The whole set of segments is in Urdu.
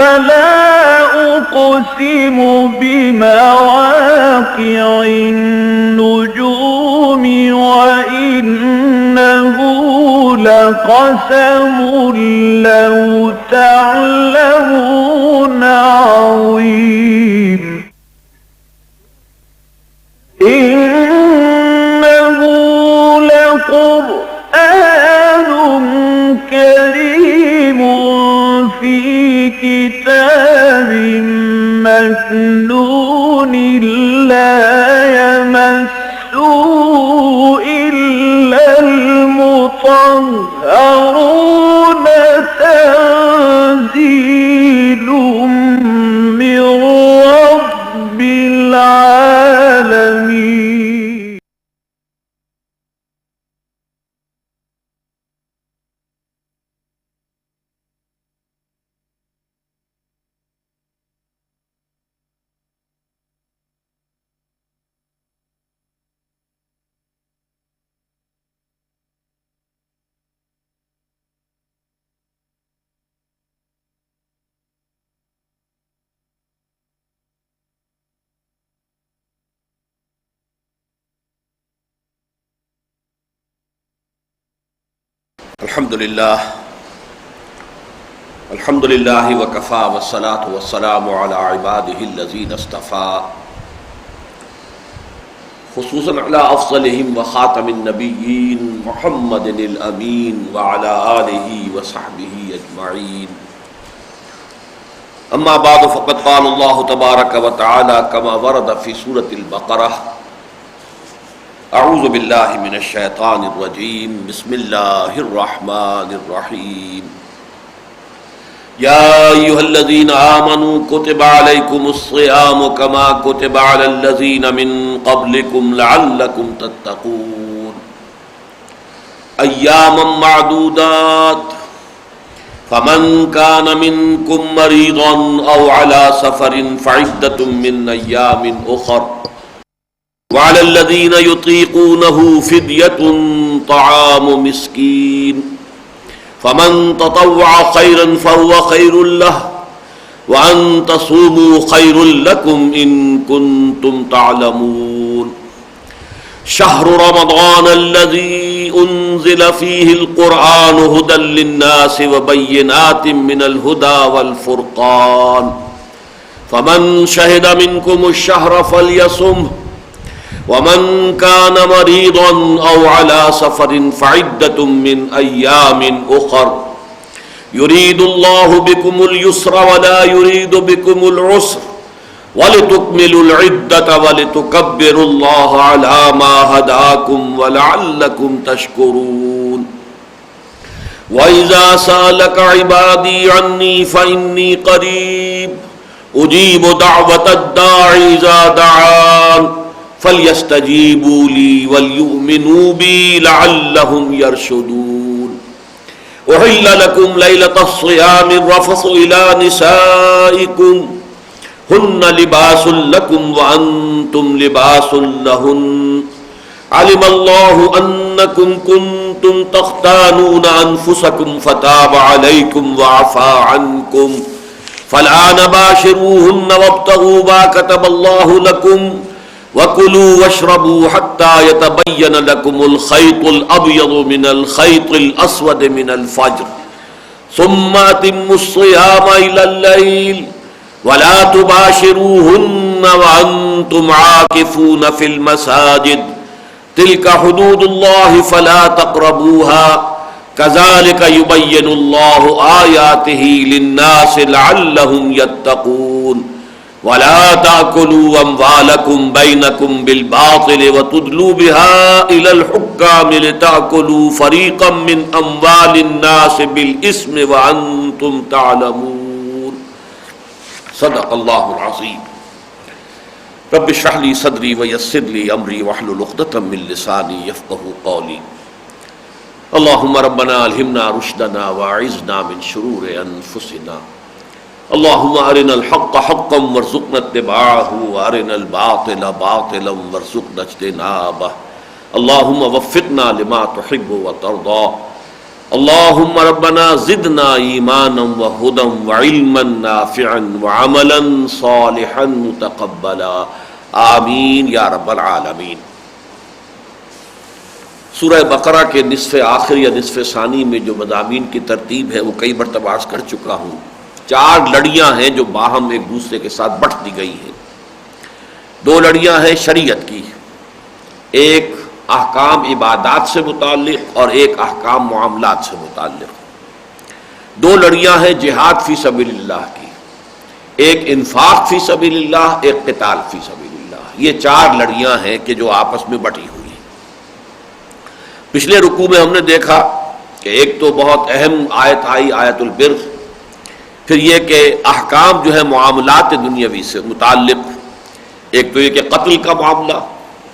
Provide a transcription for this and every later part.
فلا أقسم بمواقع النجوم وإنه لقسم لو تعلمون عظيم إنه لقرآن كريم في كتاب مكنون لا يمسه إلا المطهرون تنزيل من رب العالمين. الحمد لله وكفى والصلاة والسلام على عباده الذين اصطفى خصوصا على أفضلهم وخاتم النبيين محمد الأمين وعلى آله وصحبه أجمعين. أما بعد فقد قال الله تبارك وتعالى كما ورد في سورة البقرة: اعوذ باللہ من الشیطان الرجیم بسم اللہ الرحمن الرحیم یا ایہا الذین آمنوا کتب علیکم الصیام کما کتب علی الذین من قبلکم لعلکم تتقون ایاما معدودات فمن کان منکم مریضا او علی سفر فعدۃ من ایام اخر وعلى الذين يطيقونه فدية طعام مسكين فمن تطوع خيرا فهو خير له وأن تصوموا خير لكم إن كنتم تعلمون شهر رمضان الذي أنزل فيه القرآن هدى للناس وبينات من الهدى والفرقان فمن شهد منكم الشهر فليصمه ومن كان مريضا أو على سفر فعدة من أيام أخر يريد الله بكم اليسر ولا يريد بكم العسر ولتكملوا العدة ولتكبروا الله على ما هداكم ولعلكم تشكرون وإذا سألك عبادي عني فإني قريب أجيب دعوة الداعي إذا دعان فَلْيَسْتَجِيبُوا لِي وَلْيُؤْمِنُوا بِي لَعَلَّهُمْ يَرْشُدُونَ أُحِلَّ لَكُمْ لَيْلَةَ الصِّيَامِ الرَّفَثُ إِلَى نِسَائِكُمْ هُنَّ لِبَاسٌ لَكُمْ وَأَنْتُمْ لِبَاسٌ لَهُنَّ عَلِمَ اللَّهُ أَنَّكُمْ كُنْتُمْ تَخْتَانُونَ أَنفُسَكُمْ فَتَابَ عَلَيْكُمْ وَعَفَا عَنْكُمْ فَالْآنَ بَاشِرُوهُنَّ وَابْتَغُوا مَا كَتَبَ اللَّهُ لَكُمْ وَكُلُوا وَاشْرَبُوا حَتَّى يَتَبَيَّنَ لَكُمُ الْخَيْطُ الْأَبْيَضُ مِنَ الْخَيْطِ الْأَسْوَدِ مِنَ الْفَجْرِ ثُمَّ أَتِمُّوا الصِّيَامَ إِلَى اللَّيْلِ وَلَا تُبَاشِرُوهُنَّ وَأَنْتُمْ عَاكِفُونَ فِي الْمَسَاجِدِ تِلْكَ حُدُودُ اللَّهِ فَلَا تَقْرَبُوهَا كَذَلِكَ يُبَيِّنُ اللَّهُ آيَاتِهِ لِلنَّاسِ لَعَلَّهُمْ يَتَّقُونَ وَلَا تَأْكُلُوا أَمْوَالَكُمْ بَيْنَكُمْ بِالْبَاطِلِ وَتُدْلُوا بِهَا إِلَى الْحُكَّامِ لِتَأْكُلُوا فَرِيقًا مِّنْ أَمْوَالِ النَّاسِ بِالْإِثْمِ وَأَنْتُمْ تَعْلَمُونَ صدق اللہ العظیم. رب اشرح لي صدری ويسر لي أمري واحلل عقدة من لساني يفقهوا قولي. اللهم ربنا ألهمنا رشدنا وأعذنا من شرور أنفسنا. اللهم أرنا الحق حقا وارزقنا اتباعه وأرنا الباطل باطلا وارزقنا اجتنابه. اللهم وفقنا لما تحب وترضى اللہم ربنا زدنا ایمانا وہدا وعلما نافعا وعملا صالحا متقبلا آمین یا رب العالمین۔ سورہ بقرہ کے نصف آخر یا نصف ثانی میں جو مضامین کی ترتیب ہے وہ کئی مرتبہ عرض کر چکا ہوں۔ 4 لڑیاں ہیں جو باہم ایک دوسرے کے ساتھ بٹ دی گئی ہیں۔ 2 لڑیاں ہیں شریعت کی، ایک احکام عبادات سے متعلق اور ایک احکام معاملات سے متعلق۔ 2 لڑیاں ہیں جہاد فی سبیل اللہ کی، ایک انفاق فی سبیل اللہ، ایک قتال فی سبیل اللہ۔ یہ 4 لڑیاں ہیں کہ جو آپس میں بٹی ہوئی ہیں۔ پچھلے رکوع میں ہم نے دیکھا کہ ایک تو بہت اہم آیت آئی، آیت البر، پھر یہ کہ احکام جو ہے معاملات دنیاوی سے متعلق، ایک تو یہ کہ قتل کا معاملہ،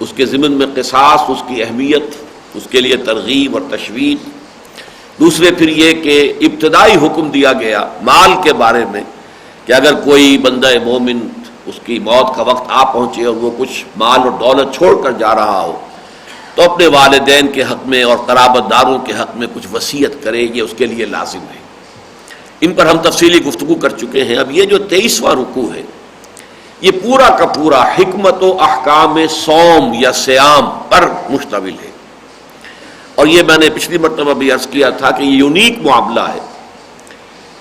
اس کے ضمن میں قصاص، اس کی اہمیت، اس کے لیے ترغیب اور تشویق۔ دوسرے پھر یہ کہ ابتدائی حکم دیا گیا مال کے بارے میں کہ اگر کوئی بندہ مومن اس کی موت کا وقت آ پہنچے اور وہ کچھ مال اور دولت چھوڑ کر جا رہا ہو تو اپنے والدین کے حق میں اور قرابت داروں کے حق میں کچھ وصیت کرے، یہ اس کے لیے لازم ہے۔ ان پر ہم تفصیلی گفتگو کر چکے ہیں۔ اب یہ جو 23واں رکوع ہے یہ پورا کا پورا حکمت و احکام صوم یا صیام پر مشتمل ہے، اور یہ میں نے پچھلی مرتبہ بھی عرض کیا تھا کہ یہ یونیک معاملہ ہے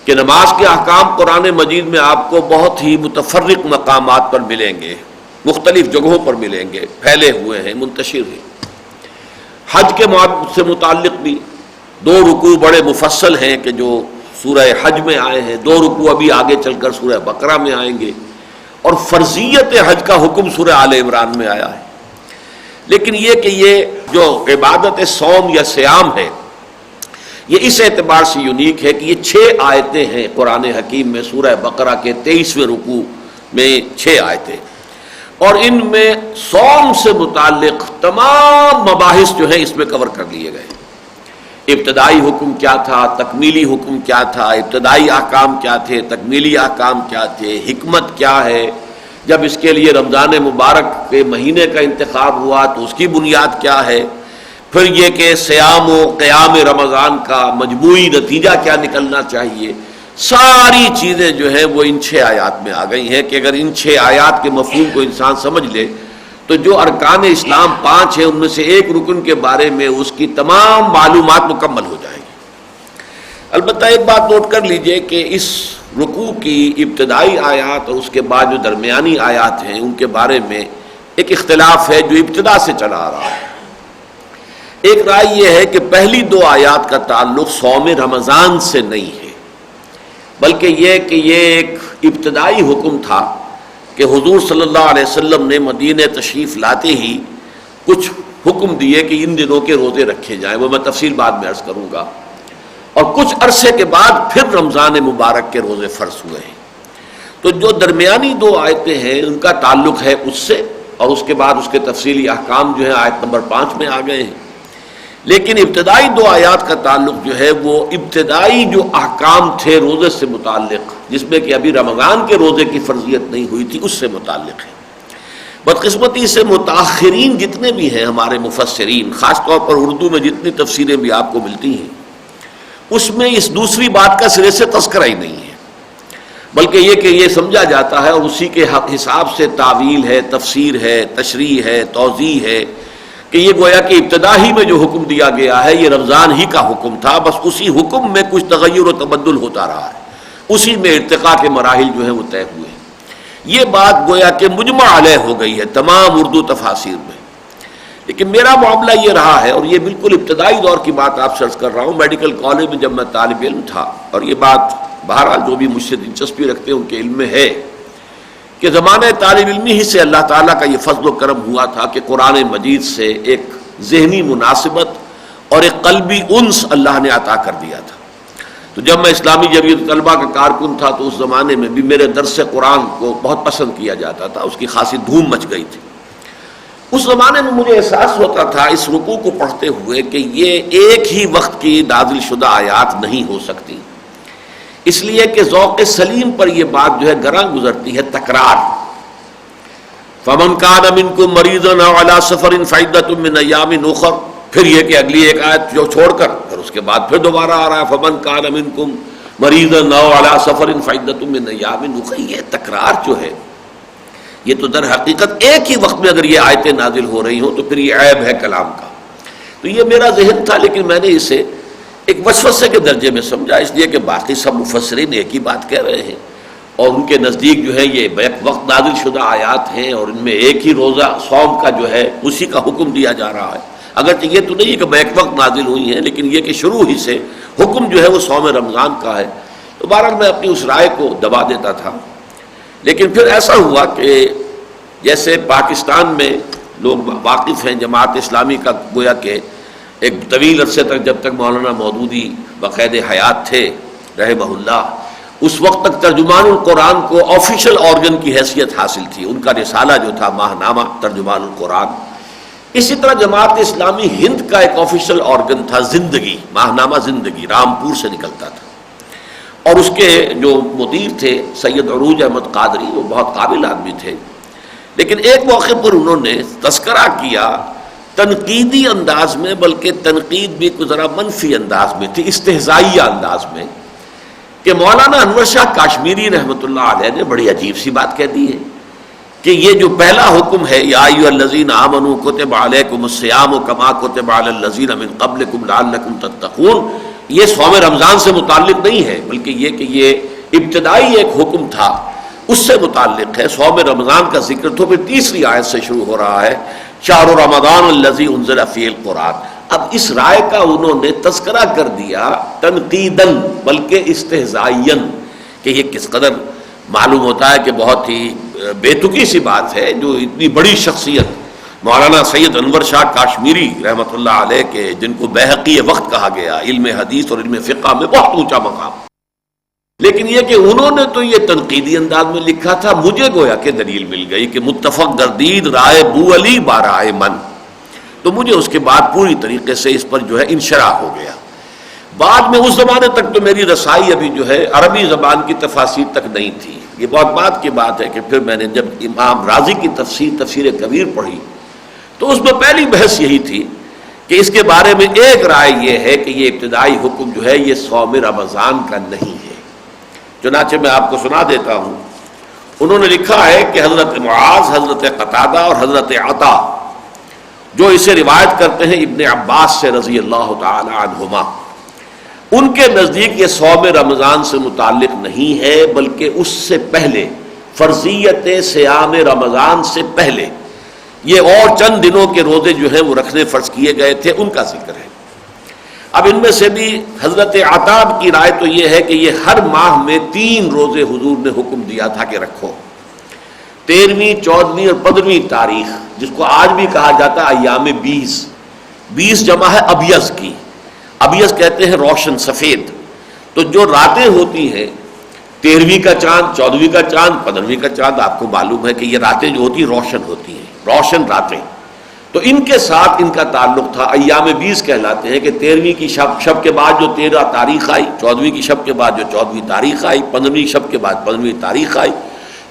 کہ نماز کے احکام قرآن مجید میں آپ کو بہت ہی متفرق مقامات پر ملیں گے، مختلف جگہوں پر ملیں گے، پھیلے ہوئے ہیں، منتشر ہیں۔ حج کے سے متعلق بھی 2 رکوع بڑے مفصل ہیں کہ جو سورہ حج میں آئے ہیں، 2 رکوع ابھی آگے چل کر سورہ بقرہ میں آئیں گے، اور فرضیت حج کا حکم سورہ آل عمران میں آیا ہے۔ لیکن یہ کہ یہ جو عبادت صوم یا صیام ہے یہ اس اعتبار سے یونیک ہے کہ یہ 6 آیتیں ہیں قرآن حکیم میں، سورہ بقرہ کے 23ویں رکوع میں 6 آیتیں، اور ان میں صوم سے متعلق تمام مباحث جو ہیں اس میں کور کر لیے گئے۔ ابتدائی حکم کیا تھا، تکمیلی حکم کیا تھا، ابتدائی احکام کیا تھے، تکمیلی احکام کیا تھے، حکمت کیا ہے، جب اس کے لیے رمضان مبارک کے مہینے کا انتخاب ہوا تو اس کی بنیاد کیا ہے، پھر یہ کہ صیام و قیام رمضان کا مجموعی نتیجہ کیا نکلنا چاہیے، ساری چیزیں جو ہیں وہ ان 6 آیات میں آ گئی ہیں کہ اگر ان 6 آیات کے مفہوم کو انسان سمجھ لے تو جو ارکان اسلام 5 ہیں ان میں سے ایک رکن کے بارے میں اس کی تمام معلومات مکمل ہو جائے گی۔ البتہ ایک بات نوٹ کر لیجئے کہ اس رکوع کی ابتدائی آیات اور اس کے بعد جو درمیانی آیات ہیں ان کے بارے میں ایک اختلاف ہے جو ابتدا سے چلا آ رہا ہے۔ ایک رائے یہ ہے کہ پہلی 2 آیات کا تعلق صوم رمضان سے نہیں ہے، بلکہ یہ کہ یہ ایک ابتدائی حکم تھا کہ حضور صلی اللہ علیہ وسلم نے مدینہ تشریف لاتے ہی کچھ حکم دیے کہ ان دنوں کے روزے رکھے جائیں، وہ میں تفصیل بعد میں عرض کروں گا، اور کچھ عرصے کے بعد پھر رمضان مبارک کے روزے فرض ہوئے ہیں۔ تو جو درمیانی 2 آیتیں ہیں ان کا تعلق ہے اس سے، اور اس کے بعد اس کے تفصیلی احکام جو ہے آیت نمبر 5 میں آ گئے ہیں۔ لیکن ابتدائی 2 آیات کا تعلق جو ہے وہ ابتدائی جو احکام تھے روزے سے متعلق، جس میں کہ ابھی رمضان کے روزے کی فرضیت نہیں ہوئی تھی، اس سے متعلق ہے۔ بدقسمتی سے متاخرین جتنے بھی ہیں ہمارے مفسرین، خاص طور پر اردو میں جتنی تفسیریں بھی آپ کو ملتی ہیں، اس میں اس دوسری بات کا سرے سے تذکرہ ہی نہیں ہے، بلکہ یہ کہ یہ سمجھا جاتا ہے اور اسی کے حساب سے تعویل ہے، تفسیر ہے، تشریح ہے، توضیح ہے کہ یہ گویا کہ ابتدا ہی میں جو حکم دیا گیا ہے یہ رمضان ہی کا حکم تھا، بس اسی حکم میں کچھ تغیر و تبدل ہوتا رہا ہے، اسی میں ارتقاء کے مراحل جو ہیں وہ طے ہوئے ہیں۔ یہ بات گویا کہ مجمع علیہ ہو گئی ہے تمام اردو تفاسیر میں۔ لیکن میرا معاملہ یہ رہا ہے، اور یہ بالکل ابتدائی دور کی بات آپ سے عرض کر رہا ہوں، میڈیکل کالج میں جب میں طالب علم تھا، اور یہ بات بہرحال جو بھی مجھ سے دلچسپی رکھتے ہیں ان کے علم میں ہے کہ زمانہ طالب علمی ہی سے اللہ تعالیٰ کا یہ فضل و کرم ہوا تھا کہ قرآن مجید سے ایک ذہنی مناسبت اور ایک قلبی انس اللہ نے عطا کر دیا تھا۔ تو جب میں اسلامی جمعیت طلبہ کا کارکن تھا تو اس زمانے میں بھی میرے درس قرآن کو بہت پسند کیا جاتا تھا، اس کی خاصی دھوم مچ گئی تھی۔ اس زمانے میں مجھے احساس ہوتا تھا اس رکوع کو پڑھتے ہوئے کہ یہ ایک ہی وقت کی نازل شدہ آیات نہیں ہو سکتی، اس لیے کہ ذوق سلیم پر یہ بات جو ہے گراں گزرتی ہے تکرار۔ فَمَنْ كَانَ مِنْكُمْ مَرِيضًا أَوْ عَلَىٰ سَفَرٍ فَعِدَّةٌ مِّنْ أَيَّامٍ أُخَرَ، پھر یہ کہ اگلی ایک آیت جو چھوڑ کر پھر اس کے بعد پھر دوبارہ آ رہا ہے فمن کان منکم مریضا او علی سفر فعدۃ من ایام اخر. یہ تکرار جو ہے یہ تو در حقیقت ایک ہی وقت میں اگر یہ آیتیں نازل ہو رہی ہوں تو پھر یہ عیب ہے کلام کا. تو یہ میرا ذہن تھا، لیکن میں نے اسے ایک وسوسے کے درجے میں سمجھا، اس لیے کہ باقی سب مفسرین ایک ہی بات کہہ رہے ہیں اور ان کے نزدیک جو ہے یہ بیک وقت نازل شدہ آیات ہیں اور ان میں ایک ہی روزہ صوم کا جو ہے اسی کا حکم دیا جا رہا ہے. اگرچہ یہ تو نہیں ہے کہ بیک وقت نازل ہوئی ہیں، لیکن یہ کہ شروع ہی سے حکم جو ہے وہ صوم رمضان کا ہے. تو بہرحال میں اپنی اس رائے کو دبا دیتا تھا. لیکن پھر ایسا ہوا کہ جیسے پاکستان میں لوگ واقف ہیں جماعت اسلامی کا، گویا کہ ایک طویل عرصے تک جب تک مولانا مودودی بقید حیات تھے رحمہ اللہ، اس وقت تک ترجمان القرآن کو آفیشل آرگن کی حیثیت حاصل تھی. ان کا رسالہ جو تھا ماہنامہ ترجمان القرآن. اسی طرح جماعت اسلامی ہند کا ایک آفیشل آرگن تھا زندگی، ماہنامہ زندگی، رامپور سے نکلتا تھا. اور اس کے جو مدیر تھے سید عروج احمد قادری، وہ بہت قابل آدمی تھے. لیکن ایک موقع پر انہوں نے تذکرہ کیا تنقیدی انداز میں، بلکہ تنقید بھی کچھ ذرا منفی انداز میں تھی، استہزائیہ انداز میں، کہ مولانا انور شاہ کاشمیری رحمۃ اللہ علیہ نے بڑی عجیب سی بات کہہ دی ہے کہ یہ جو پہلا حکم ہے یا ایھا الذین آمنوا کتب علیکم الصیام کما کتب علی الذین من قبلکم لعلکم تتقون، یہ صوم رمضان سے متعلق نہیں ہے، بلکہ یہ کہ یہ ابتدائی ایک حکم تھا اس سے متعلق ہے. صوم رمضان کا ذکر تو پھر تیسری آیت سے شروع ہو رہا ہے، شہر رمضان الذی انزل فیہ القرآن. اب اس رائے کا انہوں نے تذکرہ کر دیا تنقیداً بلکہ استہزائیاً، کہ یہ کس قدر معلوم ہوتا ہے کہ بہت ہی بے تکی سی بات ہے جو اتنی بڑی شخصیت مولانا سید انور شاہ کاشمیری رحمۃ اللہ علیہ کے، جن کو بیہقی وقت کہا گیا، علم حدیث اور علم فقہ میں بہت اونچا مقام. لیکن یہ کہ انہوں نے تو یہ تنقیدی انداز میں لکھا تھا، مجھے گویا کہ دلیل مل گئی کہ متفق گردید رائے بو علی بارائے من. تو مجھے اس کے بعد پوری طریقے سے اس پر جو ہے انشراح ہو گیا. بعد میں اس زمانے تک تو میری رسائی ابھی جو ہے عربی زبان کی تفاسیر تک نہیں تھی. یہ بہت بات کی بات ہے کہ پھر میں نے جب امام رازی کی تفسیر کبیر پڑھی تو اس میں پہلی بحث یہی تھی کہ اس کے بارے میں ایک رائے یہ ہے کہ یہ ابتدائی حکم جو ہے یہ صوم رمضان کا نہیں ہے. چنانچہ میں آپ کو سنا دیتا ہوں. انہوں نے لکھا ہے کہ حضرت معاذ، حضرت قتادہ اور حضرت عطا جو اسے روایت کرتے ہیں ابن عباس سے رضی اللہ تعالی عنہما، ان کے نزدیک یہ صوم رمضان سے متعلق نہیں ہے، بلکہ اس سے پہلے فرضیت صیام رمضان سے پہلے یہ اور چند دنوں کے روزے جو ہیں وہ رکھنے فرض کیے گئے تھے، ان کا ذکر ہے. اب ان میں سے بھی حضرت عطاب کی رائے تو یہ ہے کہ یہ ہر ماہ میں 3 روزے حضور نے حکم دیا تھا کہ رکھو، 13ویں، 14ویں اور 15ویں تاریخ، جس کو آج بھی کہا جاتا ہے ایام 20. 20 جمع ہے ابیض کی، ابیض کہتے ہیں روشن سفید. تو جو راتیں ہوتی ہیں 13ویں کا چاند، 14ویں کا چاند، 15ویں کا چاند، آپ کو معلوم ہے کہ یہ راتیں جو ہوتی ہیں روشن ہوتی ہیں، روشن راتیں. تو ان کے ساتھ ان کا تعلق تھا. ایام 20 کہلاتے ہیں کہ 13ویں کی شب کے بعد جو 13 تاریخ آئی، 14ویں کی شب کے بعد جو 14ویں تاریخ آئی، 15ویں شب کے بعد 15ویں تاریخ آئی.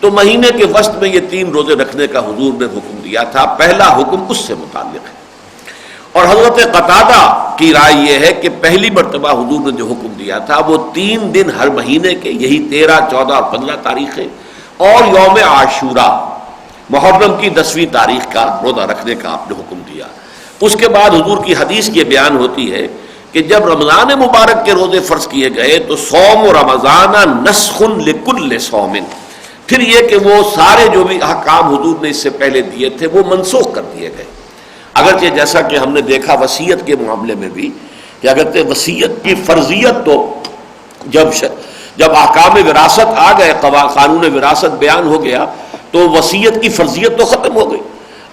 تو مہینے کے وسط میں یہ 3 روزے رکھنے کا حضور نے حکم دیا تھا. پہلا حکم اس سے متعلق ہے. اور حضرت قتادہ کی رائے یہ ہے کہ پہلی مرتبہ حضور نے جو حکم دیا تھا وہ 3 دن ہر مہینے کے، یہی 13، 14 اور 15 تاریخیں، اور یوم عاشورہ محرم کی 10ویں تاریخ کا روزہ رکھنے کا آپ نے حکم دیا. اس کے بعد حضور کی حدیث یہ بیان ہوتی ہے کہ جب رمضان مبارک کے روزے فرض کیے گئے تو صوم رمضان نسخ لکل صوم، پھر یہ کہ وہ سارے جو بھی احکام حضور نے اس سے پہلے دیے تھے وہ منسوخ کر دیے گئے. اگرچہ جیسا کہ ہم نے دیکھا وصیت کے معاملے میں بھی کہ اگرچہ وصیت کی فرضیت تو جب احکام وراثت آ گئے، قانون وراثت بیان ہو گیا تو وصیت کی فرضیت تو ختم ہو گئی،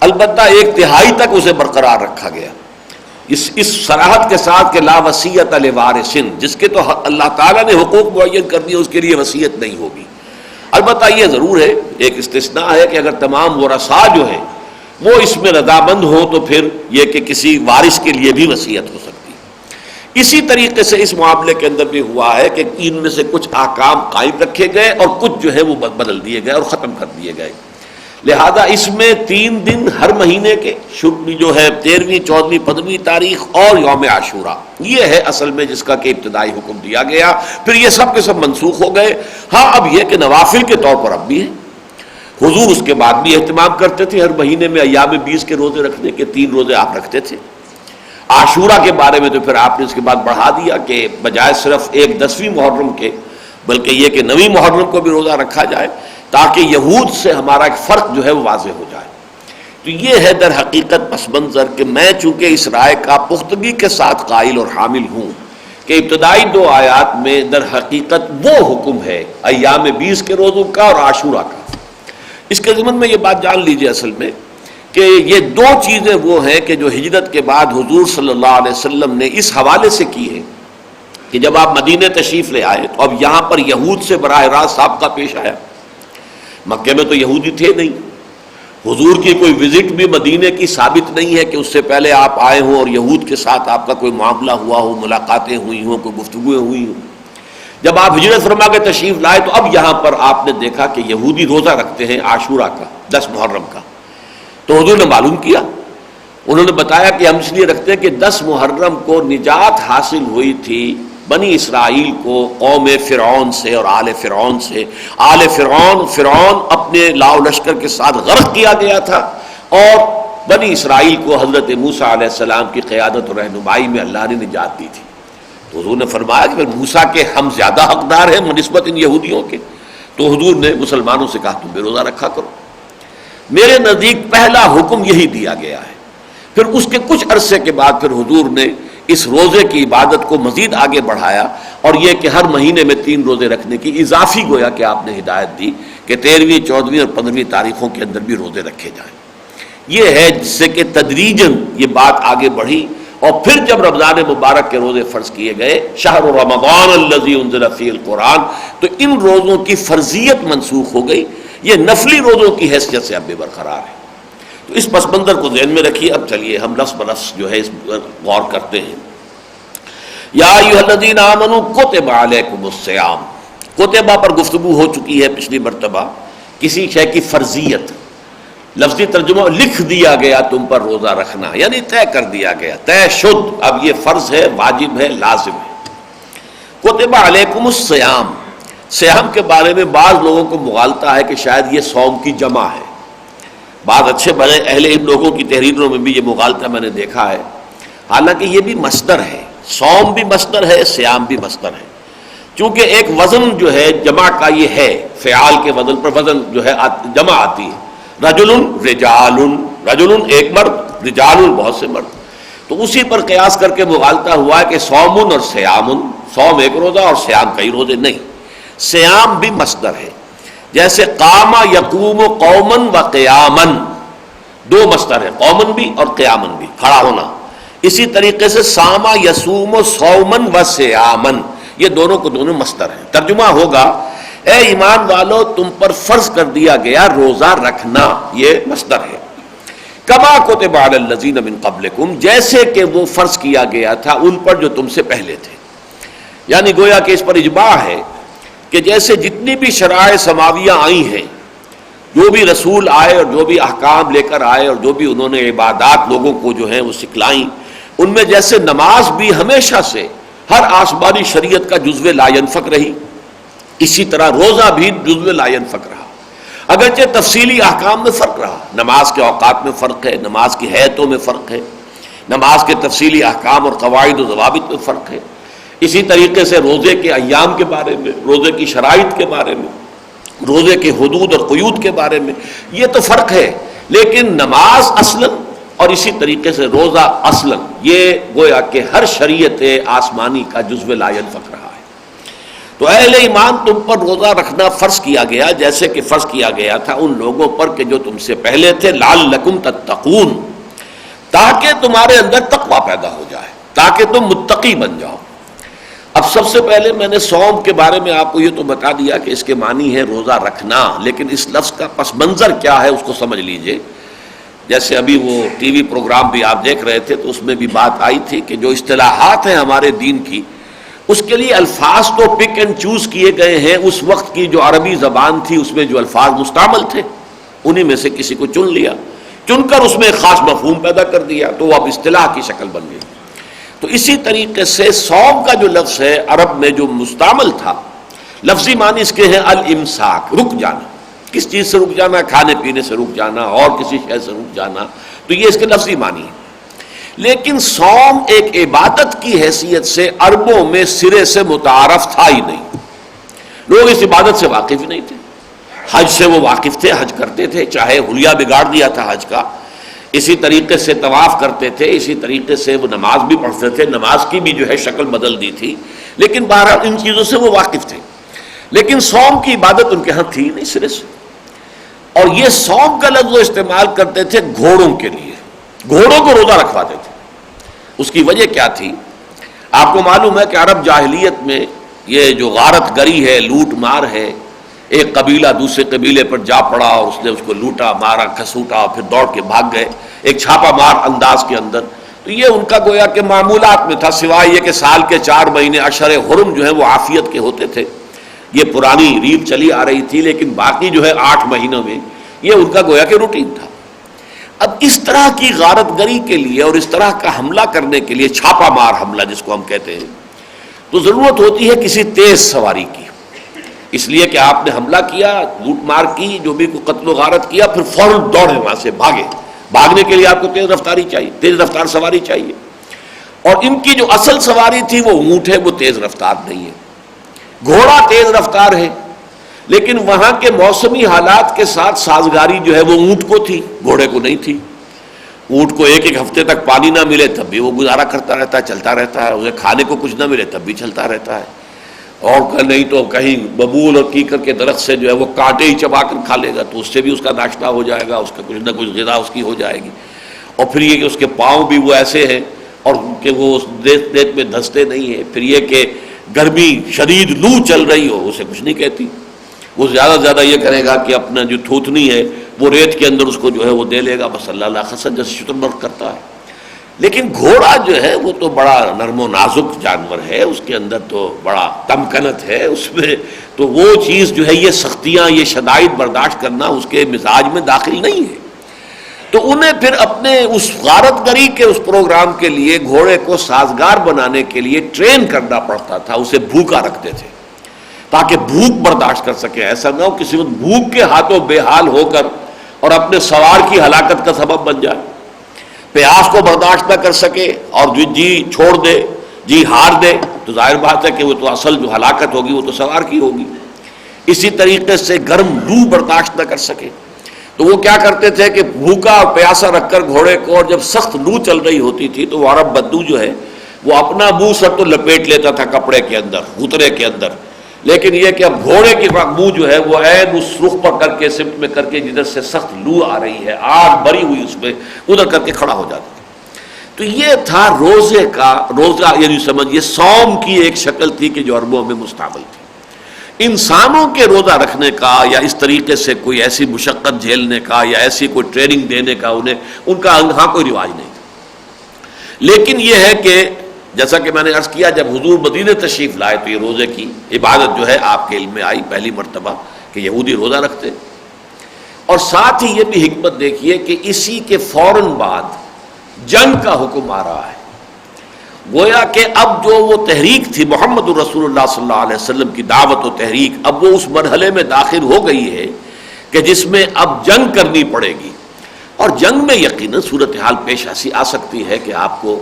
البتہ 1/3 تک اسے برقرار رکھا گیا اس صراحت کے ساتھ کہ لا وصیت لوارث، جس کے تو اللہ تعالیٰ نے حقوق معین کر دیے اس کے لیے وصیت نہیں ہوگی. البتہ یہ ضرور ہے، ایک استثناء ہے کہ اگر تمام ورثاء جو ہیں وہ اس میں رضامند ہو تو پھر یہ کہ کسی وارث کے لیے بھی وصیت ہو سکتی. اسی طریقے سے اس معاملے کے اندر بھی ہوا ہے کہ ان میں سے کچھ احکام قائم رکھے گئے اور کچھ جو ہے وہ بدل دیے گئے اور ختم کر دیے گئے. لہذا اس میں 3 دن ہر مہینے کے جو ہے 13ویں 14ویں 15ویں تاریخ اور یوم عاشورہ، یہ ہے اصل میں جس کا کہ ابتدائی حکم دیا گیا. پھر یہ سب کے سب منسوخ ہو گئے. ہاں اب یہ کہ نوافل کے طور پر اب بھی ہے. حضور اس کے بعد بھی اہتمام کرتے تھے ہر مہینے میں ایام 20 کے روزے رکھنے کے. 3 روزے آپ رکھتے تھے. عاشورہ کے بارے میں تو پھر آپ نے اس کے بعد بڑھا دیا کہ بجائے صرف ایک 10ویں محرم کے بلکہ یہ کہ 9ویں محرم کو بھی روزہ رکھا جائے تاکہ یہود سے ہمارا ایک فرق جو ہے وہ واضح ہو جائے. تو یہ ہے در حقیقت پس منظر کہ میں چونکہ اس رائے کا پختگی کے ساتھ قائل اور حامل ہوں کہ ابتدائی 2 آیات میں در حقیقت وہ حکم ہے ایام 20 کے روزوں کا اور عاشورہ کا. اس کے ضمن میں یہ بات جان لیجئے اصل میں کہ یہ 2 چیزیں وہ ہیں کہ جو ہجرت کے بعد حضور صلی اللہ علیہ وسلم نے اس حوالے سے کی ہے کہ جب آپ مدینہ تشریف لے آئے تو اب یہاں پر یہود سے براہ راست سابقہ پیش آیا. مکے میں تو یہودی تھے نہیں. حضور کی کوئی وزٹ بھی مدینے کی ثابت نہیں ہے کہ اس سے پہلے آپ آئے ہوں اور یہود کے ساتھ آپ کا کوئی معاملہ ہوا ہو، ملاقاتیں ہوئی ہوں، کوئی گفتگویں ہوئی ہوں. جب آپ ہجرت فرما کے تشریف لائے تو اب یہاں پر آپ نے دیکھا کہ یہودی روزہ رکھتے ہیں عاشورہ کا 10 محرم کا. تو حضور نے معلوم کیا، انہوں نے بتایا کہ ہم اس لیے رکھتے ہیں کہ 10 محرم کو نجات حاصل ہوئی تھی بنی اسرائیل کو قوم فرعون سے اور آل فرعون سے. آل فرعون اپنے لاؤ لشکر کے ساتھ غرق کیا گیا تھا اور بنی اسرائیل کو حضرت موسیٰ علیہ السلام کی قیادت اور رہنمائی میں اللہ نے نجات دی تھی. تو حضور نے فرمایا کہ پھر موسیٰ کے ہم زیادہ حقدار ہیں بنسبت ان یہودیوں کے. تو حضور نے مسلمانوں سے کہا تم بھی روزہ رکھا کرو. میرے نزدیک پہلا حکم یہی دیا گیا ہے. پھر اس کے کچھ عرصے کے بعد پھر حضور نے اس روزے کی عبادت کو مزید آگے بڑھایا اور یہ کہ ہر مہینے میں 3 روزے رکھنے کی اضافی گویا کہ آپ نے ہدایت دی کہ 13ویں 14ویں اور 15ویں تاریخوں کے اندر بھی روزے رکھے جائیں. یہ ہے جس سے کہ تدریجاً یہ بات آگے بڑھی. اور پھر جب رمضان مبارک کے روزے فرض کیے گئے شہر رمضان الذی انزل فیہ القرآن، تو ان روزوں کی فرضیت منسوخ ہو گئی. یہ نفلی روزوں کی حیثیت سے اب بھی برقرار ہے. تو اس پس منظر کو ذہن میں رکھیے. اب چلیے ہم لفظ بلفظ جو ہے اس پر غور کرتے ہیں. یا ایھا الذین آمنوا کتب علیکم الصیام. کتبہ پر گفتگو ہو چکی ہے پچھلی مرتبہ. کسی شے کی فرضیت، لفظی ترجمہ لکھ دیا گیا تم پر روزہ رکھنا، یعنی طے کر دیا گیا، طے شد. اب یہ فرض ہے، واجب ہے، لازم ہے. کتب علیکم الصیام. صیام کے بارے میں بعض لوگوں کو مغالطہ ہے کہ شاید یہ صوم کی جمع ہے. بعض اچھے بڑے اہل علم لوگوں کی تحریروں میں بھی یہ مغالطہ میں نے دیکھا ہے. حالانکہ یہ بھی مصدر ہے، صوم بھی مصدر ہے، صیام بھی مصدر ہے. چونکہ ایک وزن جو ہے جمع کا یہ ہے، فعال کے وزن پر وزن جو ہے جمع آتی ہے. رجل رجال، رجل ایک مرد، رجال بہت سے مرد. تو اسی پر قیاس کر کے مغالطہ ہوا ہے کہ صوم اور صیام، صوم ایک روزہ اور صیام کئی روزے. نہیں، صیام بھی مصدر ہے. جیسے قام یقوم قومن و قیامن، 2 مصدر ہیں، قومن بھی اور قیامن بھی، کھڑا ہونا. اسی طریقے سے ساما یسوم صومن و صیامن، یہ دونوں کو دونوں مصدر ہیں. ترجمہ ہوگا اے ایمان والو تم پر فرض کر دیا گیا روزہ رکھنا، یہ مصدر ہے. کما کتب علی الذین من قبلکم، جیسے کہ وہ فرض کیا گیا تھا ان پر جو تم سے پہلے تھے. یعنی گویا کہ اس پر اجماع ہے کہ جیسے جتنی بھی شرائع سماویہ آئی ہیں، جو بھی رسول آئے اور جو بھی احکام لے کر آئے اور جو بھی انہوں نے عبادات لوگوں کو جو ہیں وہ سکھلائیں، ان میں جیسے نماز بھی ہمیشہ سے ہر آسمانی شریعت کا جزو لا ینفک رہی، اسی طرح روزہ بھی جزو لا ینفک رہا. اگرچہ تفصیلی احکام میں فرق رہا، نماز کے اوقات میں فرق ہے، نماز کی حیتوں میں فرق ہے، نماز کے تفصیلی احکام اور قواعد و ضوابط میں فرق ہے. اسی طریقے سے روزے کے ایام کے بارے میں، روزے کی شرائط کے بارے میں، روزے کے حدود اور قیود کے بارے میں یہ تو فرق ہے. لیکن نماز اصلاً اور اسی طریقے سے روزہ اصلاً یہ گویا کہ ہر شریعت آسمانی کا جزو لا ینفک رہا ہے. تو اہل ایمان تم پر روزہ رکھنا فرض کیا گیا جیسے کہ فرض کیا گیا تھا ان لوگوں پر کہ جو تم سے پہلے تھے، لعلکم تتقون، تاکہ تمہارے اندر تقوی پیدا ہو جائے، تاکہ تم متقی بن جاؤ. اب سب سے پہلے میں نے صوم کے بارے میں آپ کو یہ تو بتا دیا کہ اس کے معنی ہے روزہ رکھنا، لیکن اس لفظ کا پس منظر کیا ہے اس کو سمجھ لیجئے. جیسے ابھی وہ ٹی وی پروگرام بھی آپ دیکھ رہے تھے تو اس میں بھی بات آئی تھی کہ جو اصطلاحات ہیں ہمارے دین کی، اس کے لیے الفاظ تو پک اینڈ چوز کیے گئے ہیں. اس وقت کی جو عربی زبان تھی اس میں جو الفاظ مستعمل تھے انہی میں سے کسی کو چن لیا، چن کر اس میں ایک خاص مفہوم پیدا کر دیا، تو وہ اب اصطلاح کی شکل بن گئی۔ تو اسی طریقے سے صوم کا جو لفظ ہے عرب میں جو مستعمل تھا، لفظی معنی اس کے ہیں الامساک، رک جانا، کس چیز سے رک جانا، کھانے پینے سے رک جانا اور کسی شے سے رک جانا، تو یہ اس کے لفظی معنی ہے۔ لیکن صوم ایک عبادت کی حیثیت سے عربوں میں سرے سے متعارف تھا ہی نہیں، لوگ اس عبادت سے واقف ہی نہیں تھے۔ حج سے وہ واقف تھے، حج کرتے تھے، چاہے حلیہ بگاڑ دیا تھا حج کا، اسی طریقے سے طواف کرتے تھے، اسی طریقے سے وہ نماز بھی پڑھتے تھے، نماز کی بھی جو ہے شکل بدل دی تھی، لیکن بہرحال ان چیزوں سے وہ واقف تھے۔ لیکن صوم کی عبادت ان کے ہاں تھی نہیں سرے سے، اور یہ صوم کا لفظ وہ استعمال کرتے تھے گھوڑوں کے لیے، گھوڑوں کو روزہ رکھواتے تھے۔ اس کی وجہ کیا تھی؟ آپ کو معلوم ہے کہ عرب جاہلیت میں یہ جو غارت گری ہے، لوٹ مار ہے، ایک قبیلہ دوسرے قبیلے پر جا پڑا اور اس نے اس کو لوٹا، مارا، کھسوٹا، اور پھر دوڑ کے بھاگ گئے ایک چھاپا مار انداز کے اندر، تو یہ ان کا گویا کہ معمولات میں تھا، سوائے یہ کہ سال کے 4 مہینے اشہر حرم جو ہے وہ عافیت کے ہوتے تھے، یہ پرانی ریت چلی آ رہی تھی، لیکن باقی جو ہے 8 مہینوں میں یہ ان کا گویا کہ روٹین تھا۔ اب اس طرح کی غارت گری کے لیے اور اس طرح کا حملہ کرنے کے لیے، چھاپا مار حملہ جس کو ہم کہتے ہیں، تو ضرورت ہوتی ہے کسی تیز سواری کی، اس لیے کہ آپ نے حملہ کیا، لوٹ مار کی، جو بھی کوئی قتل و غارت کیا، پھر فوراً دوڑے وہاں سے بھاگے، بھاگنے کے لیے آپ کو تیز رفتاری چاہیے، تیز رفتار سواری چاہیے، اور ان کی جو اصل سواری تھی وہ اونٹ ہے، وہ تیز رفتار نہیں ہے، گھوڑا تیز رفتار ہے، لیکن وہاں کے موسمی حالات کے ساتھ سازگاری جو ہے وہ اونٹ کو تھی، گھوڑے کو نہیں تھی۔ اونٹ کو ایک ہفتے تک پانی نہ ملے تب بھی وہ گزارا کرتا رہتا ہے، چلتا رہتا ہے، اسے کھانے کو کچھ نہ ملے تب بھی چلتا رہتا ہے، اور نہیں تو کہیں ببول اور کیکر کے درخت سے جو ہے وہ کانٹے ہی چبا کر کھا لے گا، تو اس سے بھی اس کا ناشتہ ہو جائے گا، اس کا کچھ نہ کچھ غذا اس کی ہو جائے گی۔ اور پھر یہ کہ اس کے پاؤں بھی وہ ایسے ہیں اور کہ وہ اس دیت میں دھنستے نہیں ہیں، پھر یہ کہ گرمی شدید لو چل رہی ہو اسے کچھ نہیں کہتی، وہ زیادہ سے زیادہ یہ کرے گا کہ اپنا جو تھوتنی ہے وہ ریت کے اندر اس کو جو ہے وہ دے لے گا، بس اللہ خسن جیسے شترمرغ کرتا ہے۔ لیکن گھوڑا جو ہے وہ تو بڑا نرم و نازک جانور ہے، اس کے اندر تو بڑا تمکنت ہے، اس میں تو وہ چیز جو ہے یہ سختیاں، یہ شدائد برداشت کرنا اس کے مزاج میں داخل نہیں ہے، تو انہیں پھر اپنے اس غارت گری کے اس پروگرام کے لیے گھوڑے کو سازگار بنانے کے لیے ٹرین کرنا پڑتا تھا، اسے بھوکا رکھتے تھے تاکہ بھوک برداشت کر سکے، ایسا نہ ہو کسی وقت بھوک کے ہاتھوں بے حال ہو کر اور اپنے سوار کی ہلاکت کا سبب بن جائے، پیاس کو برداشت نہ کر سکے اور جی چھوڑ دے، جی ہار دے، تو ظاہر بات ہے کہ وہ تو اصل جو ہلاکت ہوگی وہ تو سوار کی ہوگی۔ اسی طریقے سے گرم لو برداشت نہ کر سکے تو وہ کیا کرتے تھے کہ بھوکا اور پیاسا رکھ کر گھوڑے کو، اور جب سخت لو چل رہی ہوتی تھی تو وہ عرب بدو جو ہے وہ اپنا منہ سر تو لپیٹ لیتا تھا کپڑے کے اندر، غترے کے اندر، لیکن یہ کہ اب گھوڑے کی منہ جو ہے وہ عین اس رخ پر کر کے، سمت میں کر کے جدھر سے سخت لو آ رہی ہے، آگ بری ہوئی اس میں، ادھر کر کے کھڑا ہو جاتا تھا۔ تو یہ تھا روزے کا، روزہ یعنی سمجھیے صوم کی ایک شکل تھی کہ جو عربوں میں مستعمل تھی۔ انسانوں کے روزہ رکھنے کا یا اس طریقے سے کوئی ایسی مشقت جھیلنے کا یا ایسی کوئی ٹریننگ دینے کا انہیں، ان کا ہاں کوئی رواج نہیں تھا۔ لیکن یہ ہے کہ جیسا کہ میں نے عرض کیا، جب حضور مدینہ تشریف لائے تو یہ روزے کی عبادت جو ہے آپ کے علم میں آئی پہلی مرتبہ کہ یہودی روزہ رکھتے، اور ساتھ ہی یہ بھی حکمت دیکھیے کہ اسی کے فوراً بعد جنگ کا حکم آ رہا ہے، گویا کہ اب جو وہ تحریک تھی محمد رسول اللہ صلی اللہ علیہ وسلم کی دعوت و تحریک، اب وہ اس مرحلے میں داخل ہو گئی ہے کہ جس میں اب جنگ کرنی پڑے گی، اور جنگ میں یقیناً صورتحال پیش ایسی آ سکتی ہے کہ آپ کو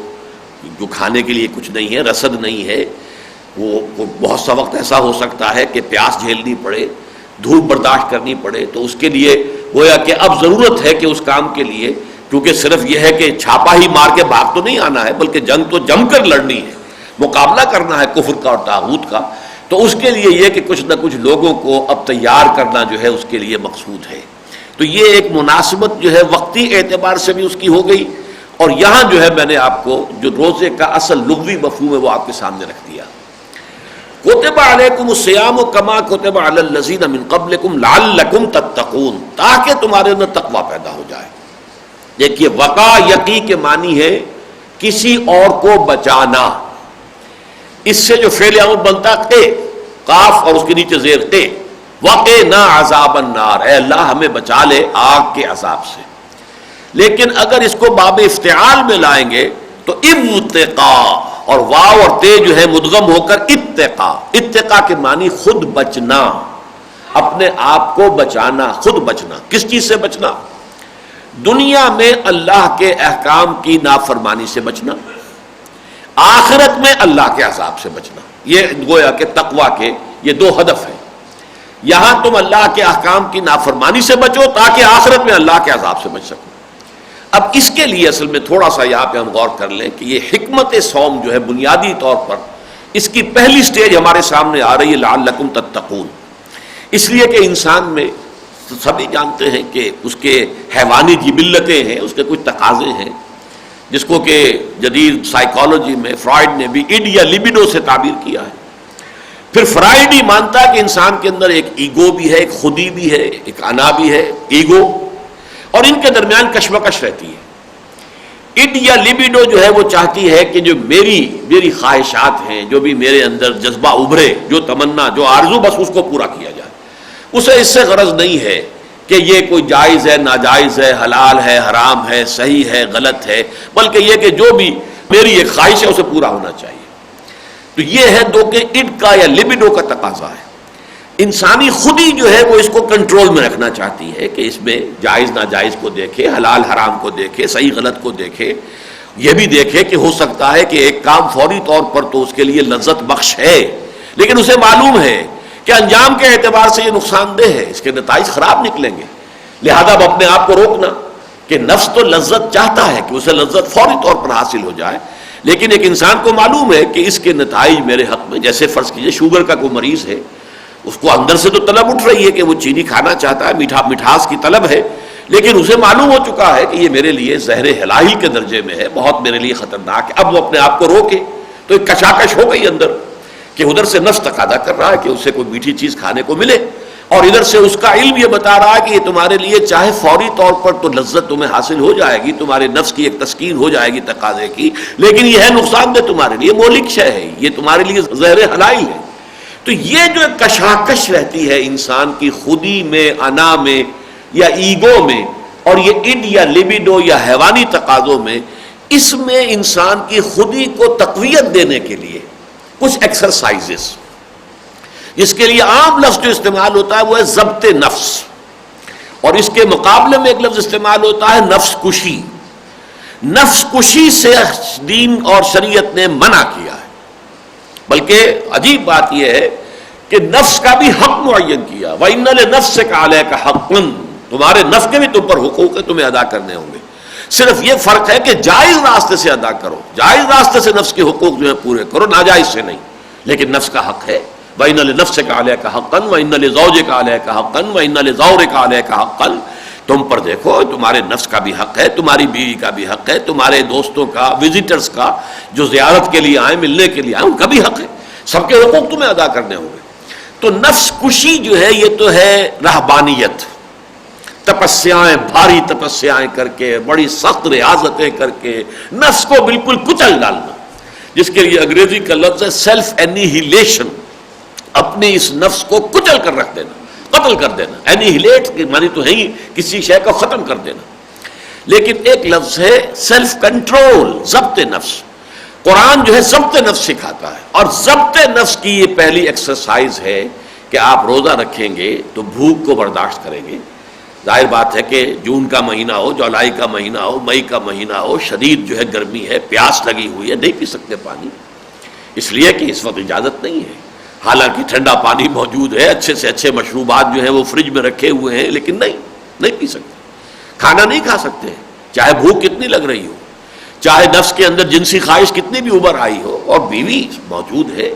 جو کھانے کے لیے کچھ نہیں ہے، رسد نہیں ہے، وہ بہت سا وقت ایسا ہو سکتا ہے کہ پیاس جھیلنی پڑے، دھوپ برداشت کرنی پڑے، تو اس کے لیے گویا کہ اب ضرورت ہے کہ اس کام کے لیے، کیونکہ صرف یہ ہے کہ چھاپا ہی مار کے بھاگ تو نہیں آنا ہے، بلکہ جنگ تو جم کر لڑنی ہے، مقابلہ کرنا ہے کفر کا اور طاغوت کا، تو اس کے لیے یہ کہ کچھ نہ کچھ لوگوں کو اب تیار کرنا جو ہے اس کے لیے مقصود ہے۔ تو یہ ایک مناسبت جو ہے وقتی اعتبار سے بھی اس کی ہو گئی، اور یہاں جو ہے میں نے آپ کو جو روزے کا اصل لغوی مفہوم ہے وہ آپ کے سامنے رکھ دیا۔ کتب علیکم الصیام کما کتب علی الذین من قبلکم لعلکم تتقون، تاکہ تمہارے اندر تقوی پیدا ہو جائے۔ دیکھیے وقا یقی کے معنی ہے کسی اور کو بچانا، اس سے جو فعل امر بنتا قے، قاف اور اس کے نیچے زیر قے، وقنا عذاب النار، اے اللہ ہمیں بچا لے آگ کے عذاب سے۔ لیکن اگر اس کو باب افتعال میں لائیں گے تو ابتقا، اور واو اور تے جو ہے مدغم ہو کر اتقا، اتقا کے معنی خود بچنا، اپنے آپ کو بچانا، خود بچنا۔ کس چیز سے بچنا؟ دنیا میں اللہ کے احکام کی نافرمانی سے بچنا، آخرت میں اللہ کے عذاب سے بچنا۔ یہ گویا کہ تقویٰ کے یہ دو ہدف ہیں۔ یہاں تم اللہ کے احکام کی نافرمانی سے بچو تاکہ آخرت میں اللہ کے عذاب سے بچ سکو۔ اب اس کے لیے اصل میں تھوڑا سا یہاں پہ ہم غور کر لیں کہ یہ حکمت صوم جو ہے بنیادی طور پر اس کی پہلی سٹیج ہمارے سامنے آ رہی ہے لعلکم تتقون، اس لیے کہ انسان میں سبھی جانتے ہیں کہ اس کے حیوانی جبلتیں ہیں، اس کے کچھ تقاضے ہیں، جس کو کہ جدید سائیکالوجی میں فرائڈ نے بھی اڈ یا لیبیڈو سے تعبیر کیا ہے۔ پھر فرائڈ ہی مانتا ہے کہ انسان کے اندر ایک ایگو بھی ہے، ایک خودی بھی ہے، ایک انا بھی ہے، ایگو، اور ان کے درمیان کشمکش رہتی ہے۔ اڈ یا لیبیڈو جو ہے وہ چاہتی ہے کہ جو میری خواہشات ہیں، جو بھی میرے اندر جذبہ ابھرے، جو تمنا، جو آرزو، بس اس کو پورا کیا جائے۔ اسے اس سے غرض نہیں ہے کہ یہ کوئی جائز ہے، ناجائز ہے، حلال ہے، حرام ہے، صحیح ہے، غلط ہے، بلکہ یہ کہ جو بھی میری ایک خواہش ہے اسے پورا ہونا چاہیے۔ تو یہ ہے دو کہ اڈ کا یا لیبیڈو کا تقاضا ہے۔ انسانی خودی جو ہے وہ اس کو کنٹرول میں رکھنا چاہتی ہے کہ اس میں جائز ناجائز کو دیکھے، حلال حرام کو دیکھے، صحیح غلط کو دیکھے، یہ بھی دیکھے کہ ہو سکتا ہے کہ ایک کام فوری طور پر تو اس کے لیے لذت بخش ہے، لیکن اسے معلوم ہے کہ انجام کے اعتبار سے یہ نقصان دہ ہے، اس کے نتائج خراب نکلیں گے، لہذا اب اپنے آپ کو روکنا کہ نفس تو لذت چاہتا ہے کہ اسے لذت فوری طور پر حاصل ہو جائے، لیکن ایک انسان کو معلوم ہے کہ اس کے نتائج میرے حق میں، جیسے فرض کیجئے شوگر کا کوئی مریض ہے، اس کو اندر سے تو طلب اٹھ رہی ہے کہ وہ چینی کھانا چاہتا ہے، مٹھاس کی طلب ہے، لیکن اسے معلوم ہو چکا ہے کہ یہ میرے لیے زہر ہلاہل کے درجے میں ہے، بہت میرے لیے خطرناک ہے۔ اب وہ اپنے آپ کو روکے تو ایک کشاکش ہو گئی اندر کہ ادھر سے نفس تقاضا کر رہا ہے کہ اسے کوئی میٹھی چیز کھانے کو ملے، اور ادھر سے اس کا علم یہ بتا رہا ہے کہ یہ تمہارے لیے چاہے فوری طور پر تو لذت تمہیں حاصل ہو جائے گی، تمہارے نفس کی ایک تسکین ہو جائے گی تقاضے کی، لیکن یہ ہے نقصان دہ تمہارے لیے، مہلک شے ہے، یہ تمہارے لیے زہر ہلاہل ہے۔ تو یہ جو کشاکش رہتی ہے انسان کی خودی میں، انا میں یا ایگو میں، اور یہ اڈ یا لیبیڈو یا حیوانی تقاضوں میں، اس میں انسان کی خودی کو تقویت دینے کے لیے کچھ ایکسرسائزز، جس کے لیے عام لفظ جو استعمال ہوتا ہے وہ ہے ضبط نفس، اور اس کے مقابلے میں ایک لفظ استعمال ہوتا ہے نفس کشی۔ نفس کشی سے دین اور شریعت نے منع کیا ہے، بلکہ عجیب بات یہ ہے کہ نفس کا بھی حق معین کیا، وَإِنَّ لِنَفْسِكَ عَلَيْكَ حَقًّا، تمہارے نفس کے بھی تم پر حقوق ہے، تمہیں ادا کرنے ہوں گے۔ صرف یہ فرق ہے کہ جائز راستے سے ادا کرو، جائز راستے سے نفس کے حقوق جو ہے پورے کرو، ناجائز سے نہیں، لیکن نفس کا حق ہے۔ وَإِنَّ لِنَفْسِكَ عَلَيْكَ حَقًّا وَإِنَّ لِزَوْجِكَ عَلَيْكَ حَقًّا وَإِنَّ لِزَوْرِكَ عَلَيْكَ حَقًّا، تم پر دیکھو تمہارے نفس کا بھی حق ہے، تمہاری بیوی کا بھی حق ہے، تمہارے دوستوں کا، وزٹرز کا جو زیارت کے لیے آئے، ملنے کے لیے آئے، ان کا بھی حق ہے، سب کے حقوق تمہیں ادا کرنے ہوں گے۔ تو نفس کشی جو ہے یہ تو ہے رہبانیت، تپسیائیں، بھاری تپسیائیں کر کے، بڑی سخت ریاضتیں کر کے نفس کو بالکل کچل ڈالنا، جس کے لیے انگریزی کا لفظ ہے سیلف اینیہیلیشن، اپنی اس نفس کو کچل کر رکھ دینا، قتل کر دینا۔ اینیہیلیٹ کی معنی تو ہے ہی کسی شے کو ختم کر دینا، لیکن ایک لفظ ہے سیلف کنٹرول، ضبط نفس۔ قرآن جو ہے ضبط نفس سکھاتا ہے، اور ضبط نفس کی یہ پہلی ایکسرسائز ہے کہ آپ روزہ رکھیں گے تو بھوک کو برداشت کریں گے۔ ظاہر بات ہے کہ جون کا مہینہ ہو، جولائی کا مہینہ ہو، مئی کا مہینہ ہو، شدید جو ہے گرمی ہے، پیاس لگی ہوئی ہے، نہیں پی سکتے پانی، اس لیے کہ اس وقت اجازت نہیں ہے، حالانکہ ٹھنڈا پانی موجود ہے، اچھے سے اچھے مشروبات جو ہیں وہ فریج میں رکھے ہوئے ہیں، لیکن نہیں پی سکتے، کھانا نہیں کھا سکتے، چاہے بھوک کتنی لگ رہی ہو، چاہے نفس کے اندر جنسی خواہش کتنی بھی ابھر آئی ہو، اور بیوی موجود ہے،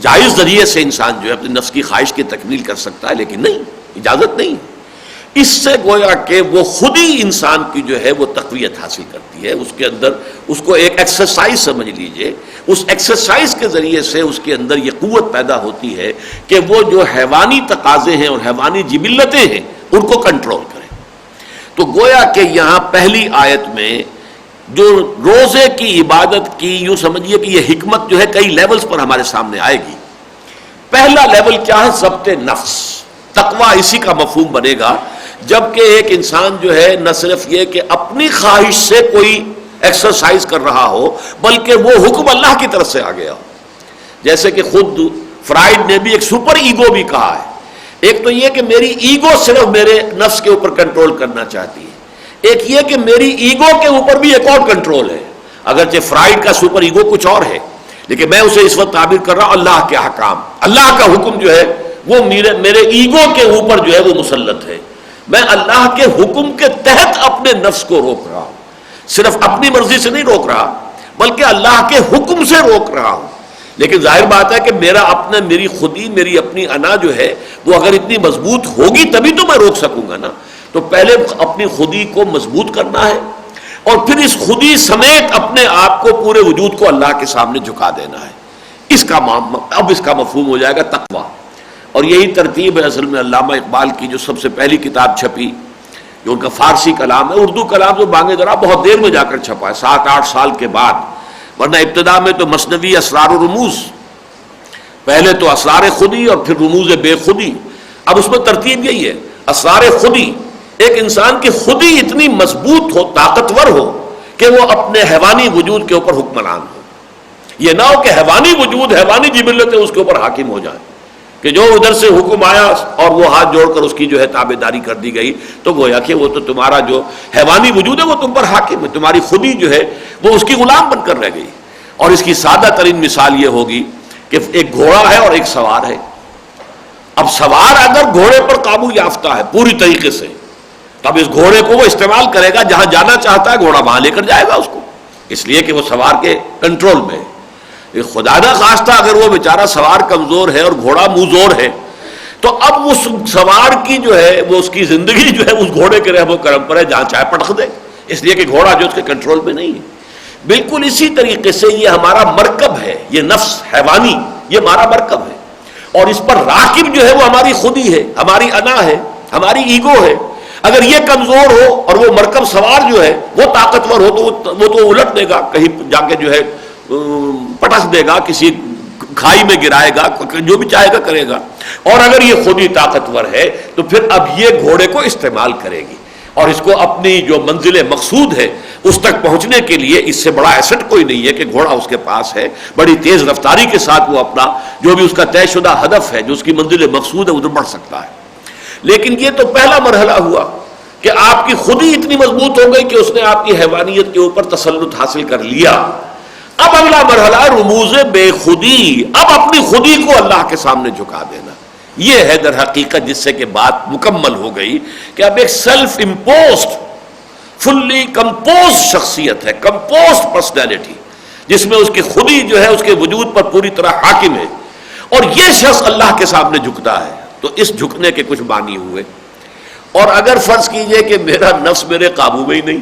جائز ذریعے سے انسان جو ہے اپنی نفس کی خواہش کی تکمیل کر سکتا ہے، لیکن نہیں، اجازت نہیں۔ اس سے گویا کہ وہ خود ہی انسان کی جو ہے وہ تقویت حاصل کرتی ہے، اس کے اندر اس کو ایک ایکسرسائز سمجھ لیجئے، اس ایکسرسائز کے ذریعے سے اس کے اندر یہ قوت پیدا ہوتی ہے کہ وہ جو حیوانی تقاضے ہیں اور حیوانی جبلتیں ہیں ان کو کنٹرول کرے۔ تو گویا کہ یہاں پہلی آیت میں جو روزے کی عبادت کی، یوں سمجھیے کہ یہ حکمت جو ہے کئی لیولز پر ہمارے سامنے آئے گی۔ پہلا لیول کیا ہے؟ ضبط نفس، تقویٰ اسی کا مفہوم بنے گا جبکہ ایک انسان جو ہے نہ صرف یہ کہ اپنی خواہش سے کوئی ایکسرسائز کر رہا ہو بلکہ وہ حکم اللہ کی طرف سے آ گیا ہو. جیسے کہ خود فرائڈ نے بھی ایک سپر ایگو بھی کہا ہے. ایک تو یہ کہ میری ایگو صرف میرے نفس کے اوپر کنٹرول کرنا چاہتی ہے, ایک یہ کہ میری ایگو کے اوپر بھی ایک اور کنٹرول ہے. اگرچہ فرائڈ کا سپر ایگو کچھ اور ہے لیکن میں اسے اس وقت تعبیر کر رہا ہوں اللہ کے احکام. اللہ کا حکم جو ہے وہ میرے ایگو کے اوپر جو ہے وہ مسلط ہے. میں اللہ کے حکم کے تحت اپنے نفس کو روک رہا ہوں, صرف اپنی مرضی سے نہیں روک رہا بلکہ اللہ کے حکم سے روک رہا ہوں. لیکن ظاہر بات ہے کہ میری خودی, میری اپنی انا جو ہے وہ اگر اتنی مضبوط ہوگی تبھی تو میں روک سکوں گا نا. تو پہلے اپنی خودی کو مضبوط کرنا ہے اور پھر اس خودی سمیت اپنے آپ کو, پورے وجود کو اللہ کے سامنے جھکا دینا ہے. اب اس کا مفہوم ہو جائے گا تقویٰ. اور یہی ترتیب ہے اصل میں علامہ اقبال کی جو سب سے پہلی کتاب چھپی, جو ان کا فارسی کلام ہے. اردو کلام تو بانگ درا بہت دیر میں جا کر چھپا ہے, 7-8 سال کے بعد, ورنہ ابتدا میں تو مثنوی اسرار و رموز, پہلے تو اسرار خودی اور پھر رموز بے خودی. اب اس میں ترتیب یہی ہے, اسرار خودی, ایک انسان کی خودی اتنی مضبوط ہو, طاقتور ہو کہ وہ اپنے حیوانی وجود کے اوپر حکمران ہو. یہ نہ ہو کہ حیوانی وجود, حیوانی جبلتیں اس کے اوپر حاکم ہو جائیں, کہ جو ادھر سے حکم آیا اور وہ ہاتھ جوڑ کر اس کی جو ہے تابعداری کر دی گئی تو گویا کہ وہ تو تمہارا جو حیوانی وجود ہے وہ تم پر حاکم ہے, تمہاری خودی جو ہے وہ اس کی غلام بن کر رہ گئی. اور اس کی سادہ ترین مثال یہ ہوگی کہ ایک گھوڑا ہے اور ایک سوار ہے. اب سوار اگر گھوڑے پر قابو یافتہ ہے پوری طریقے سے, تب اس گھوڑے کو وہ استعمال کرے گا, جہاں جانا چاہتا ہے گھوڑا وہاں لے کر جائے گا اس کو, اس لیے کہ وہ سوار کے کنٹرول میں ہے. خدا نہ خواستہ اگر وہ بیچارہ سوار کمزور ہے اور گھوڑا موزور ہے تو اب اس سوار کی جو ہے وہ اس کی زندگی جو ہے اس گھوڑے کے رحم و کرم پر ہے, جہاں چاہے پٹخ دے, اس لیے کہ گھوڑا جو اس کے کنٹرول میں نہیں ہے. بالکل اسی طریقے سے یہ ہمارا مرکب ہے, یہ نفس حیوانی یہ ہمارا مرکب ہے, اور اس پر راکب جو ہے وہ ہماری خودی ہے, ہماری انا ہے, ہماری ایگو ہے. اگر یہ کمزور ہو اور وہ مرکب سوار جو ہے وہ طاقتور ہو تو وہ تو الٹ دے گا, کہیں جا کے جو ہے پٹخ دے گا, کسی کھائی میں گرائے گا, جو بھی چاہے گا کرے گا. اور اگر یہ خودی طاقتور ہے تو پھر اب یہ گھوڑے کو استعمال کرے گی اور اس کو اپنی جو منزل مقصود ہے اس تک پہنچنے کے لیے اس سے بڑا ایسٹ کوئی نہیں ہے کہ گھوڑا اس کے پاس ہے. بڑی تیز رفتاری کے ساتھ وہ اپنا جو بھی اس کا طے شدہ ہدف ہے, جو اس کی منزل مقصود ہے, ادھر بڑھ سکتا ہے. لیکن یہ تو پہلا مرحلہ ہوا کہ آپ کی خودی اتنی مضبوط ہو گئی کہ اس نے آپ کی حیوانیت کے اوپر تسلط حاصل کر لیا. اب اگلا مرحلہ رموز بے خودی, اب اپنی خودی کو اللہ کے سامنے جھکا دینا. یہ ہے در حقیقت جس سے کہ بات مکمل ہو گئی کہ اب ایک سیلف امپوزڈ فلی کمپوز شخصیت ہے, کمپوزڈ پرسنالٹی, جس میں اس کی خودی جو ہے اس کے وجود پر پوری طرح حاکم ہے, اور یہ شخص اللہ کے سامنے جھکتا ہے. تو اس جھکنے کے کچھ معنی ہوئے. اور اگر فرض کیجئے کہ میرا نفس میرے قابو میں ہی نہیں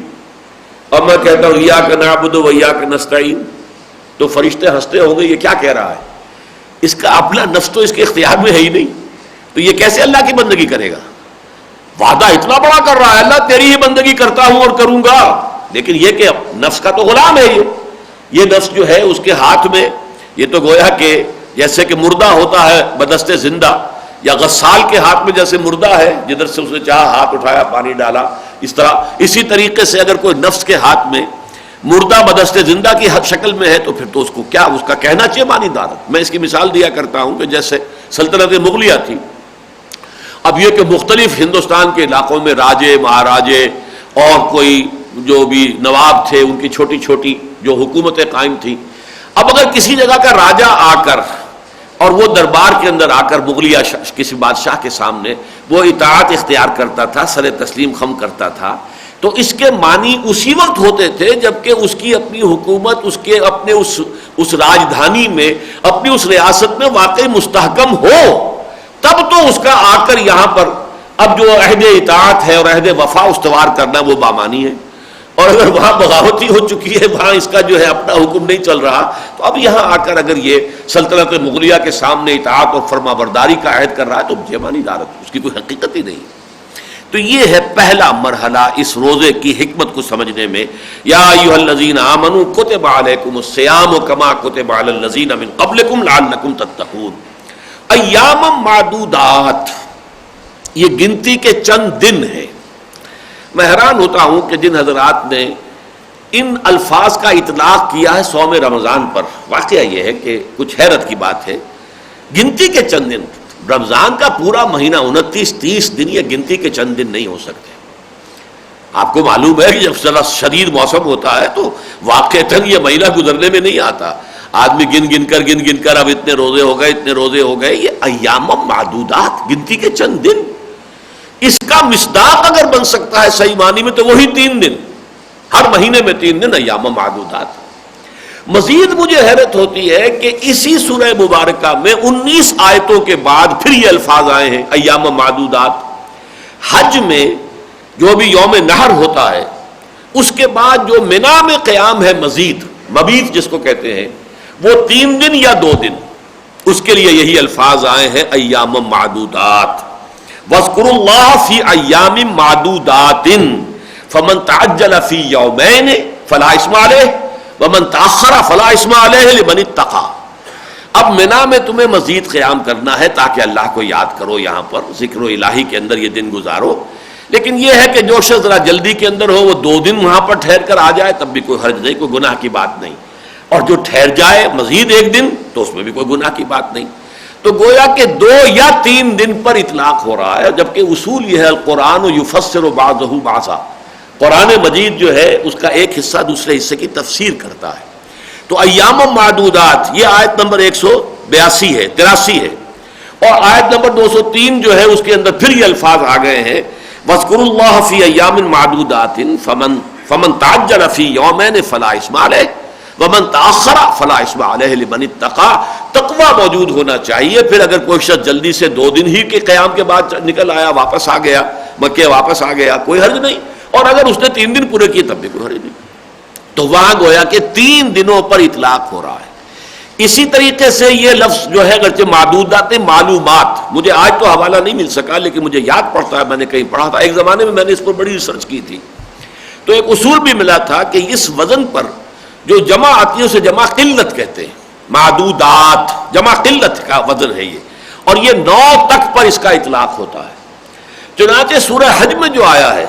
اور میں کہتا ہوں ایاک نعبد و ایاک نستعین, تو فرشتے ہنستے ہوں گے یہ کیا کہہ رہا ہے, اس کا اپنا نفس تو اس کے اختیار میں ہے ہی نہیں, تو یہ کیسے اللہ کی بندگی کرے گا. وعدہ اتنا بڑا کر رہا ہے, اللہ تیری ہی بندگی کرتا ہوں اور کروں گا, لیکن یہ کہ نفس کا تو غلام ہے, یہ نفس جو ہے اس کے ہاتھ میں, یہ تو گویا کہ جیسے کہ مردہ ہوتا ہے بدست زندہ, یا غسال کے ہاتھ میں جیسے مردہ ہے جدھر سے اس نے چاہا ہاتھ اٹھایا پانی ڈالا, اس طرح اسی طریقے سے اگر کوئی نفس کے ہاتھ میں مردہ بدست زندہ کی شکل میں ہے تو پھر تو اس کو کیا اس کا کہنا چاہیے مانی دارت. میں اس کی مثال دیا کرتا ہوں کہ جیسے سلطنت مغلیہ تھی, اب یہ کہ مختلف ہندوستان کے علاقوں میں راجے مہاراجے اور کوئی جو بھی نواب تھے ان کی چھوٹی چھوٹی جو حکومتیں قائم تھیں. اب اگر کسی جگہ کا راجہ آ کر اور وہ دربار کے اندر آ کر مغلیہ کسی بادشاہ کے سامنے وہ اطاعت اختیار کرتا تھا, سر تسلیم خم کرتا تھا, تو اس کے معنی اسی وقت ہوتے تھے جبکہ اس کی اپنی حکومت اس کے اپنے اس راجدھانی میں اپنی اس ریاست میں واقعی مستحکم ہو, تب تو اس کا آ کر یہاں پر اب جو عہد اطاعت ہے اور عہد وفا استوار کرنا وہ بامانی ہے. اور اگر وہاں بغاوتی ہو چکی ہے, وہاں اس کا جو ہے اپنا حکم نہیں چل رہا, تو اب یہاں آ کر اگر یہ سلطنت مغلیہ کے سامنے اطاعت اور فرما برداری کا عہد کر رہا ہے تو جیمانی دارت, اس کی کوئی حقیقت ہی نہیں. تو یہ ہے پہلا مرحلہ اس روزے کی حکمت کو سمجھنے میں. یا ایھا الذین آمنوا کتب علیکم الصیام کما کتب علی الذین من قبلکم لعلکم تتقون. ایام معدودات, یہ گنتی کے چند دن ہیں۔ میں حیران ہوتا ہوں کہ جن حضرات نے ان الفاظ کا اطلاق کیا ہے صوم رمضان پر، واقعہ یہ ہے کہ کچھ حیرت کی بات ہے۔ گنتی کے چند دن، رمضان کا پورا مہینہ 29-30 دن، یہ گنتی کے چند دن نہیں ہو سکتے۔ آپ کو معلوم ہے کہ جب ذرا شدید موسم ہوتا ہے تو واقعتاً یہ مہینہ گزرنے میں نہیں آتا، آدمی گن گن کر اب اتنے روزے ہو گئے، اتنے روزے ہو گئے۔ یہ ایام معدودات، گنتی کے چند دن، اس کا مصداق اگر بن سکتا ہے صحیح معنی میں تو وہی 3 دن، ہر مہینے میں 3 دن ایام معدودات۔ مزید مجھے حیرت ہوتی ہے کہ اسی سورہ مبارکہ میں 19 آیتوں کے بعد پھر یہ الفاظ آئے ہیں ایام معدودات۔ حج میں جو بھی یوم نحر ہوتا ہے اس کے بعد جو منا میں قیام ہے، مبیت جس کو کہتے ہیں، وہ 3 دن یا 2 دن، اس کے لیے یہی الفاظ آئے ہیں ایام معدودات۔ وَاذْكُرُوا اللَّهَ فِي أَيَّامٍ مَّعْدُودَاتٍ فَمَن تَعَجَّلَ فِي يَوْمَيْنِ فَلَا إِثْمَ عَلَيْهِ وَمَن تَأَخَّرَ فَلَا إِثْمَ عَلَيْهِ لِمَنِ اتَّقَىٰ۔ اب منا میں تمہیں مزید قیام کرنا ہے تاکہ اللہ کو یاد کرو، یہاں پر ذکر الہی کے اندر یہ دن گزارو، لیکن یہ ہے کہ جو شخص ذرا جلدی کے اندر ہو وہ 2 دن وہاں پر ٹھہر کر آ جائے تب بھی کوئی حرج نہیں، کوئی گناہ کی بات نہیں، اور جو ٹھہر جائے مزید 1 دن تو اس میں بھی کوئی گناہ کی بات نہیں۔ تو گویا کہ 2 یا 3 دن پر اطلاق ہو رہا ہے، جبکہ اصول یہ ہے القرآن یفسر بعضہ بعضا، قرآن مجید جو ہے اس کا ایک حصہ دوسرے حصے کی تفسیر کرتا ہے۔ تو ایام معدودات یہ آیت نمبر 182 ہے، 83 ہے، اور آیت نمبر 203 جو ہے اس کے اندر پھر یہ الفاظ آ گئے ہیں وَاذْكُرُوا اللَّهَ فِي أَيَّامٍ مَّعْدُودَاتٍ فَمَن تَعَجَّلَ فِي يَوْمَيْنِ فَلَا إِثْمَ عَلَيْهِ وَمَن تَأَخَّرَ فَلَا إِثْمَ عَلَيْهِ لِمَنِ اتَّقَىٰ۔ تقویٰ موجود ہونا چاہیے۔ پھر اگر کوئی شخص جلدی سے 2 دن ہی کے قیام کے بعد نکل آیا، واپس آ گیا، مکے واپس آ گیا، کوئی حرج نہیں، اور اگر اس نے 3 دن پورے کیے تب بھی کوئی حرج نہیں۔ تو وہاں گویا کہ 3 دنوں پر اطلاق ہو رہا ہے۔ اسی طریقے سے یہ لفظ جو ہے اگرچہ معدودات معلومات، مجھے آج تو حوالہ نہیں مل سکا لیکن مجھے یاد پڑتا ہے میں نے کہیں پڑھا تھا، ایک زمانے میں میں نے اس پر بڑی ریسرچ کی تھی، تو ایک اصول بھی ملا تھا کہ اس وزن پر جو جمع آتی ہے اسے جمع قلت کہتے ہیں، معدودات جمع قلت کا وزن ہے یہ، اور یہ 9 تک پر اس کا اطلاق ہوتا ہے۔ چنانچہ سورہ حج میں جو آیا ہے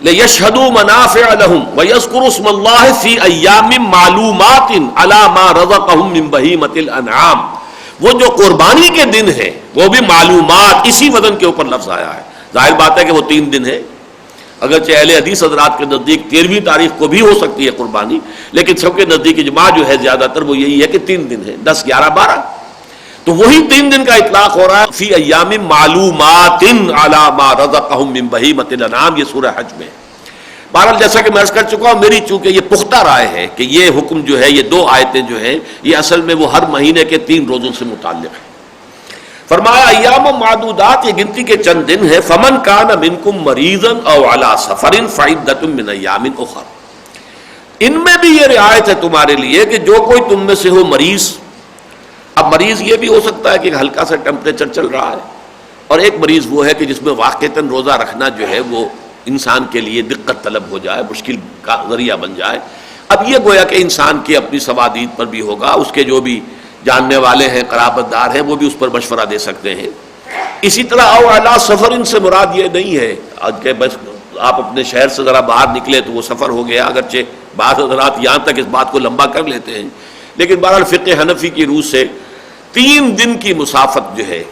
لِيَشْهَدُوا مَنَافِعَ لَهُمْ وَيَذْكُرُوا اسْمَ اللَّهِ فِي أَيَّامٍ مَّعْلُومَاتٍ عَلَىٰ مَا رَزَقَهُم مِّن بَهِيمَةِ الْأَنْعَامِ، وہ جو قربانی کے دن ہیں وہ بھی معلومات، اسی وزن کے اوپر لفظ آیا ہے۔ ظاہر بات ہے کہ وہ 3 دن ہے، اگرچہ اہل حدیث حضرات کے نزدیک 13ویں تاریخ کو بھی ہو سکتی ہے قربانی، لیکن سب کے نزدیک اجماع جو ہے زیادہ تر وہ یہی ہے کہ 3 دن ہے، 10 11 12، تو وہی 3 دن کا اطلاق ہو رہا ہے فی ایام معلومات علی ما رزقہم من بہیمۃ الانعام، یہ سورہ حج میں۔ بہرحال جیسا کہ میں عرض کر چکا ہوں، میری چونکہ یہ پختہ رائے ہے کہ یہ حکم جو ہے، یہ 2 آیتیں جو ہیں، یہ اصل میں وہ ہر مہینے کے 3 روزوں سے متعلق ہے۔ فرمایا ایام معدودات، یہ گنتی کے چند دن ہے، فمن کان منکم مریضا او علی سفر فعدۃ من ایام اخر، ان میں بھی یہ رعایت ہے تمہارے لیے کہ جو کوئی تم میں سے ہو مریض، اب مریض یہ بھی ہو سکتا ہے کہ ہلکا سا ٹیمپریچر چل رہا ہے، اور ایک مریض وہ ہے کہ جس میں واقعتاً روزہ رکھنا جو ہے وہ انسان کے لیے دقت طلب ہو جائے، مشکل کا ذریعہ بن جائے۔ اب یہ گویا کہ انسان کی اپنی سوادید پر بھی ہوگا، اس کے جو بھی جاننے والے ہیں، قرابت دار ہیں، وہ بھی اس پر مشورہ دے سکتے ہیں۔ اسی طرح او علی سفر، ان سے مراد یہ نہیں ہے کہ بس آپ اپنے شہر سے ذرا باہر نکلے تو وہ سفر ہو گیا، اگرچہ بعض حضرات یہاں تک اس بات کو لمبا کر لیتے ہیں، لیکن بہرحال فقہ حنفی کی روح سے 3 دن کی مسافت جو ہے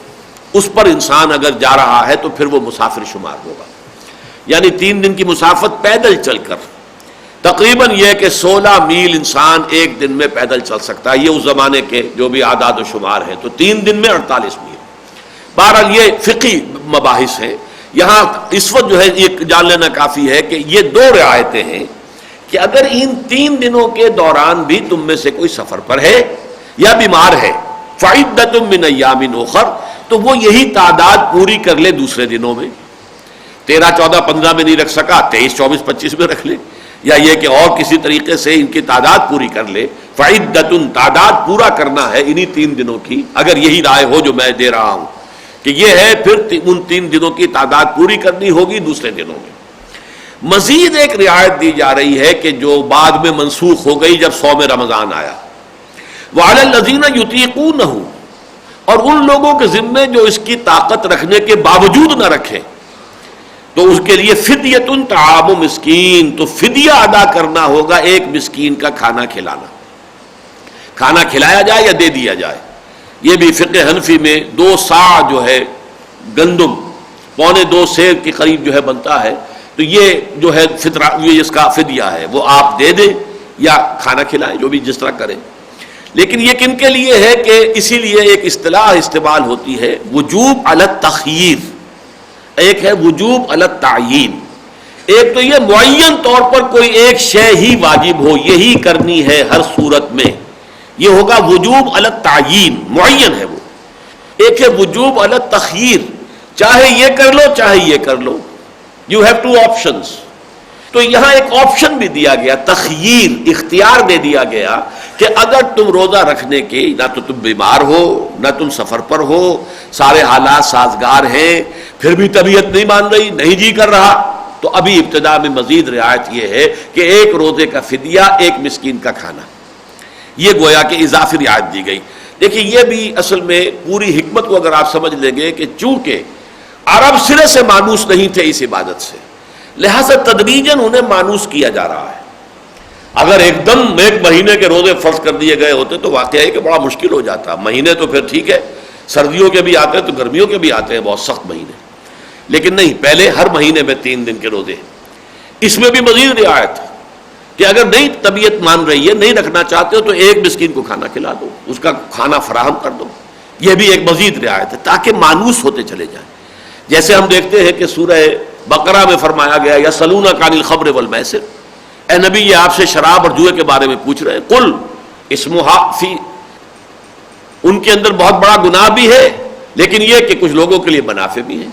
اس پر انسان اگر جا رہا ہے تو پھر وہ مسافر شمار ہوگا، یعنی 3 دن کی مسافت پیدل چل کر، تقریباً یہ کہ 16 میل انسان ایک دن میں پیدل چل سکتا ہے، یہ اس زمانے کے جو بھی اعداد و شمار ہیں، تو 3 دن میں 48 میل۔ بہرحال یہ فقہی مباحث ہیں، یہاں اس وقت جو ہے یہ جان لینا کافی ہے کہ یہ 2 رعایتیں ہیں کہ اگر ان 3 دنوں کے دوران بھی تم میں سے کوئی سفر پر ہے یا بیمار ہے، فعدۃ من ایام اخر، تو وہ یہی تعداد پوری کر لے دوسرے دنوں میں، 13 14 15 میں نہیں رکھ سکا 23 24 25 میں رکھ لے، یا یہ کہ اور کسی طریقے سے ان کی تعداد پوری کر لے۔ فعدۃ، تعداد پورا کرنا ہے انہی 3 دنوں کی، اگر یہی رائے ہو جو میں دے رہا ہوں کہ یہ ہے، پھر ان 3 دنوں کی تعداد پوری کرنی ہوگی دوسرے دنوں میں۔ مزید ایک رعایت دی جا رہی ہے کہ جو بعد میں منسوخ ہو گئی جب صوم رمضان آیا، وعلی الذین یطیقونہ، اور ان لوگوں کے ذمے جو اس کی طاقت رکھنے کے باوجود نہ رکھیں تو اس کے لیے فدیۃ طعام مسکین، تو فدیہ ادا کرنا ہوگا ایک مسکین کا کھانا کھلانا، کھانا کھلایا جائے یا دے دیا جائے۔ یہ بھی فقہ حنفی میں 2 صاع جو ہے گندم، 1.25 سیر کے قریب جو ہے بنتا ہے، تو یہ جو ہے فطرہ، یہ اس کا فدیہ ہے، وہ آپ دے دیں یا کھانا کھلائیں، جو بھی جس طرح کریں۔ لیکن یہ کن کے لیے ہے کہ اسی لیے ایک اصطلاح استعمال ہوتی ہے وجوب علی التخییر، ایک ہے وجوب علی التعیین۔ ایک تو یہ معین طور پر کوئی ایک شے ہی واجب ہو، یہی کرنی ہے ہر صورت میں، یہ ہوگا وجوب علی التعیین، معین ہے وہ۔ ایک ہے وجوب علی التخییر، چاہے یہ کر لو چاہے یہ کر لو، یو ہیو 2 آپشنز۔ تو یہاں ایک آپشن بھی دیا گیا، تخییر، اختیار دے دیا گیا کہ اگر تم روزہ رکھنے کے، نہ تو تم بیمار ہو نہ تم سفر پر ہو، سارے حالات سازگار ہیں، پھر بھی طبیعت نہیں مان رہی، نہیں جی کر رہا، تو ابھی ابتدا میں مزید رعایت یہ ہے کہ ایک روزے کا فدیہ، ایک مسکین کا کھانا، یہ گویا کہ اضافی رعایت دی گئی۔ دیکھیے یہ بھی اصل میں پوری حکمت کو اگر آپ سمجھ لیں گے کہ چونکہ عرب سرے سے مانوس نہیں تھے اس عبادت سے، لہذا تدریجاً انہیں مانوس کیا جا رہا ہے۔ اگر ایک دم 1 مہینے کے روزے فرض کر دیے گئے ہوتے تو واقعہ ہے کہ بڑا مشکل ہو جاتا۔ مہینے تو پھر ٹھیک ہے، سردیوں کے بھی آتے ہیں تو گرمیوں کے بھی آتے ہیں، بہت سخت مہینے، لیکن نہیں، پہلے ہر مہینے میں 3 دن کے روزے۔ اس میں بھی مزید رعایت کہ اگر نہیں طبیعت مان رہی ہے، نہیں رکھنا چاہتے ہو تو ایک مسکین کو کھانا کھلا دو، اس کا کھانا فراہم کر دو، یہ بھی ایک مزید رعایت ہے تاکہ مانوس ہوتے چلے جائیں۔ جیسے ہم دیکھتے ہیں کہ سورہ بقرہ میں فرمایا گیا یسألونک عن الخمر والمیسر، اے نبی یہ آپ سے شراب اور جوئے کے بارے میں پوچھ رہے ہیں، قل اسمھا فی، ان کے اندر بہت بڑا گناہ بھی ہے لیکن یہ کہ کچھ لوگوں کے لیے منافع بھی ہے،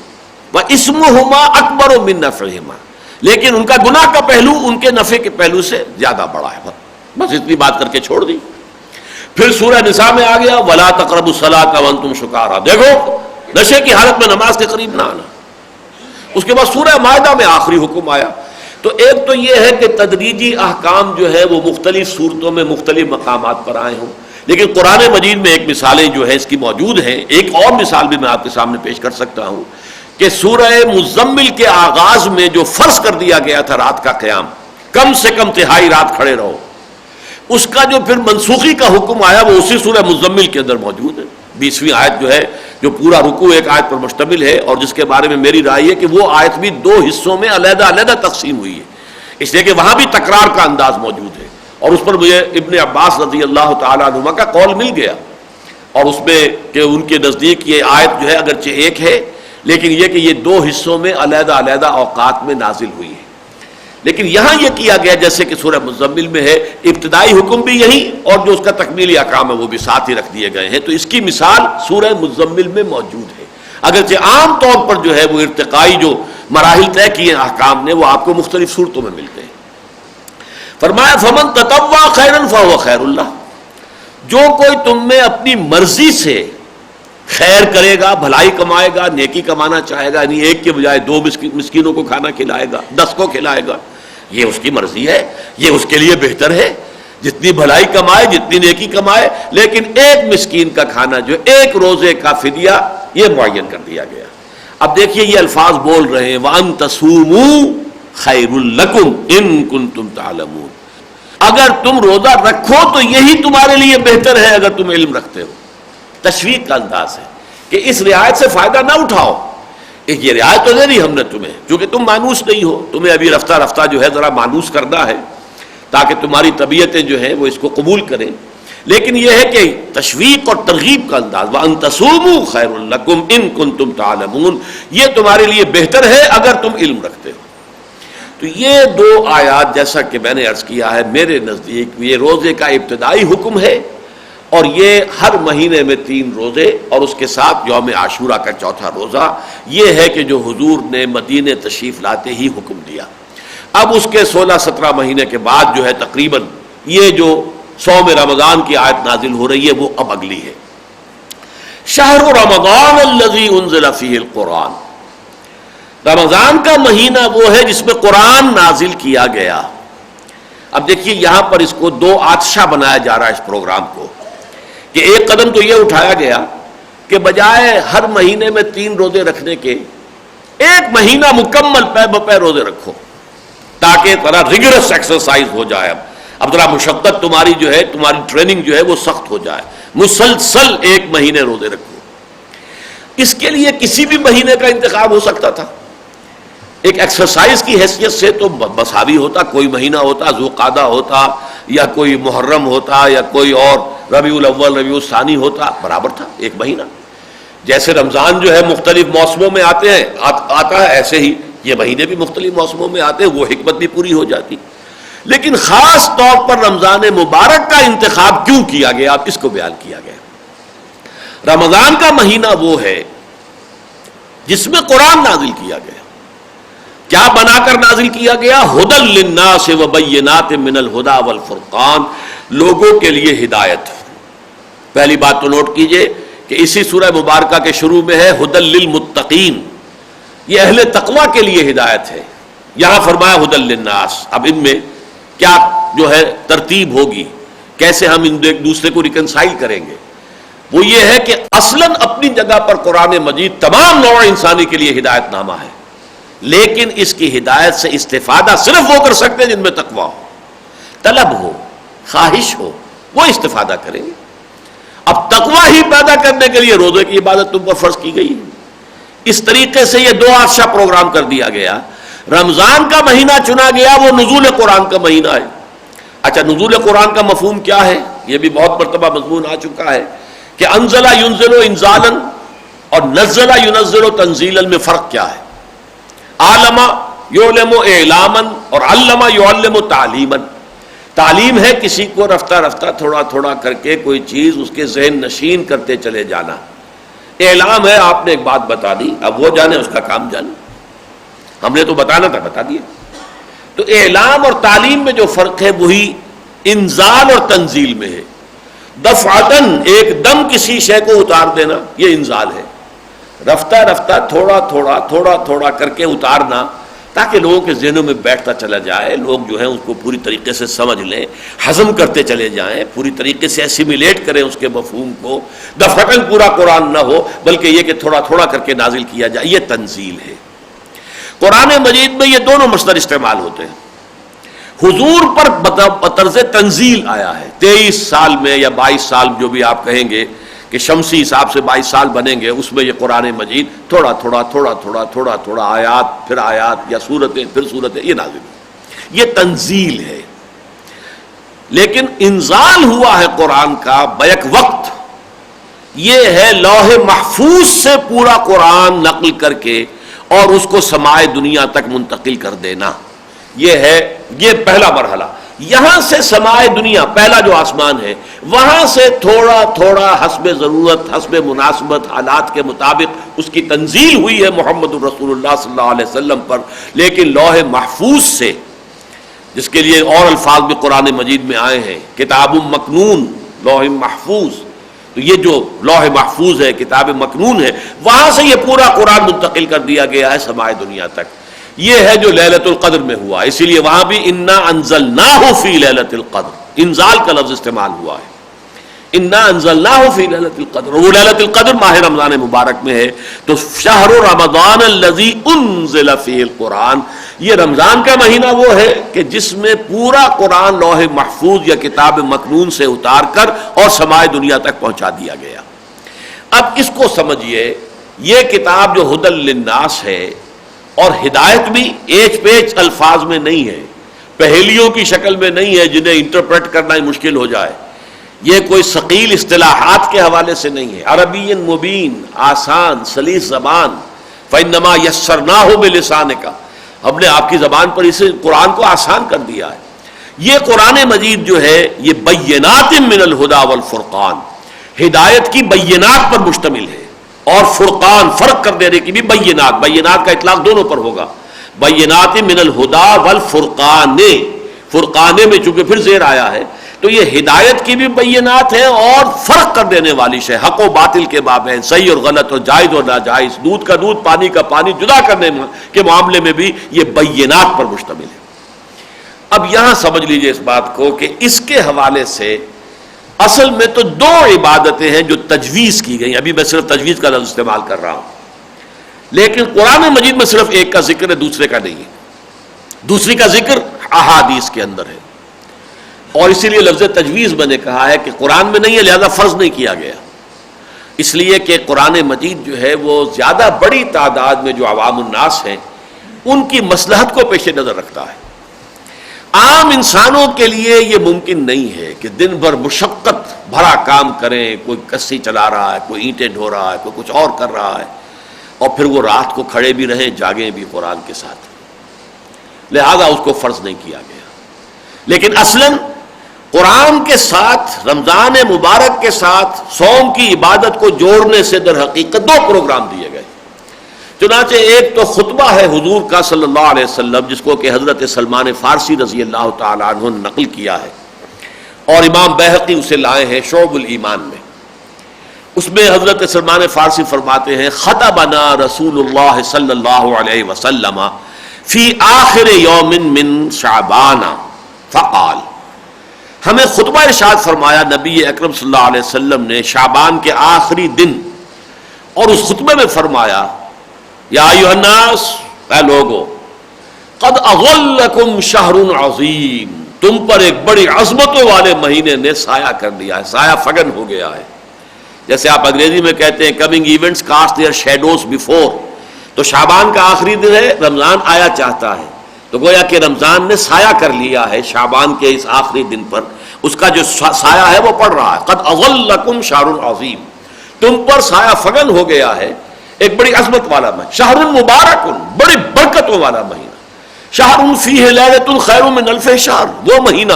واسمھما اکبر من نفعہما، لیکن ان کا گناہ کا پہلو ان کے نفع کے پہلو سے زیادہ بڑا ہے۔ بس اتنی بات کر کے چھوڑ دی۔ پھر سورہ نساء میں آ گیا ولا تقربوا الصلاۃ وانتم سکارى، دیکھو نشے کی حالت میں نماز کے قریب نہ آنا۔ اس کے بعد سورہ مائدہ میں آخری حکم آیا۔ تو ایک تو یہ ہے کہ تدریجی احکام جو ہے وہ مختلف صورتوں میں مختلف مقامات پر آئے ہوں، لیکن قرآن مجید میں ایک مثالیں جو ہے اس کی موجود ہیں۔ ایک اور مثال بھی میں آپ کے سامنے پیش کر سکتا ہوں کہ سورہ مزمل کے آغاز میں جو فرض کر دیا گیا تھا رات کا قیام، کم سے کم تہائی رات کھڑے رہو، اس کا جو پھر منسوخی کا حکم آیا وہ اسی سورہ مزمل کے اندر موجود ہے۔ 20ویں آیت جو ہے، جو پورا رکوع ایک آیت پر مشتمل ہے، اور جس کے بارے میں میری رائے ہے کہ وہ آیت بھی 2 حصوں میں علیحدہ علیحدہ تقسیم ہوئی ہے، اس لیے کہ وہاں بھی تکرار کا انداز موجود ہے، اور اس پر مجھے ابن عباس رضی اللہ تعالیٰ عنہما کا قول مل گیا، اور اس میں کہ ان کے نزدیک یہ آیت جو ہے اگرچہ ایک ہے لیکن یہ کہ یہ 2 حصوں میں علیحدہ علیحدہ اوقات میں نازل ہوئی ہے۔ لیکن یہاں یہ کیا گیا جیسے کہ سورہ مزمل میں ہے، ابتدائی حکم بھی یہی اور جو اس کا تکمیلی احکام ہے وہ بھی ساتھ ہی رکھ دیے گئے ہیں۔ تو اس کی مثال سورہ مزمل میں موجود ہے، اگرچہ عام طور پر جو ہے وہ ارتقائی جو مراحل طے کیے احکام نے وہ آپ کو مختلف صورتوں میں ملتے ہیں۔ فرمایا فمن تطوع خیرا فهو خیر اللہ، جو کوئی تم میں اپنی مرضی سے خیر کرے گا، بھلائی کمائے گا، نیکی کمانا چاہے گا، یعنی ایک کے بجائے 2 مسکینوں کو کھانا کھلائے گا، 10 کو کھلائے گا، یہ اس کی مرضی ہے، یہ اس کے لیے بہتر ہے، جتنی بھلائی کمائے، جتنی نیکی کمائے، لیکن ایک مسکین کا کھانا جو ایک روزے کا فدیہ یہ معین کر دیا گیا۔ اب دیکھیے یہ الفاظ بول رہے ہیں وَأَن تَصُومُوا خَيْرٌ لَكُمْ إِن كُنتُمْ تَعْلَمُونَ، اگر تم روزہ رکھو تو یہی تمہارے لیے بہتر ہے اگر تم علم رکھتے ہو۔ تشویق کا انداز ہے کہ اس رعایت سے فائدہ نہ اٹھاؤ، ایک یہ رعایت تو دے دی ہم نے تمہیں، چونکہ تم مانوس نہیں ہو، تمہیں ابھی رفتہ رفتہ جو ہے ذرا مانوس کرنا ہے تاکہ تمہاری طبیعتیں جو ہیں وہ اس کو قبول کریں، لیکن یہ ہے کہ تشویق اور ترغیب کا انداز وَأَن تَصُومُوا خَيْرٌ لَكُمْ إِن كُنتُمْ تَعْلَمُونَ، یہ تمہارے لیے بہتر ہے اگر تم علم رکھتے ہو۔ تو یہ 2 آیات جیسا کہ میں نے عرض کیا ہے میرے نزدیک یہ روزے کا ابتدائی حکم ہے، اور یہ ہر مہینے میں 3 روزے اور اس کے ساتھ یوم عاشورہ کا 4تھا روزہ، یہ ہے کہ جو حضور نے مدینے تشریف لاتے ہی حکم دیا۔ اب اس کے 16-17 مہینے کے بعد جو ہے تقریباً یہ جو صوم رمضان کی آیت نازل ہو رہی ہے وہ اب اگلی ہے۔ شہر رمضان الذی انزل فیہ القرآن، رمضان کا مہینہ وہ ہے جس میں قرآن نازل کیا گیا۔ اب دیکھیے یہاں پر اس کو 2 آتشہ بنایا جا رہا ہے اس پروگرام کو، کہ ایک قدم تو یہ اٹھایا گیا کہ بجائے ہر مہینے میں 3 روزے رکھنے کے 1 مہینہ مکمل پے بپے روزے رکھو، تاکہ ذرا ریگرس ایکسرسائز ہو جائے۔ اب ذرا مشقت تمہاری جو ہے، تمہاری ٹریننگ جو ہے وہ سخت ہو جائے، مسلسل 1 مہینے روزے رکھو۔ اس کے لیے کسی بھی مہینے کا انتخاب ہو سکتا تھا، ایک ایکسرسائز کی حیثیت سے تو مساوی ہوتا، کوئی مہینہ ہوتا، ذوالقعدہ ہوتا یا کوئی محرم ہوتا یا کوئی اور ربیع الاول ربیع الثانی ہوتا، برابر تھا 1 مہینہ۔ جیسے رمضان جو ہے مختلف موسموں میں آتا ہے، ایسے ہی یہ مہینے بھی مختلف موسموں میں آتے ہیں، وہ حکمت بھی پوری ہو جاتی۔ لیکن خاص طور پر رمضان مبارک کا انتخاب کیوں کیا گیا، اب اس کو بیان کیا گیا۔ رمضان کا مہینہ وہ ہے جس میں قرآن نازل کیا گیا۔ کیا بنا کر نازل کیا گیا؟ ہدی للناس وبینات من الہدی والفرقان، لوگوں کے لیے ہدایت۔ پہلی بات تو نوٹ کیجئے کہ اسی سورہ مبارکہ کے شروع میں ہے ہدی للمتقین، یہ اہل تقوی کے لیے ہدایت ہے۔ یہاں فرمایا ہدی للناس۔ اب ان میں کیا جو ہے ترتیب ہوگی، کیسے ہم ایک دوسرے کو ریکنسائل کریں گے، وہ یہ ہے کہ اصلاً اپنی جگہ پر قرآن مجید تمام نوع انسانی کے لیے ہدایت نامہ ہے، لیکن اس کی ہدایت سے استفادہ صرف وہ کر سکتے ہیں جن میں تقویٰ ہو، طلب ہو، خواہش ہو، وہ استفادہ کریں گے۔ اب تقویٰ ہی پیدا کرنے کے لیے روزے کی عبادت تم پر فرض کی گئی ہے۔ اس طریقے سے یہ 2 عرصہ پروگرام کر دیا گیا۔ رمضان کا مہینہ چنا گیا، وہ نزول قرآن کا مہینہ ہے۔ اچھا، نزول قرآن کا مفہوم کیا ہے؟ یہ بھی بہت مرتبہ مضمون آ چکا ہے کہ انزل ینزل انزالا اور نزل ینزل تنزیلا میں فرق کیا ہے؟ علم یعلم اعلاما اور علم یعلم تعلیما۔ تعلیم ہے کسی کو رفتہ رفتہ تھوڑا تھوڑا کر کے کوئی چیز اس کے ذہن نشین کرتے چلے جانا۔ اعلام ہے آپ نے ایک بات بتا دی، اب وہ جانے اس کا کام جانے، ہم نے تو بتانا تھا بتا دیا۔ تو اعلام اور تعلیم میں جو فرق ہے وہی انزال اور تنزیل میں ہے۔ دفعتاً ایک دم کسی شے کو اتار دینا یہ انزال ہے، رفتہ رفتہ تھوڑا تھوڑا تھوڑا تھوڑا کر کے اتارنا تاکہ لوگوں کے ذہنوں میں بیٹھتا چلا جائے، لوگ جو ہیں اس کو پوری طریقے سے سمجھ لیں، ہضم کرتے چلے جائیں، پوری طریقے سے اسیمیلیٹ کریں اس کے مفہوم کو۔ دفعتاً پورا قرآن نہ ہو بلکہ یہ کہ تھوڑا تھوڑا کر کے نازل کیا جائے، یہ تنزیل ہے۔ قرآن مجید میں یہ دونوں مصدر استعمال ہوتے ہیں۔ حضور پر بطرز تنزیل آیا ہے، 23 سال میں یا 22 سال جو بھی آپ کہیں گے کہ شمسی حساب سے 22 سال بنیں گے، اس میں یہ قرآن مجید تھوڑا تھوڑا تھوڑا تھوڑا تھوڑا تھوڑا آیات یا سورتیں پھر سورتیں یہ نازل ہوئی، یہ تنزیل ہے۔ لیکن انزال ہوا ہے قرآن کا بیک وقت، یہ ہے لوح محفوظ سے پورا قرآن نقل کر کے اور اس کو سماع دنیا تک منتقل کر دینا، یہ پہلا مرحلہ۔ یہاں سے سماع دنیا، پہلا جو آسمان ہے، وہاں سے تھوڑا تھوڑا حسب ضرورت، حسب مناسبت، حالات کے مطابق اس کی تنزیل ہوئی ہے محمد رسول اللہ صلی اللہ علیہ وسلم پر، لیکن لوح محفوظ سے، جس کے لیے اور الفاظ بھی قرآن مجید میں آئے ہیں، کتاب مکنون، لوح محفوظ، تو یہ جو لوح محفوظ ہے، کتاب مکنون ہے، وہاں سے یہ پورا قرآن منتقل کر دیا گیا ہے سماع دنیا تک۔ یہ ہے جو لیلۃ القدر میں ہوا، اسی لیے وہاں بھی انا انزلناہ فی لیلۃ القدر، انزال کا لفظ استعمال ہوا ہے، انا انزلناہ فی لیلۃ القدر، وہ لیلۃ القدر ماہ رمضان مبارک میں ہے۔ تو شہر رمضان الذی انزل فیہ القرآن، یہ رمضان کا مہینہ وہ ہے کہ جس میں پورا قرآن لوح محفوظ یا کتاب مکنون سے اتار کر اور سماع دنیا تک پہنچا دیا گیا۔ اب اس کو سمجھیے، یہ کتاب جو ہدی للناس ہے اور ہدایت بھی ایچ پیچ الفاظ میں نہیں ہے، پہیلیوں کی شکل میں نہیں ہے جنہیں انٹرپریٹ کرنا ہی مشکل ہو جائے، یہ کوئی ثقیل اصطلاحات کے حوالے سے نہیں ہے، عربی مبین، آسان سلیس زبان، فإنما یسرناہ بلسانک، ہم نے آپ کی زبان پر اسے قرآن کو آسان کر دیا ہے۔ یہ قرآن مجید جو ہے یہ بینات من الہدی والفرقان، ہدایت کی بینات پر مشتمل ہے، اور فرقان فرق کر دینے کی بھی بینات کا اطلاق دونوں پر ہوگا، بینات من الہدی والفرقان، فرقانے میں چونکہ پھر زیر آیا ہے تو یہ ہدایت کی بھی بینات ہیں اور فرق کر دینے والی شے، حق و باطل کے مابین، صحیح اور غلط اور جائز اور ناجائز، دودھ کا دودھ پانی کا پانی جدا کرنے کے معاملے میں بھی یہ بینات پر مشتمل ہے۔ اب یہاں سمجھ لیجئے اس بات کو کہ اس کے حوالے سے اصل میں تو دو عبادتیں ہیں جو تجویز کی گئی. ابھی میں صرف تجویز کا لفظ استعمال کر رہا ہوں، لیکن قرآن مجید میں صرف ایک کا ذکر ہے، دوسرے کا نہیں ہے. دوسری کا ذکر احادیث کے اندر ہے، اور اسی لیے لفظ تجویز میں نے کہا ہے کہ قرآن میں نہیں ہے، لہذا فرض نہیں کیا گیا. اس لیے کہ قرآن مجید جو ہے وہ زیادہ بڑی تعداد میں جو عوام الناس ہیں ان کی مصلحت کو پیش نظر رکھتا ہے. عام انسانوں کے لیے یہ ممکن نہیں ہے کہ دن بھر مشقت بھرا کام کریں، کوئی کسی چلا رہا ہے، کوئی اینٹیں ڈھو رہا ہے، کوئی کچھ اور کر رہا ہے، اور پھر وہ رات کو کھڑے بھی رہیں، جاگیں بھی قرآن کے ساتھ. لہذا اس کو فرض نہیں کیا گیا. لیکن اصلاً قرآن کے ساتھ، رمضان مبارک کے ساتھ صوم کی عبادت کو جوڑنے سے در حقیقت دو پروگرام دیے گئے. چنانچہ ایک تو خطبہ ہے حضور کا صلی اللہ علیہ وسلم، جس کو کہ حضرت سلمان فارسی رضی اللہ تعالیٰ عنہ نے نقل کیا ہے، اور امام بیہقی اسے لائے ہیں شعب الایمان میں. اس میں حضرت سلمان فارسی فرماتے ہیں خطبنا رسول اللہ صلی اللہ علیہ وسلم فی آخر یوم من شعبان فقال، ہمیں خطبہ ارشاد فرمایا نبی اکرم صلی اللہ علیہ وسلم نے شعبان کے آخری دن، اور اس خطبے میں فرمایا یا ایھا الناس، اے لوگو، قد اظلکم شہر عظیم، تم پر ایک بڑی عظمتوں والے مہینے نے سایہ کر دیا ہے، سایہ فگن ہو گیا ہے. جیسے آپ انگریزی میں کہتے ہیں coming events cast their shadows before, تو شعبان کا آخری دن ہے، رمضان آیا چاہتا ہے، تو گویا کہ رمضان نے سایہ کر لیا ہے شعبان کے اس آخری دن پر، اس کا جو سایہ ہے وہ پڑ رہا ہے. قد اظلکم شہر عظیم، تم پر سایہ فگن ہو گیا ہے ایک بڑی عظمت والا مہینہ. شہر مبارک، بڑی برکتوں والا مہینہ. شہر فیہ لیلۃ خیر من الف شہر، وہ مہینہ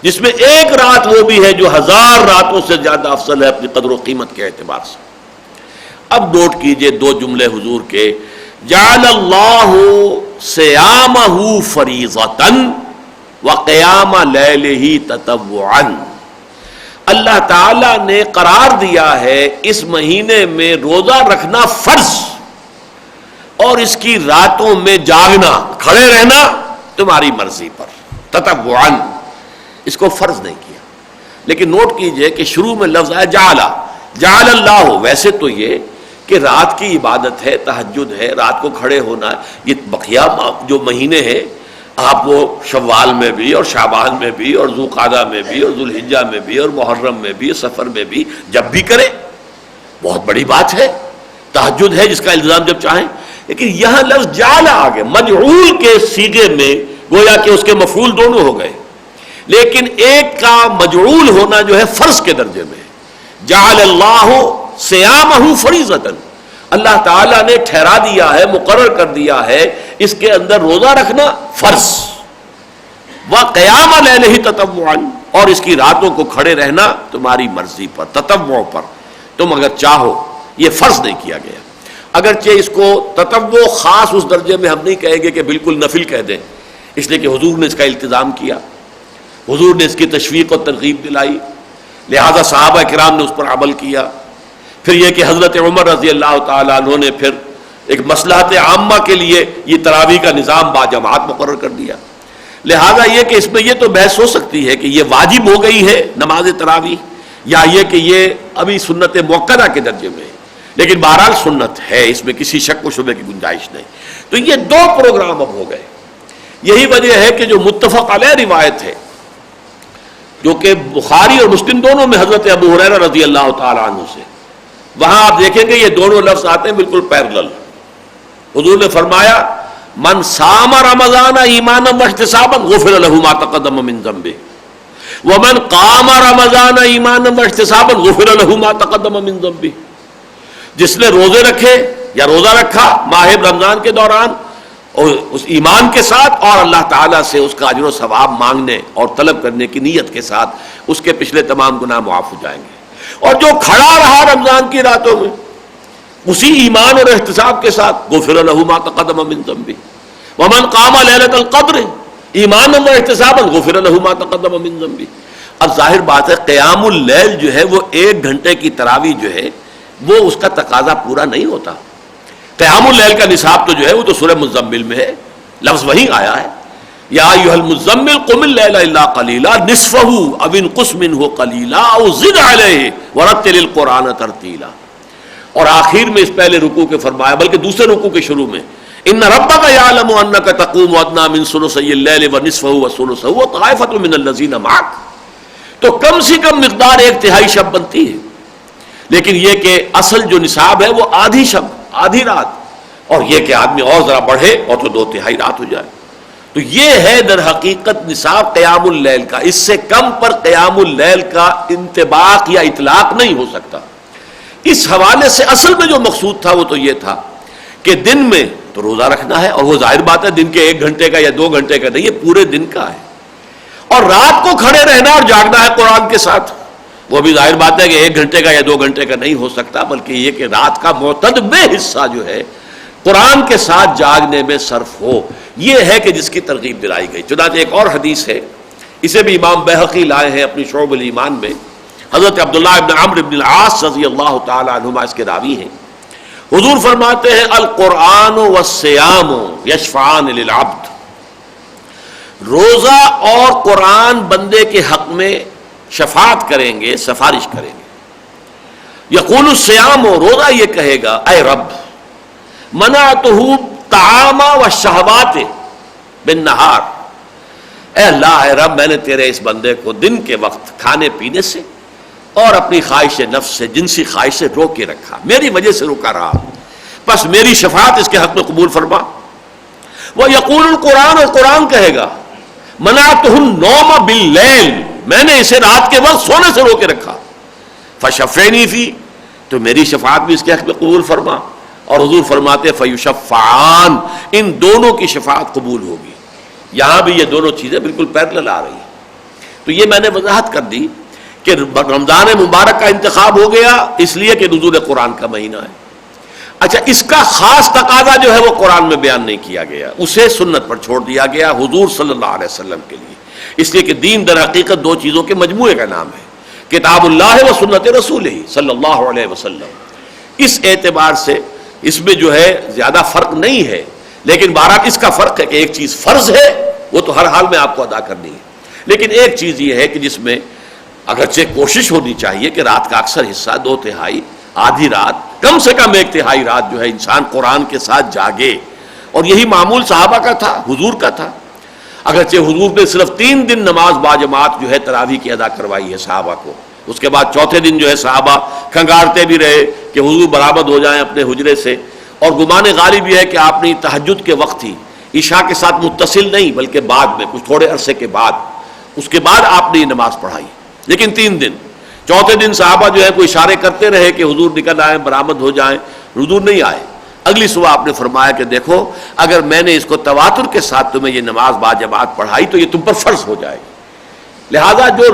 جس میں ایک رات وہ بھی ہے جو 1000 راتوں سے زیادہ افضل ہے اپنی قدر و قیمت کے اعتبار سے. اب نوٹ کیجئے دو جملے حضور کے، جعل اللہ صیامہ فریضۃ وقیام لیلہ تطوعا، اللہ تعالیٰ نے قرار دیا ہے اس مہینے میں روزہ رکھنا فرض، اور اس کی راتوں میں جاگنا، کھڑے رہنا تمہاری مرضی پر، تطوعا، اس کو فرض نہیں کیا. لیکن نوٹ کیجئے کہ شروع میں لفظ ہے جعل اللہ. ویسے تو یہ کہ رات کی عبادت ہے، تہجد ہے، رات کو کھڑے ہونا ہے، یہ بقیہ جو مہینے ہیں آپ وہ شوال میں بھی اور شعبان میں بھی اور ذوالقعدہ میں بھی اور ذوالحجہ میں بھی اور محرم میں بھی، سفر میں بھی، جب بھی کریں، بہت بڑی بات ہے. تہجد ہے جس کا الزام جب چاہیں. لیکن یہاں لفظ جعل آگے مجعول کے صیغے میں، گویا کہ اس کے مفعول دونوں ہو گئے، لیکن ایک کا مجعول ہونا جو ہے فرض کے درجے میں. جعل اللہ صیامہ فریضۃ، اللہ تعالیٰ نے ٹھہرا دیا ہے، مقرر کر دیا ہے اس کے اندر روزہ رکھنا فرض، وقیام لیلہ تطوعا، اور اس کی راتوں کو کھڑے رہنا تمہاری مرضی پر، تطوع پر، تم اگر چاہو. یہ فرض نہیں کیا گیا. اگرچہ اس کو تطوع خاص اس درجے میں ہم نہیں کہیں گے کہ بالکل نفل کہہ دیں، اس لیے کہ حضور نے اس کا التزام کیا، حضور نے اس کی تشویق و ترغیب دلائی، لہذا صحابہ کرام نے اس پر عمل کیا. پھر یہ کہ حضرت عمر رضی اللہ تعالیٰ عنہ نے پھر ایک مصلحت عامہ کے لیے یہ تراویح کا نظام باجماعت مقرر کر دیا. لہذا یہ کہ اس میں یہ تو بحث ہو سکتی ہے کہ یہ واجب ہو گئی ہے نماز تراویح، یا یہ کہ یہ ابھی سنت موقدہ کے درجے میں ہے، لیکن بہرحال سنت ہے، اس میں کسی شک و شبے کی گنجائش نہیں. تو یہ دو پروگرام اب ہو گئے. یہی وجہ ہے کہ جو متفق علیہ روایت ہے جو کہ بخاری اور مسلم دونوں میں حضرت ابو ہریرہ رضی اللہ تعالیٰ عنہ سے، وہاں آپ دیکھیں گے یہ دونوں لفظ آتے ہیں بالکل پیرلل. حضور نے فرمایا من صام رمضان ایمانا واحتسابا غفر له ما تقدم من ذنبه ومن قام رمضان ایمانا واحتسابا غفر له ما تقدم من ذنبه. جس نے روزے رکھے یا روزہ رکھا ماہ رمضان کے دوران اور اس ایمان کے ساتھ اور اللہ تعالیٰ سے اس کا اجر و ثواب مانگنے اور طلب کرنے کی نیت کے ساتھ، اس کے پچھلے تمام گناہ معاف ہو جائیں گے. اور جو کھڑا رہا رمضان کی راتوں میں اسی ایمان اور احتساب کے ساتھ، غفر له ما تقدم من ذنبه ومن قام ليلة القدر ایمانا واحتسابا غفر له ما تقدم من ذنبه. اب ظاہر بات ہے قیام اللیل جو ہے وہ 1 گھنٹے کی تراویح جو ہے وہ اس کا تقاضا پورا نہیں ہوتا. قیام اللیل کا نصاب تو جو ہے وہ تو سورہ مزمل میں ہے، لفظ وہی آیا ہے. یا ایھا المزمل قم اللیل الا قلیلا نصفہ او انقص منہ قلیلا او زد علیہ ورتل القرآن ترتیلا. اور آخر میں اس پہلے رکوع کے فرمایا، بلکہ دوسرے رکوع کے شروع میں، ان ربک یعلم انک تقوم ادنی من ثلثی اللیل ونصفہ وثلثہ وطائفۃ من الذین معک. تو کم سے کم مقدار 1/3 شب بنتی ہے، لیکن یہ کہ اصل جو نصاب ہے وہ آدھی شب، آدھی رات، اور یہ کہ آدمی اور ذرا بڑھے اور تو 2/3 رات ہو جائے. تو یہ ہے در حقیقت نصاب قیام اللیل کا. اس سے کم پر قیام اللیل کا انطباق یا اطلاق نہیں ہو سکتا. اس حوالے سے اصل میں جو مقصود تھا وہ تو یہ تھا کہ دن میں تو روزہ رکھنا ہے، اور وہ ظاہر بات ہے دن کے 1 گھنٹے کا یا 2 گھنٹے کا نہیں، یہ پورے دن کا ہے. اور رات کو کھڑے رہنا اور جاگنا ہے قرآن کے ساتھ، وہ بھی ظاہر بات ہے کہ 1 گھنٹے کا یا 2 گھنٹے کا نہیں ہو سکتا، بلکہ یہ کہ رات کا معتدب حصہ جو ہے قرآن کے ساتھ جاگنے میں صرف ہو. یہ ہے کہ جس کی ترغیب دلائی گئی. چنانچہ ایک اور حدیث ہے، اسے بھی امام بیہقی لائے ہیں اپنی شعب الایمان میں. حضرت عبداللہ ابن عمرو بن العاص رضی اللہ تعالی عنہما اس کے راوی ہیں. حضور فرماتے ہیں القرآن والصیام یشفعان للعبد. روزہ اور قرآن بندے کے حق میں شفاعت کریں گے، سفارش کریں گے. یقول الصیام، روزہ یہ کہے گا اے رب منعتہ طعام والشہوات بالنہار، اے اللہ اے رب میں نے تیرے اس بندے کو دن کے وقت کھانے پینے سے اور اپنی خواہش نفس سے، جنسی خواہش سے روک کے رکھا، میری وجہ سے رکا رہا، بس میری شفاعت اس کے حق میں قبول فرما. وہ یقول القرآن، اور قرآن کہے گا منعتہ النوم باللیل، میں نے اسے رات کے وقت سونے سے روک کے رکھا، فشفعنی فی، تو میری شفاعت بھی اس کے حق میں قبول فرما. اور حضور فرماتے فیشفعان، ان دونوں کی شفاعت قبول ہوگی. یہاں بھی یہ دونوں چیزیں بالکل پیرلل آ رہی ہیں. تو یہ میں نے وضاحت کر دی کہ رمضان مبارک کا انتخاب ہو گیا اس لیے کہ نزول قرآن کا مہینہ ہے. اچھا، اس کا خاص تقاضا جو ہے وہ قرآن میں بیان نہیں کیا گیا، اسے سنت پر چھوڑ دیا گیا حضور صلی اللہ علیہ وسلم کے لیے. اس لیے کہ دین در حقیقت 2 چیزوں کے مجموعے کا نام ہے، کتاب اللہ و سنت رسول ہی صلی اللہ علیہ وسلم. اس اعتبار سے اس میں جو ہے زیادہ فرق نہیں ہے، لیکن بہرحال اس کا فرق ہے کہ ایک چیز فرض ہے، وہ تو ہر حال میں آپ کو ادا کرنی ہے، لیکن ایک چیز یہ ہے کہ جس میں اگرچہ کوشش ہونی چاہیے کہ رات کا اکثر حصہ 2/3، آدھی رات، کم سے کم 1/3 رات جو ہے انسان قرآن کے ساتھ جاگے. اور یہی معمول صحابہ کا تھا، حضور کا تھا. اگرچہ حضور نے صرف 3 دن نماز باجماعت جو ہے تراویح کی ادا کروائی ہے صحابہ کو، اس کے بعد چوتھے دن جو ہے صحابہ کھنگارتے بھی رہے کہ حضور برآمد ہو جائیں اپنے حجرے سے. اور گمان غالب یہ ہے کہ آپ نے تہجد کے وقت ہی، عشاء کے ساتھ متصل نہیں بلکہ بعد میں کچھ تھوڑے عرصے کے بعد، اس کے بعد آپ نے یہ نماز پڑھائی. لیکن 3 دن، چوتھے دن صحابہ جو ہے کوئی اشارے کرتے رہے کہ حضور نکل آئیں، برآمد ہو جائیں، حضور نہیں آئے. اگلی صبح آپ نے فرمایا کہ دیکھو اگر میں نے اس کو تواتر کے ساتھ تمہیں یہ نماز باجماعت پڑھائی تو یہ تم پر فرض ہو جائے گی. لہذا جو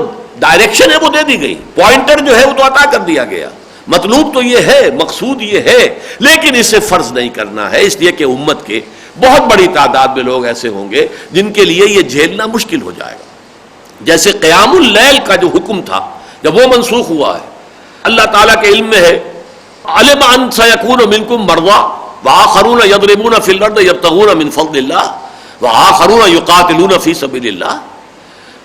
ڈائریکشن ہے وہ دے دی گئی، پوائنٹر جو ہے وہ تو عطا کر دیا گیا. مطلوب تو یہ ہے، مقصود یہ ہے، لیکن اسے فرض نہیں کرنا ہے، اس لیے کہ امت کے بہت بڑی تعداد میں لوگ ایسے ہوں گے جن کے لیے یہ جھیلنا مشکل ہو جائے گا. جیسے قیام اللیل کا جو حکم تھا جب وہ منسوخ ہوا ہے، اللہ تعالیٰ کے علم میں ہے علم ان سیکون منکم مرضی وآخرون یضربون فی الارض یبتغون من فضل اللہ وآخرون یقاتلون فی سبیل اللہ.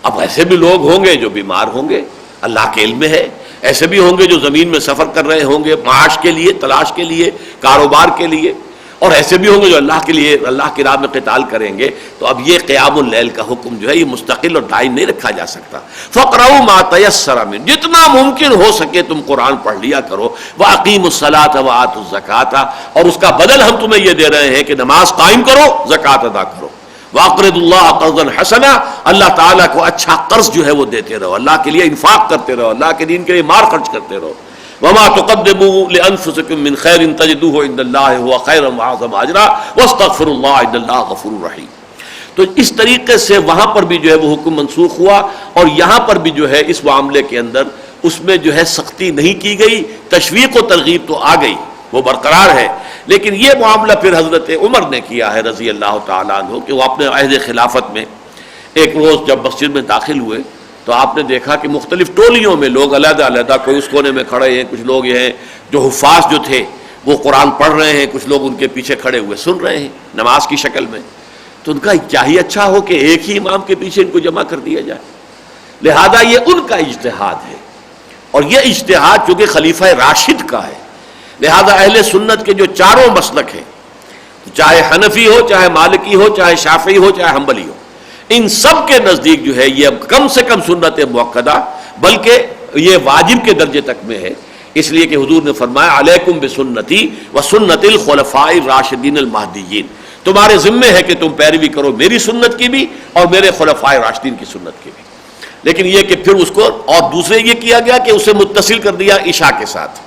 اب ایسے بھی لوگ ہوں گے جو بیمار ہوں گے، اللہ کے علم میں ہے. ایسے بھی ہوں گے جو زمین میں سفر کر رہے ہوں گے معاش کے لیے، تلاش کے لیے، کاروبار کے لیے، اور ایسے بھی ہوں گے جو اللہ کے لیے، اللہ کی راہ میں قتال کریں گے. تو اب یہ قیام اللیل کا حکم جو ہے یہ مستقل اور دائم نہیں رکھا جا سکتا. فَقْرَؤُوا مَا تَيَسَّرَ مِنْهُ، جتنا ممکن ہو سکے تم قرآن پڑھ لیا کرو. وَأَقِيمُوا الصَّلَاةَ وَآتُوا الزَّكَاةَ، اور اس کا بدل ہم تمہیں یہ دے رہے ہیں کہ نماز قائم کرو، زکوٰۃ ادا کرو. وَأَقْرِضُوا اللَّهَ قَرْضًا حَسَنًا، اللہ تعالیٰ کو اچھا قرض جو ہے وہ دیتے رہو، اللہ کے لیے انفاق کرتے رہو، اللہ کے دین کے لیے مال خرچ کرتے رہو. وما تقدموا لانفسكم من خير تجدوه عند الله هو خيرا واعظم اجرا واستغفروا الله ان الله غفور رحيم. تو اس طریقے سے وہاں پر بھی جو ہے وہ حکم منسوخ ہوا، اور یہاں پر بھی جو ہے اس معاملے کے اندر اس میں جو ہے سختی نہیں کی گئی. تشویق و ترغیب تو آ گئی، وہ برقرار ہے، لیکن یہ معاملہ پھر حضرت عمر نے کیا ہے رضی اللہ تعالیٰ عنہ کہ وہ اپنے عہد خلافت میں ایک روز جب مسجد میں داخل ہوئے تو آپ نے دیکھا کہ مختلف ٹولیوں میں لوگ علیحدہ علیحدہ، کوئی اس کونے میں کھڑے ہیں، کچھ لوگ یہ ہیں جو حفاظ جو تھے وہ قرآن پڑھ رہے ہیں، کچھ لوگ ان کے پیچھے کھڑے ہوئے سن رہے ہیں نماز کی شکل میں. تو ان کا کیا ہی اچھا ہو کہ ایک ہی امام کے پیچھے ان کو جمع کر دیا جائے. لہذا یہ ان کا اجتہاد ہے، اور یہ اجتہاد چونکہ خلیفہ راشد کا ہے، لہذا اہل سنت کے جو چاروں مسلک ہیں، چاہے حنفی ہو، چاہے مالکی ہو، چاہے شافعی ہو، چاہے حنبلی ہو، ان سب کے نزدیک جو ہے یہ اب کم سے کم سنت مؤکدہ بلکہ یہ واجب کے درجے تک میں ہے. اس لیے کہ حضور نے فرمایا علیکم بسنتی وسنت الخلفاء الراشدین المہدیین، تمہارے ذمے ہے کہ تم پیروی کرو میری سنت کی بھی اور میرے خلفاء راشدین کی سنت کی بھی. لیکن یہ کہ پھر اس کو اور دوسرے یہ کیا گیا کہ اسے متصل کر دیا عشاء کے ساتھ،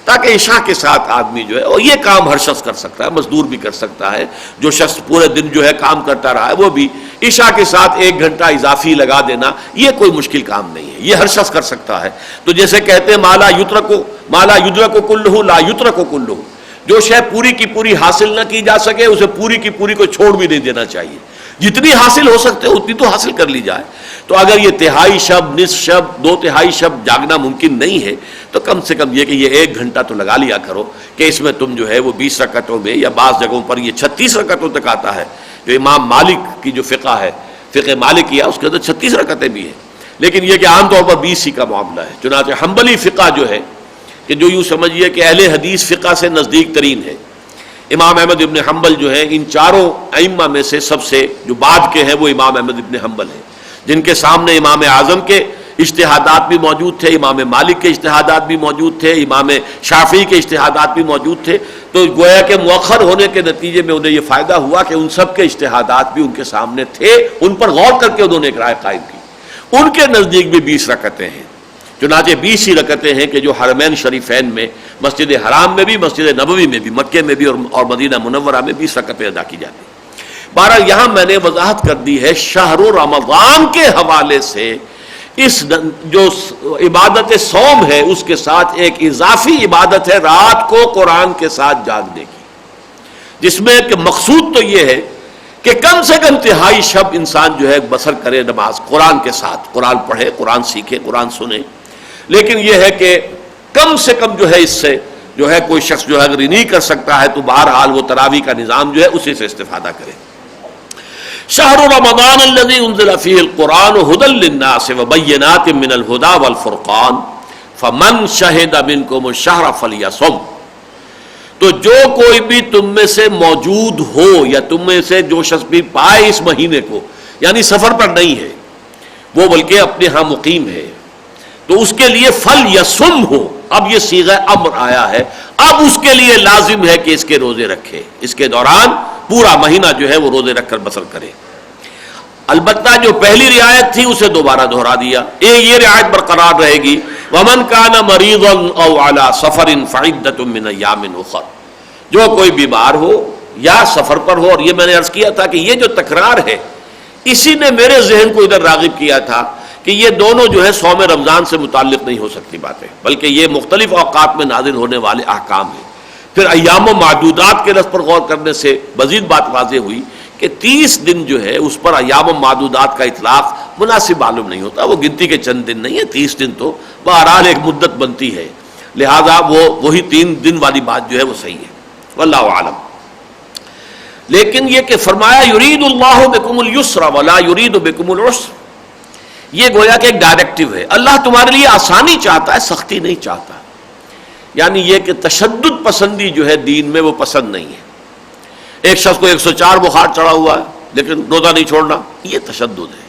تاکہ عشاء کے ساتھ آدمی جو ہے، اور یہ کام ہر شخص کر سکتا ہے، مزدور بھی کر سکتا ہے، جو شخص پورے دن جو ہے کام کرتا رہا ہے وہ بھی عشاء کے ساتھ 1 گھنٹہ اضافی لگا دینا یہ کوئی مشکل کام نہیں ہے، یہ ہر شخص کر سکتا ہے. تو جیسے کہتے ہیں مالا یدرک کلہ لا یترک کلہ، جو شے پوری کی پوری حاصل نہ کی جا سکے اسے پوری کی پوری کو چھوڑ بھی نہیں دینا چاہیے. جتنی حاصل ہو سکتے اتنی تو حاصل کر لی جائے. تو اگر یہ تہائی شب، نصف شب، 2/3 شب جاگنا ممکن نہیں ہے تو کم سے کم یہ کہ یہ 1 گھنٹہ تو لگا لیا کرو کہ اس میں تم جو ہے وہ 20 رکعتوں میں، یا بعض جگہوں پر یہ 36 رکعتوں تک آتا ہے. جو امام مالک کی جو فقہ ہے، فقہ مالکیہ، اس کے اندر 36 رکعتیں بھی ہیں، لیکن یہ کہ عام طور پر 20 ہی کا معاملہ ہے. چنانچہ حنبلی فقہ جو ہے کہ جو یوں سمجھیے کہ اہل حدیث فقہ سے نزدیک ترین ہے، امام احمد ابن حنبل جو ہے ان چاروں ائمہ میں سے سب سے جو بعد کے ہیں وہ امام احمد ابن حنبل ہیں، جن کے سامنے امام اعظم کے اجتہادات بھی موجود تھے، امام مالک کے اجتہادات بھی موجود تھے، امام شافعی کے اجتہادات بھی موجود تھے. تو گویا کہ مؤخر ہونے کے نتیجے میں انہیں یہ فائدہ ہوا کہ ان سب کے اجتہادات بھی ان کے سامنے تھے، ان پر غور کر کے انہوں نے ایک رائے قائم کی. ان کے نزدیک بھی 20 رکعتیں ہیں. چنانچہ 20 ہی رکعتیں ہیں کہ جو حرمین شریفین میں، مسجد حرام میں بھی، مسجد نبوی میں بھی، مکے میں بھی اور مدینہ منورہ میں 20 رکعتیں ادا کی جاتی ہیں. بہرحال یہاں میں نے وضاحت کر دی ہے شہر رمضان کے حوالے سے اس جو عبادت صوم ہے اس کے ساتھ ایک اضافی عبادت ہے رات کو قرآن کے ساتھ جاگنے کی، جس میں کہ مقصود تو یہ ہے کہ کم سے کم تہائی شب انسان جو ہے بسر کرے نماز قرآن کے ساتھ، قرآن پڑھے، قرآن سیکھے، قرآن سنے. لیکن یہ ہے کہ کم سے کم جو ہے اس سے جو ہے کوئی شخص جو ہے اگر نہیں کر سکتا ہے تو بہرحال وہ تراویح کا نظام جو ہے اسی سے استفادہ کرے. شہر رمضان الذی انزل فیہ القرآن ھدی للناس وبینات من الھدی والفرقان فمن شہد منکم الشہر فلیصم. تو جو کوئی بھی تم میں سے موجود ہو یا تم میں سے جو شخص بھی پائے اس مہینے کو، یعنی سفر پر نہیں ہے وہ بلکہ اپنے ہاں مقیم ہے، تو اس کے لیے فلیصم ہو. اب یہ صیغہ امر آیا ہے، اب اس کے لیے لازم ہے کہ اس کے روزے رکھے، اس کے دوران پورا مہینہ جو ہے وہ روزے رکھ کر بسر کرے. البتہ جو پہلی رعایت تھی اسے دوبارہ دہرا دیا، یہ رعایت برقرار رہے گی. ومن کان مریضا او علی سفر فعدۃ من ایام اخر. جو کوئی بیمار ہو یا سفر پر ہو، اور یہ میں نے عرض کیا تھا کہ یہ جو تکرار ہے اسی نے میرے ذہن کو ادھر راغب کیا تھا کہ یہ دونوں جو ہے صوم رمضان سے متعلق نہیں ہو سکتی باتیں، بلکہ یہ مختلف اوقات میں نازل ہونے والے احکام ہیں. پھر ایام و معدودات کے لفظ پر غور کرنے سے مزید بات واضح ہوئی کہ 30 دن جو ہے اس پر ایام و معدودات کا اطلاق مناسب معلوم نہیں ہوتا. وہ گنتی کے چند دن نہیں ہے، 30 دن تو بہرحال ایک مدت بنتی ہے، لہذا وہی 3 دن والی بات جو ہے وہ صحیح ہے، واللہ اعلم. لیکن یہ کہ فرمایا یرید اللہ بکم اليسر ولا یرید بکم العسر، یہ گویا کہ ایک ڈائریکٹو ہے. اللہ تمہارے لیے آسانی چاہتا ہے، سختی نہیں چاہتا. یعنی یہ کہ تشدد پسندی جو ہے دین میں وہ پسند نہیں ہے. ایک شخص کو 104 بخار چڑھا ہوا ہے لیکن روزہ نہیں چھوڑنا، یہ تشدد ہے،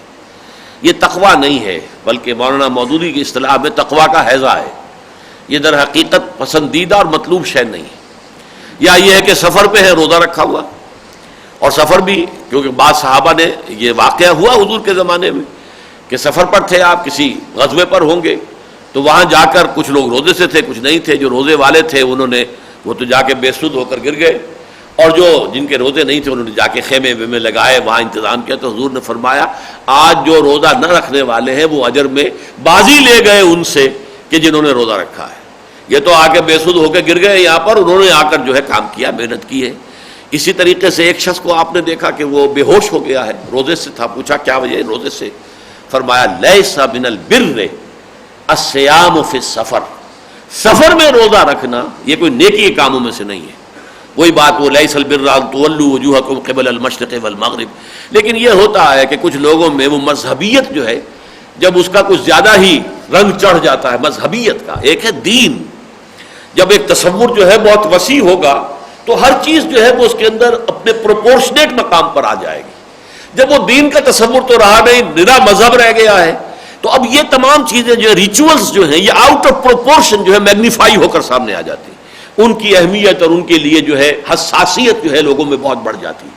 یہ تقویٰ نہیں ہے، بلکہ مولانا مودودی کی اصطلاح میں تقویٰ کا حیضہ ہے. یہ در حقیقت پسندیدہ اور مطلوب شے نہیں ہے. یا یہ ہے کہ سفر پہ ہے روزہ رکھا ہوا، اور سفر بھی کیونکہ بعض صحابہ نے یہ واقعہ ہوا حضور کے زمانے میں کہ سفر پر تھے آپ، کسی غزوے پر ہوں گے، تو وہاں جا کر کچھ لوگ روزے سے تھے، کچھ نہیں تھے. جو روزے والے تھے وہ تو جا کے بے سود ہو کر گر گئے، اور جو جن کے روزے نہیں تھے انہوں نے جا کے خیمے میں لگائے، وہاں انتظام کیا. تو حضور نے فرمایا آج جو روزہ نہ رکھنے والے ہیں وہ اجر میں بازی لے گئے ان سے کہ جنہوں نے روزہ رکھا ہے. یہ تو آ کے بے سود ہو کے گر گئے یہاں پر، انہوں نے آ کر جو ہے کام کیا، محنت کی ہے. اسی طریقے سے ایک شخص کو آپ نے دیکھا کہ وہ بے ہوش ہو گیا ہے، روزے سے تھا. پوچھا کیا وجہ ہے روزے سے؟ فرمایا لیس من البر الصیام فی السفر. سفر میں روزہ رکھنا یہ کوئی نیکی کے کاموں میں سے نہیں ہے. وہی بات وہ لیس البر ان تولوا وجوہکم قبل المشرق والمغرب. لیکن یہ ہوتا ہے کہ کچھ لوگوں میں وہ مذہبیت جو ہے جب اس کا کچھ زیادہ ہی رنگ چڑھ جاتا ہے مذہبیت کا. ایک ہے دین، جب ایک تصور جو ہے بہت وسیع ہوگا تو ہر چیز جو ہے وہ اس کے اندر اپنے پروپورشنیٹ مقام پر آ جائے گی. جب وہ دین کا تصور تو رہا نہیں، نرا مذہب رہ گیا ہے، تو اب یہ تمام چیزیں جو ہے ریچولز جو ہیں یہ آؤٹ آف پروپورشن جو ہے میگنیفائی ہو کر سامنے آ جاتی ہیں. ان کی اہمیت اور ان کے لیے جو ہے حساسیت جو ہے لوگوں میں بہت بڑھ جاتی ہے.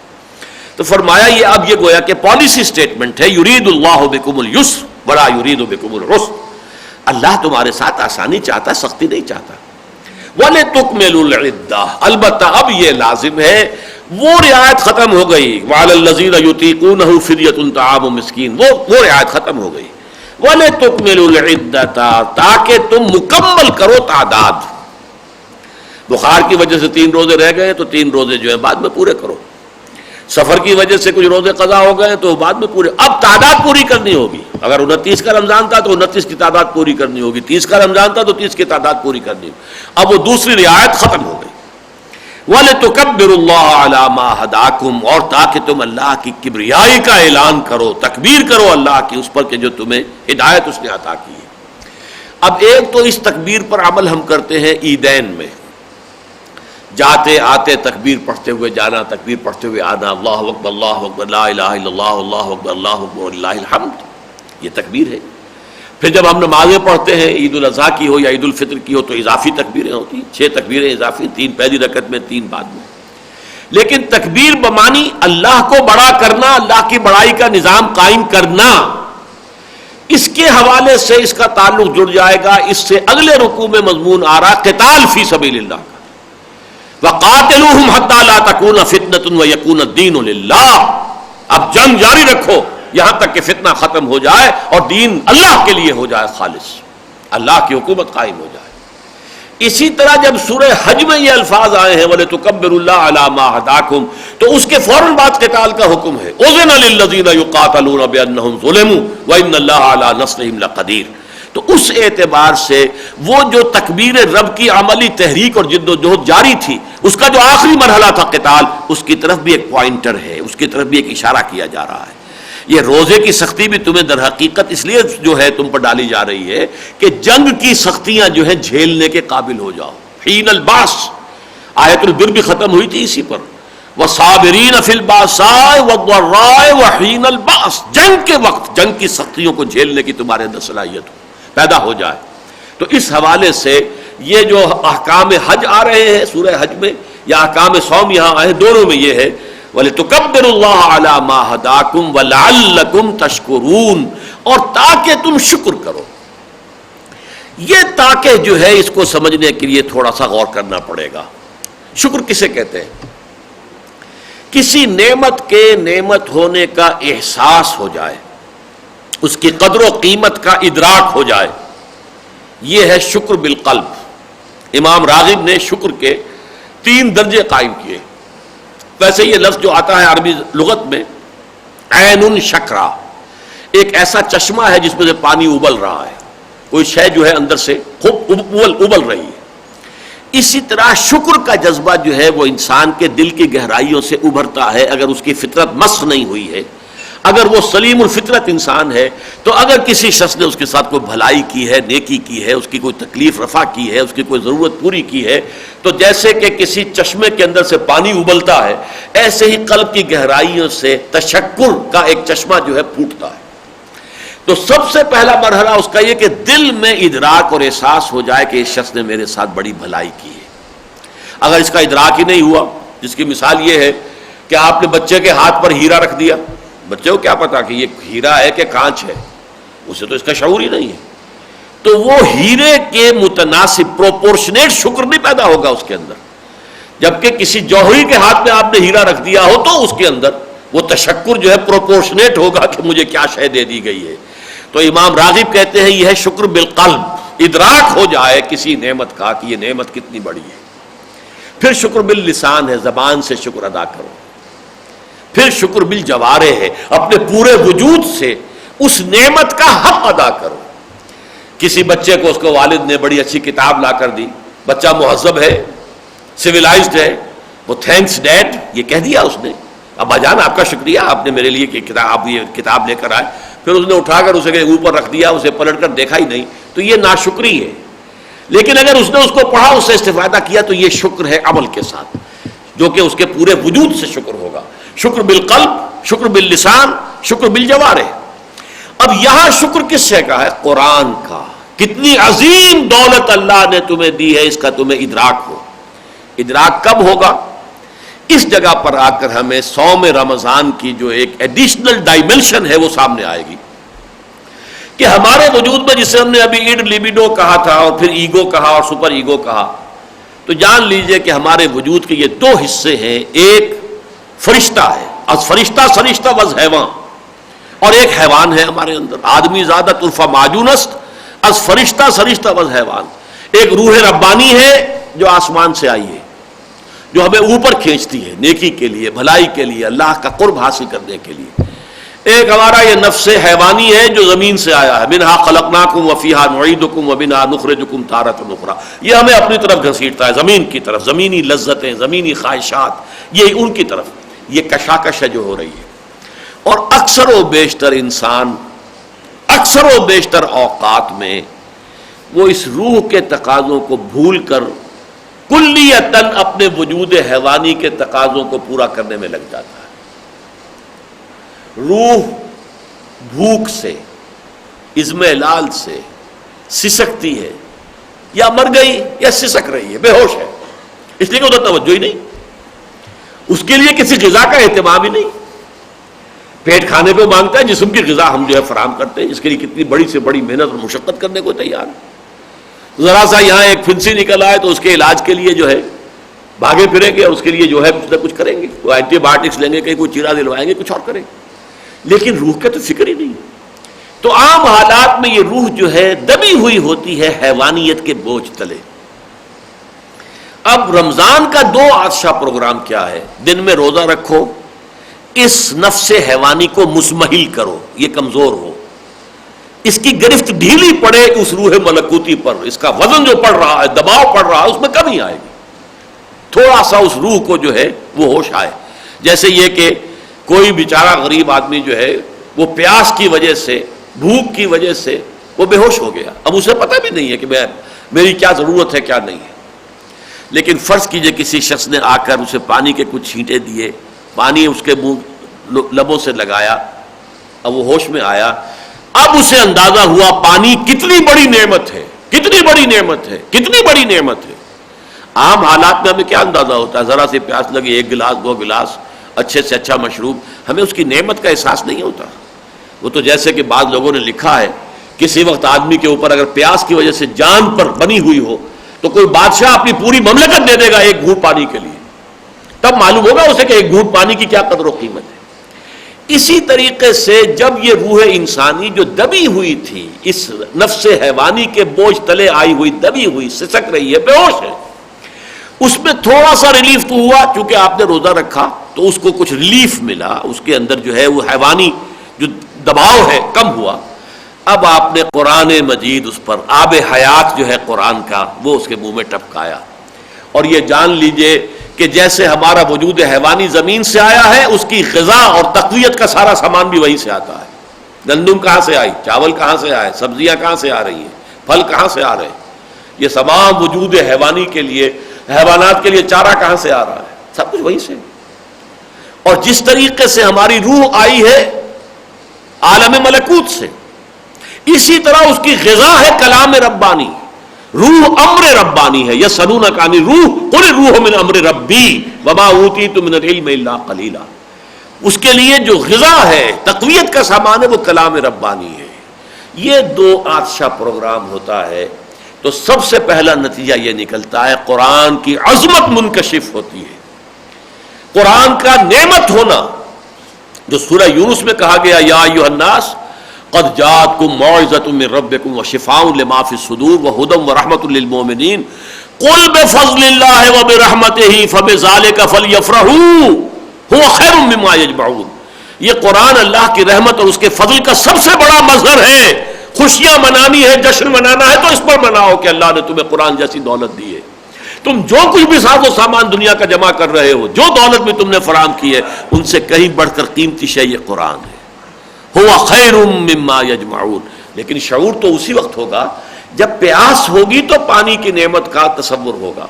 تو فرمایا یہ اب یہ گویا کہ پالیسی سٹیٹمنٹ ہے، یرید اللہ بکم اليسر ولا یرید بکم العسر. اللہ تمہارے ساتھ آسانی چاہتا، سختی نہیں چاہتا. وَلِتُكْمِلُوا الْعِدَّةَ، البتہ اب یہ لازم ہے، وہ رعایت ختم ہو گئی. وَعَلَى الَّذِينَ يُطِيقُونَهُ فِدْيَةٌ طَعَامُ مِسْكِينٍ، وہ رعایت ختم ہو گئی. وَلِتُكْمِلُوا الْعِدَّةَ، تاکہ تم مکمل کرو تعداد. بخار کی وجہ سے 3 روزے رہ گئے تو 3 روزے جو ہیں بعد میں پورے کرو. سفر کی وجہ سے کچھ روزے قضا ہو گئے تو بعد میں پورے. اب تعداد پوری کرنی ہوگی. اگر 29 کا رمضان تھا تو 29 کی تعداد پوری کرنی ہوگی، 30 کا رمضان تھا تو 30 کی تعداد پوری کرنی ہوگی. اب وہ دوسری رعایت ختم ہو گئی. وَلِتُكَبِّرُوا اللَّهَ عَلَى مَا هَدَاكُمْ، اور تاکہ تم اللہ کی کبریائی کا اعلان کرو، تکبیر کرو اللہ کی اس پر کہ جو تمہیں ہدایت اس نے عطا کی ہے. اب ایک تو اس تکبیر پر عمل ہم کرتے ہیں عیدین میں، جاتے آتے تکبیر پڑھتے ہوئے جانا، تکبیر پڑھتے ہوئے آنا، اللہ اکبر اللہ اکبر لا الہ الا اللہ اللہ اکبر اللہ اکبر وللہ الحمد، یہ تکبیر ہے. پھر جب ہم نمازیں پڑھتے ہیں، عید الاضحیٰ کی ہو یا عید الفطر کی ہو، تو اضافی تکبیریں ہوتی ہیں، 6 تکبیریں اضافی، 3 پہلی رکعت میں 3 بعد میں. لیکن تکبیر بمانی اللہ کو بڑا کرنا، اللہ کی بڑائی کا نظام قائم کرنا، اس کے حوالے سے اس کا تعلق جڑ جائے گا. اس سے اگلے رکوع میں مضمون آ رہا قتال فی سبیل اللہ کا، وَقَاتِلُوهُمْ حَتَّى لَا تَكُونَ فِتْنَةٌ وَيَكُونَ الدِّينُ لِلَّهِ. اب جنگ جاری رکھو یہاں تک کہ فتنہ ختم ہو جائے اور دین اللہ کے لیے ہو جائے خالص، اللہ کی حکومت قائم ہو جائے. اسی طرح جب سورہ حج میں یہ الفاظ آئے ہیں وَلِتُكَبِّرُوا اللَّهَ عَلَى مَا هَدَاكُمْ، تو اس کے فوراً بعد قتال کا حکم ہے. أُذِنَ لِلَّذِينَ يُقَاتَلُونَ بِأَنَّهُمْ ظُلِمُوا وَإِنَّ اللَّهَ عَلَى نَصْرِهِمْ لَقَدِيرٌ. تو اس اعتبار سے وہ جو تکبیر رب کی عملی تحریک اور جد و جہد جاری تھی، اس کا جو آخری مرحلہ تھا قتال، اس کی طرف بھی ایک پوائنٹر ہے، اس کی طرف بھی ایک اشارہ کیا جا رہا ہے. یہ روزے کی سختی بھی تمہیں در حقیقت اس لیے جو ہے تم پر ڈالی جا رہی ہے کہ جنگ کی سختیاں جو ہے جھیلنے کے قابل ہو جاؤ. حین الباس، آیت البر بھی ختم ہوئی تھی اسی پر، وَصَابِرِينَ فِي الْبَأْسَاءِ وَالضَّرَّاءِ وَحِينَ الْبَأْسِ، جنگ کے وقت جنگ کی سختیوں کو جھیلنے کی تمہارے اندر صلاحیت پیدا ہو جائے. تو اس حوالے سے یہ جو احکام حج آ رہے ہیں سورہ حج میں یا احکام صوم یہاں آئے، دونوں میں یہ ہے وَلِتُكَبِّرُوا اللَّهَ عَلَى مَا هَدَاكُمْ وَلَعَلَّكُمْ تَشْكُرُونَ، اور تاکہ تم شکر کرو. یہ تاکہ جو ہے اس کو سمجھنے کے لیے تھوڑا سا غور کرنا پڑے گا. شکر کسے کہتے ہیں؟ کسی نعمت کے نعمت ہونے کا احساس ہو جائے، اس کی قدر و قیمت کا ادراک ہو جائے، یہ ہے شکر بالقلب. امام راغب نے شکر کے 3 درجے قائم کیے. ویسے یہ لفظ جو آتا ہے عربی لغت میں عین شکرا، ایک ایسا چشمہ ہے جس میں سے پانی ابل رہا ہے، کوئی شے جو ہے اندر سے خوب ابل رہی ہے. اسی طرح شکر کا جذبہ جو ہے وہ انسان کے دل کی گہرائیوں سے ابھرتا ہے اگر اس کی فطرت مسخ نہیں ہوئی ہے، اگر وہ سلیم الفطرت انسان ہے. تو اگر کسی شخص نے اس کے ساتھ کوئی بھلائی کی ہے، نیکی کی ہے، اس کی کوئی تکلیف رفع کی ہے، اس کی کوئی ضرورت پوری کی ہے، تو جیسے کہ کسی چشمے کے اندر سے پانی ابلتا ہے، ایسے ہی قلب کی گہرائیوں سے تشکر کا ایک چشمہ جو ہے پھوٹتا ہے. تو سب سے پہلا مرحلہ اس کا یہ کہ دل میں ادراک اور احساس ہو جائے کہ اس شخص نے میرے ساتھ بڑی بھلائی کی ہے. اگر اس کا ادراک ہی نہیں ہوا، جس کی مثال یہ ہے کہ آپ نے بچے کے ہاتھ پر ہیرا رکھ دیا، بچے کو کیا پتا کہ یہ ہیرا ہے کہ کانچ ہے، اسے تو اس کا شعور ہی نہیں ہے، تو وہ ہیرے کے متناسب پروپورشنیٹ شکر نہیں پیدا ہوگا اس کے اندر. جبکہ کسی جوہری کے ہاتھ میں آپ نے ہیرا رکھ دیا ہو تو اس کے اندر وہ تشکر جو ہے پروپورشنیٹ ہوگا کہ مجھے کیا شے دے دی گئی ہے. تو امام راغب کہتے ہیں یہ ہے شکر بالقلب، ادراک ہو جائے کسی نعمت کا کہ یہ نعمت کتنی بڑی ہے. پھر شکر باللسان ہے، زبان سے شکر ادا کرو. پھر شکر بالجوارح ہے، اپنے پورے وجود سے اس نعمت کا حق ادا کرو. کسی بچے کو اس کو والد نے بڑی اچھی کتاب لا کر دی، بچہ مہذب ہے، سویلائزڈ ہے، وہ تھینکس ڈیڈ یہ کہہ دیا اس نے، ابا جان آپ کا شکریہ، آپ نے میرے لیے یہ کتاب لے کر آئے، پھر اس نے اٹھا کر اسے اوپر رکھ دیا، اسے پلٹ کر دیکھا ہی نہیں، تو یہ ناشکری ہے۔ لیکن اگر اس نے اس کو پڑھا، اس سے استفادہ کیا، تو یہ شکر ہے عمل کے ساتھ، جو کہ اس کے پورے وجود سے شکر ہوگا، شکر بالقلب، شکر باللسان، شکر بالجوارح۔ اب یہاں شکر کس سے کا ہے؟ قرآن کا۔ کتنی عظیم دولت اللہ نے تمہیں دی ہے، اس کا تمہیں ادراک ہو۔ ادراک کب ہوگا؟ اس جگہ پر آ کر ہمیں صوم رمضان کی جو ایک ایڈیشنل ڈائمنشن ہے وہ سامنے آئے گی، کہ ہمارے وجود میں جسے ہم نے ابھی ایڈ لیبیڈو کہا تھا اور پھر ایگو کہا اور سپر ایگو کہا، تو جان لیجئے کہ ہمارے وجود کے یہ دو حصے ہیں، ایک فرشتہ ہے، از فرشتہ وز حیوان، اور ایک حیوان ہے ہمارے اندر، آدمی زادہ طرفہ معجونست از فرشتہ وز حیوان۔ ایک روح ربانی ہے جو آسمان سے آئی ہے، جو ہمیں اوپر کھینچتی ہے نیکی کے لیے، بھلائی کے لیے، اللہ کا قرب حاصل کرنے کے لیے۔ ایک ہمارا یہ نفس حیوانی ہے جو زمین سے آیا ہے، منہا خلقناکم وفیہا نعیدکم ومنہا نخرجکم تارۃ اخری، یہ ہمیں اپنی طرف گھسیٹتا ہے، زمین کی طرف، زمینی لذتیں، زمینی خواہشات، یہ ان کی طرف، یہ کشاکش ہے جو ہو رہی ہے۔ اور اکثر و بیشتر انسان اکثر و بیشتر اوقات میں وہ اس روح کے تقاضوں کو بھول کر کلیتاً اپنے وجود حیوانی کے تقاضوں کو پورا کرنے میں لگ جاتا ہے۔ روح بھوک سے، اضمحلال سے سسکتی ہے، یا مر گئی یا سسک رہی ہے، بے ہوش ہے، اس لیے کہ ادھر توجہ ہی نہیں، اس کے لیے کسی غذا کا اہتمام ہی نہیں۔ پیٹ کھانے پہ مانگتا ہے، جسم کی غذا ہم جو ہے فراہم کرتے ہیں، جس کے لیے کتنی بڑی سے بڑی محنت اور مشقت کرنے کو تیار ہے۔ ذرا سا یہاں ایک پھنسی نکل آئے تو اس کے علاج کے لیے جو ہے بھاگے پھریں گے، اور اس کے لیے جو ہے کچھ نہ کچھ کریں گے، کوئی اینٹی بایوٹکس لیں گے، کہیں کوئی چیرا دلوائیں گے، کچھ اور کریں گے، لیکن روح کا تو فکر ہی نہیں۔ تو عام حالات میں یہ روح جو ہے دبی ہوئی ہوتی ہے حیوانیت کے بوجھ تلے۔ اب رمضان کا دو عطشہ پروگرام کیا ہے؟ دن میں روزہ رکھو، اس نفس حیوانی کو مزمحل کرو، یہ کمزور ہو، اس کی گرفت ڈھیلی پڑے اس روح ملکوتی پر، اس کا وزن جو پڑ رہا ہے، دباؤ پڑ رہا ہے، اس میں کمی آئے گی، تھوڑا سا اس روح کو جو ہے وہ ہوش آئے۔ جیسے یہ کہ کوئی بیچارہ غریب آدمی جو ہے وہ پیاس کی وجہ سے، بھوک کی وجہ سے وہ بے ہوش ہو گیا، اب اسے پتہ بھی نہیں ہے کہ میری کیا ضرورت ہے کیا نہیں ہے، لیکن فرض کیجئے کسی شخص نے آ کر اسے پانی کے کچھ چھینٹے دیے، پانی اس کے منہ لبوں سے لگایا، اب وہ ہوش میں آیا، اب اسے اندازہ ہوا پانی کتنی بڑی نعمت ہے، کتنی بڑی نعمت ہے، کتنی بڑی نعمت ہے۔ عام حالات میں ہمیں کیا اندازہ ہوتا ہے؟ ذرا سی پیاس لگی، ایک گلاس دو گلاس اچھے سے اچھا مشروب، ہمیں اس کی نعمت کا احساس نہیں ہوتا۔ وہ تو جیسے کہ بعض لوگوں نے لکھا ہے، کسی وقت آدمی کے اوپر اگر پیاس کی وجہ سے جان پر بنی ہوئی ہو تو کوئی بادشاہ اپنی پوری مملکت دے دے گا ایک گھونٹ پانی کے لیے، تب معلوم ہوگا اسے کہ ایک گھونٹ پانی کی کیا قدر و قیمت ہے۔ اسی طریقے سے جب یہ روح انسانی جو دبی ہوئی تھی، اس نفس حیوانی کے بوجھ تلے آئی ہوئی، دبی ہوئی، سسک رہی ہے، بے ہوش ہے، اس میں تھوڑا سا ریلیف تو ہوا، کیونکہ آپ نے روزہ رکھا تو اس کو کچھ ریلیف ملا، اس کے اندر جو ہے وہ حیوانی جو دباؤ ہے کم ہوا۔ اب آپ نے قرآن مجید اس پر آب حیات جو ہے قرآن کا وہ اس کے منہ میں ٹپکایا، اور یہ جان لیجئے کہ جیسے ہمارا وجود حیوانی زمین سے آیا ہے، اس کی غذا اور تقویت کا سارا سامان بھی وہیں سے آتا ہے۔ گندم کہاں سے آئی، چاول کہاں سے آئے، سبزیاں کہاں سے آ رہی ہیں، پھل کہاں سے آ رہے ہیں، یہ تمام وجود حیوانی کے لیے، حیوانات کے لیے چارہ کہاں سے آ رہا ہے، سب کچھ وہیں سے۔ اور جس طریقے سے ہماری روح آئی ہے عالم ملکوت سے، اسی طرح اس کی غذا ہے کلام ربانی، روح امر ربانی ہے۔ یسألونک عن الروح قل الروح من امر ربی وما اوتیتم من العلم الا قلیلا، اس کے لیے جو غذا ہے، تقویت کا سامان ہے، وہ کلام ربانی ہے۔ یہ دو عطشہ پروگرام ہوتا ہے تو سب سے پہلا نتیجہ یہ نکلتا ہے قرآن کی عظمت منکشف ہوتی ہے، قرآن کا نعمت ہونا، جو سورہ یونس میں کہا گیا یا ایھا الناس قد جاءتکم موعظۃ من ربکم وشفاء لما فی الصدور وہدی ورحمۃ للمؤمنین قل بفضل اللہ وبرحمتہ فبذلک فلیفرحوا هو خیر مما یجمعون۔ یہ قرآن اللہ کی رحمت اور اس کے فضل کا سب سے بڑا مظہر ہے۔ خوشیاں منانی ہے، جشن منانا ہے تو اس پر مناؤ کہ اللہ نے تمہیں قرآن جیسی دولت دی ہے، تم جو کچھ بھی ساز و سامان دنیا کا جمع کر رہے ہو، جو دولت بھی تم نے فراہم کی ہے، ان سے کہیں بڑھ کر قیمتی شے یہ قرآن ہے. ہوا خیر مما یجمعون. لیکن شعور تو اسی وقت ہوگا جب پیاس ہوگی تو پانی کی نعمت کا تصور ہوگا.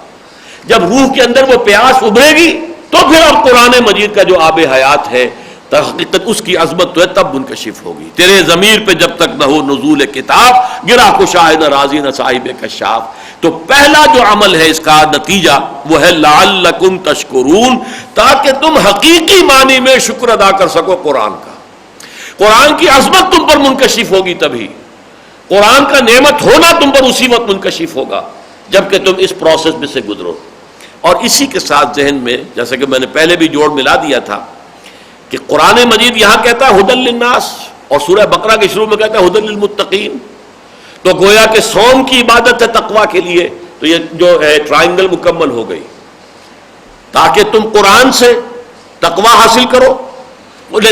جب روح کے اندر وہ پیاس ابھرے گی تو پھر اب قرآن مجید کا جو آب حیات ہے، حقیقت اس کی عظمت تو ہے، تب منکشف ہوگی. تیرے ضمیر پہ جب تک نہ ہو نزول کتاب، گرا کو شاہد نہ راضی نہ صاحب کشاف. تو پہلا جو عمل ہے اس کا نتیجہ وہ ہے لعلکم تشکرون، تاکہ تم حقیقی معنی میں شکر ادا کر سکو قرآن کا. قرآن کی عظمت تم پر منکشف ہوگی تبھی، قرآن کا نعمت ہونا تم پر اسی وقت منکشف ہوگا جبکہ تم اس پروسیس میں سے گزرو. اور اسی کے ساتھ ذہن میں، جیسا کہ میں نے پہلے بھی جوڑ ملا دیا تھا کہ قرآن مجید یہاں کہتا ہے ہدی للناس، اور سورہ بقرہ کے شروع میں کہتا ہے ہدی للمتقین. تو گویا کہ صوم کی عبادت ہے تقویٰ کے لیے، تو یہ جو ہے ٹرائنگل مکمل ہو گئی، تاکہ تم قرآن سے تقویٰ حاصل کرو،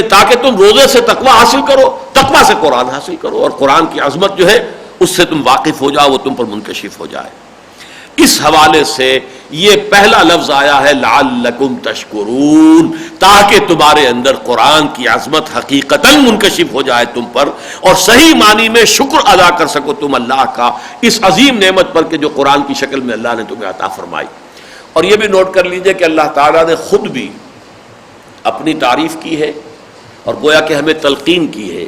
تاکہ تم روزے سے تقویٰ حاصل کرو، تقویٰ سے قرآن حاصل کرو، اور قرآن کی عظمت جو ہے اس سے تم واقف ہو جاؤ، وہ تم پر منکشف ہو جائے. اس حوالے سے یہ پہلا لفظ آیا ہے لعلکم تشکرون، تاکہ تمہارے اندر قرآن کی عظمت حقیقتاً منکشف ہو جائے تم پر، اور صحیح معنی میں شکر ادا کر سکو تم اللہ کا اس عظیم نعمت پر کہ جو قرآن کی شکل میں اللہ نے تمہیں عطا فرمائی. اور یہ بھی نوٹ کر لیجئے کہ اللہ تعالیٰ نے خود بھی اپنی تعریف کی ہے اور گویا کہ ہمیں تلقین کی ہے.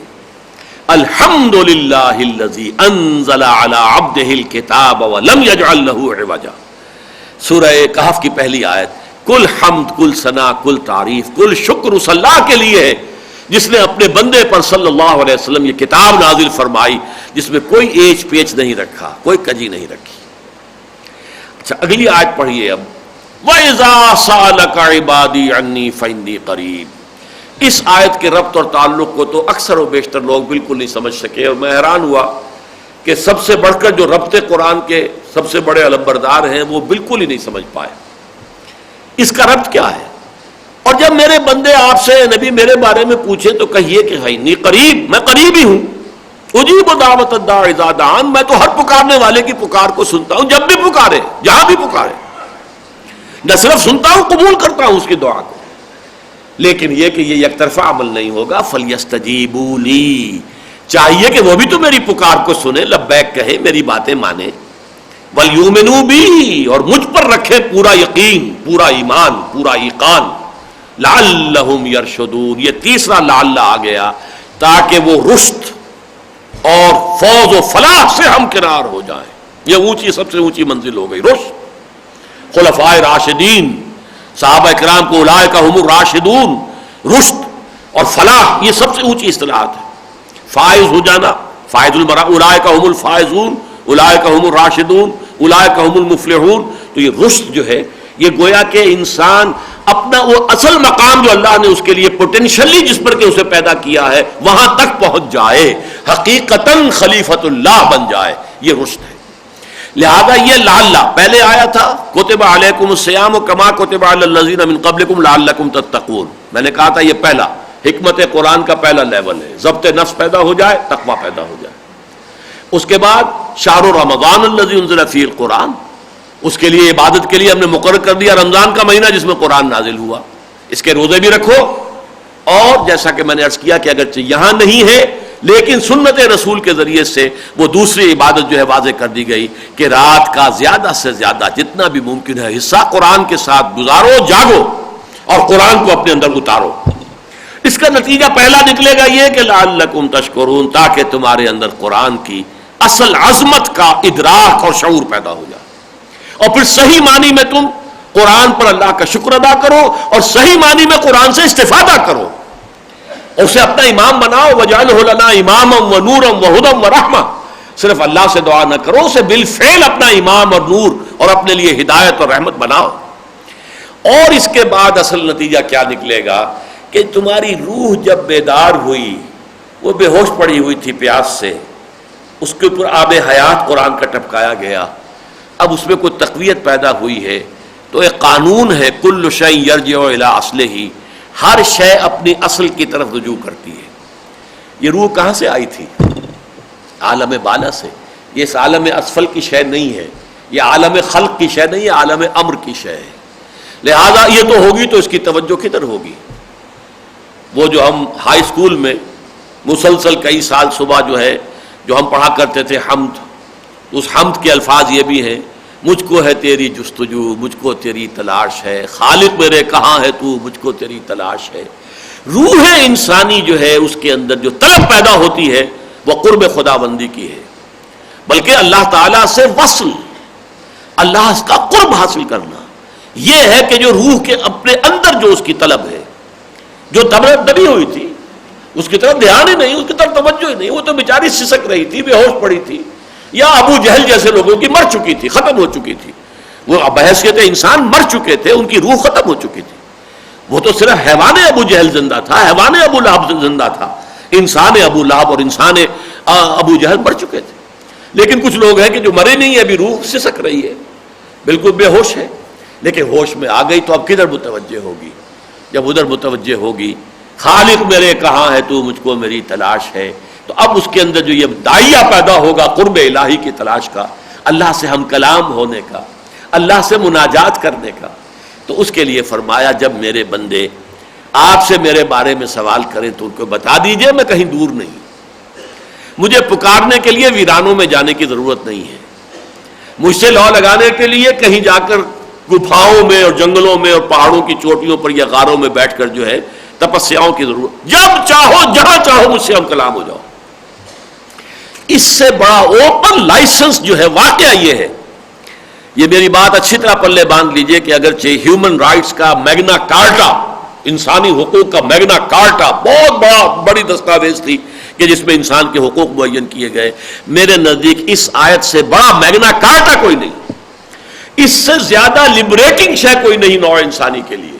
الحمدللہ الذی انزل علی عبدہ الکتاب ولم یجعل لہ عوجا. سورہ کہف کی پہلی آیت. کل حمد، کل ثنا، کل تعریف، کل شکر اس اللہ کے لیے ہے جس نے اپنے بندے پر صلی اللہ علیہ وسلم یہ کتاب نازل فرمائی جس میں کوئی ایچ پیچ نہیں رکھا، کوئی کجی نہیں رکھی. اچھا اگلی آیت پڑھیے اب. وَإِذَا سَأَلَكَ عِبَادِي عَنِّي فَإِنِّي قَرِيبٌ. اس آیت کے ربط اور تعلق کو تو اکثر و بیشتر لوگ بالکل نہیں سمجھ سکے، اور میں حیران ہوا کہ سب سے بڑھ کر جو ربط قرآن کے سب سے بڑے علمبردار ہیں وہ بالکل ہی نہیں سمجھ پائے اس کا ربط کیا ہے. اور جب میرے بندے آپ سے نبی میرے بارے میں پوچھیں تو کہیے کہ انی قریب، میں قریب ہی ہوں. اجیب دعوت الداع اذا دعان، میں تو ہر پکارنے والے کی پکار کو سنتا ہوں، جب بھی پکارے، جہاں بھی پکارے. نہ صرف سنتا ہوں، قبول کرتا ہوں اس کی دعا کو. لیکن یہ کہ یہ یک طرفہ عمل نہیں ہوگا. فَلْيَسْتَجِيبُوا لِي، چاہیے کہ وہ بھی تو میری پکار کو سنے، لبیک کہے، میری باتیں مانے. وَلْيُؤْمِنُوا بِي، اور مجھ پر رکھے پورا یقین، پورا ایمان، پورا ایقان. لَعَلَّهُمْ يَرْشُدُونَ، یہ تیسرا لعل آ گیا تاکہ وہ رشد اور فوز و فلاح سے ہمکنار ہو جائیں. یہ اونچی، سب سے اونچی منزل ہو گئی رشد. خلفائے راشدین، صحابہ کرام کو اولئک هم الراشدون، رشد اور فلاح یہ سب سے اونچی اصطلاحات ہے. فائز ہو جانا، فائز المرا، اولئک هم الفائزون، اولئک هم الراشدون، اولئک هم المفلحون. تو یہ رشد جو ہے یہ گویا کہ انسان اپنا وہ اصل مقام جو اللہ نے اس کے لیے پوٹینشلی جس پر کہ اسے پیدا کیا ہے وہاں تک پہنچ جائے، حقیقتاً خلیفۃ اللہ بن جائے، یہ رشد ہے. لہذا یہ لعل پہلے آیا تھا کتب علیکم الصیام کما کتب علی الذین من قبلکم لعلکم تتقون. میں نے کہا تھا یہ پہلا حکمت قرآن کا پہلا لیول ہے، ضبط نفس پیدا ہو جائے، تقویٰ پیدا ہو جائے. اس کے بعد شہر رمضان الذی انزل فیہ القرآن، اس کے لیے عبادت کے لیے ہم نے مقرر کر دیا رمضان کا مہینہ جس میں قرآن نازل ہوا. اس کے روزے بھی رکھو، اور جیسا کہ میں نے عرض کیا کہ اگرچہ یہاں نہیں ہے لیکن سنت رسول کے ذریعے سے وہ دوسری عبادت جو ہے واضح کر دی گئی کہ رات کا زیادہ سے زیادہ جتنا بھی ممکن ہے حصہ قرآن کے ساتھ گزارو، جاگو اور قرآن کو اپنے اندر اتارو. اس کا نتیجہ پہلا نکلے گا یہ کہ لعلکم تشکرون، تاکہ تمہارے اندر قرآن کی اصل عظمت کا ادراک اور شعور پیدا ہو جائے، اور پھر صحیح معنی میں تم قرآن پر اللہ کا شکر ادا کرو اور صحیح معنی میں قرآن سے استفادہ کرو، اسے اپنا امام بناؤ. وَجَعَلْهُ لَنَا إِمَامًا وَنُورًا وَهُدًى وَرَحْمَةً. صرف اللہ سے دعا نہ کرو، اسے بالفعل اپنا امام اور نور اور اپنے لیے ہدایت اور رحمت بناؤ. اور اس کے بعد اصل نتیجہ کیا نکلے گا کہ تمہاری روح جب بیدار ہوئی، وہ بے ہوش پڑی ہوئی تھی پیاس سے، اس کے اوپر آب حیات قرآن کا ٹپکایا گیا. اب اس میں کوئی تقویت پیدا ہوئی ہے تو ایک قانون ہے کل شیء یرجع الی اصلہ، ہر شے اپنی اصل کی طرف رجوع کرتی ہے. یہ روح کہاں سے آئی تھی؟ عالم بالا سے. یہ اس عالم اسفل کی شے نہیں ہے، یہ عالم خلق کی شے نہیں، یہ عالم امر کی شے ہے، لہذا یہ تو ہوگی تو اس کی توجہ کدھر ہوگی؟ وہ جو ہم ہائی اسکول میں مسلسل کئی سال صبح جو ہے جو ہم پڑھا کرتے تھے حمد، اس حمد کے الفاظ یہ بھی ہیں، مجھ کو ہے تیری جستجو، مجھ کو تیری تلاش ہے، خالق میرے کہاں ہے تو، مجھ کو تیری تلاش ہے۔ روح انسانی جو ہے اس کے اندر جو طلب پیدا ہوتی ہے وہ قرب خداوندی کی ہے، بلکہ اللہ تعالیٰ سے وصل، اللہ کا قرب حاصل کرنا، یہ ہے کہ جو روح کے اپنے اندر جو اس کی طلب ہے، جو دبی ہوئی تھی اس کی طرف دھیان ہی نہیں، اس کی طرف توجہ ہی نہیں، وہ تو بیچاری سسک رہی تھی، بے ہوش پڑی تھی، یا ابو جہل جیسے لوگوں کی مر چکی تھی، ختم ہو چکی تھی، وہ بحیثیت انسان مر چکے تھے، ان کی روح ختم ہو چکی تھی۔ وہ تو صرف حیوان ابو جہل زندہ تھا، حیوان ابو لہب زندہ تھا، انسان ابو لہب اور انسان ابو جہل مر چکے تھے۔ لیکن کچھ لوگ ہیں کہ جو مرے نہیں، ابھی روح سسک رہی ہے، بالکل بے ہوش ہے، لیکن ہوش میں آ گئی تو اب کدھر متوجہ ہوگی؟ جب ادھر متوجہ ہوگی، خالق میرے کہاں ہے تو، مجھ کو میری تلاش ہے، تو اب اس کے اندر جو یہ داعیہ پیدا ہوگا قرب الہی کی تلاش کا، اللہ سے ہم کلام ہونے کا، اللہ سے مناجات کرنے کا، تو اس کے لیے فرمایا جب میرے بندے آپ سے میرے بارے میں سوال کریں تو ان کو بتا دیجئے میں کہیں دور نہیں، مجھے پکارنے کے لیے ویرانوں میں جانے کی ضرورت نہیں ہے، مجھ سے لو لگانے کے لیے کہیں جا کر گپھاؤں میں اور جنگلوں میں اور پہاڑوں کی چوٹیوں پر یا غاروں میں بیٹھ کر جو ہے تپسیاؤں کی ضرورت، جب چاہو جہاں چاہو مجھ سے ہم کلام ہو جاؤ۔ اس سے بڑا اوپن لائسنس جو ہے واقعہ یہ ہے، یہ میری بات اچھی طرح پلے باندھ لیجئے کہ اگرچہ ہیومن رائٹس کا میگنا کارٹا، انسانی حقوق کا میگنا کارٹا بہت بڑی دستاویز تھی کہ جس میں انسان کے حقوق معین کیے گئے، میرے نزدیک اس آیت سے بڑا میگنا کارٹا کوئی نہیں، اس سے زیادہ لبریٹنگ شے کوئی نہیں نوع انسانی کے لیے،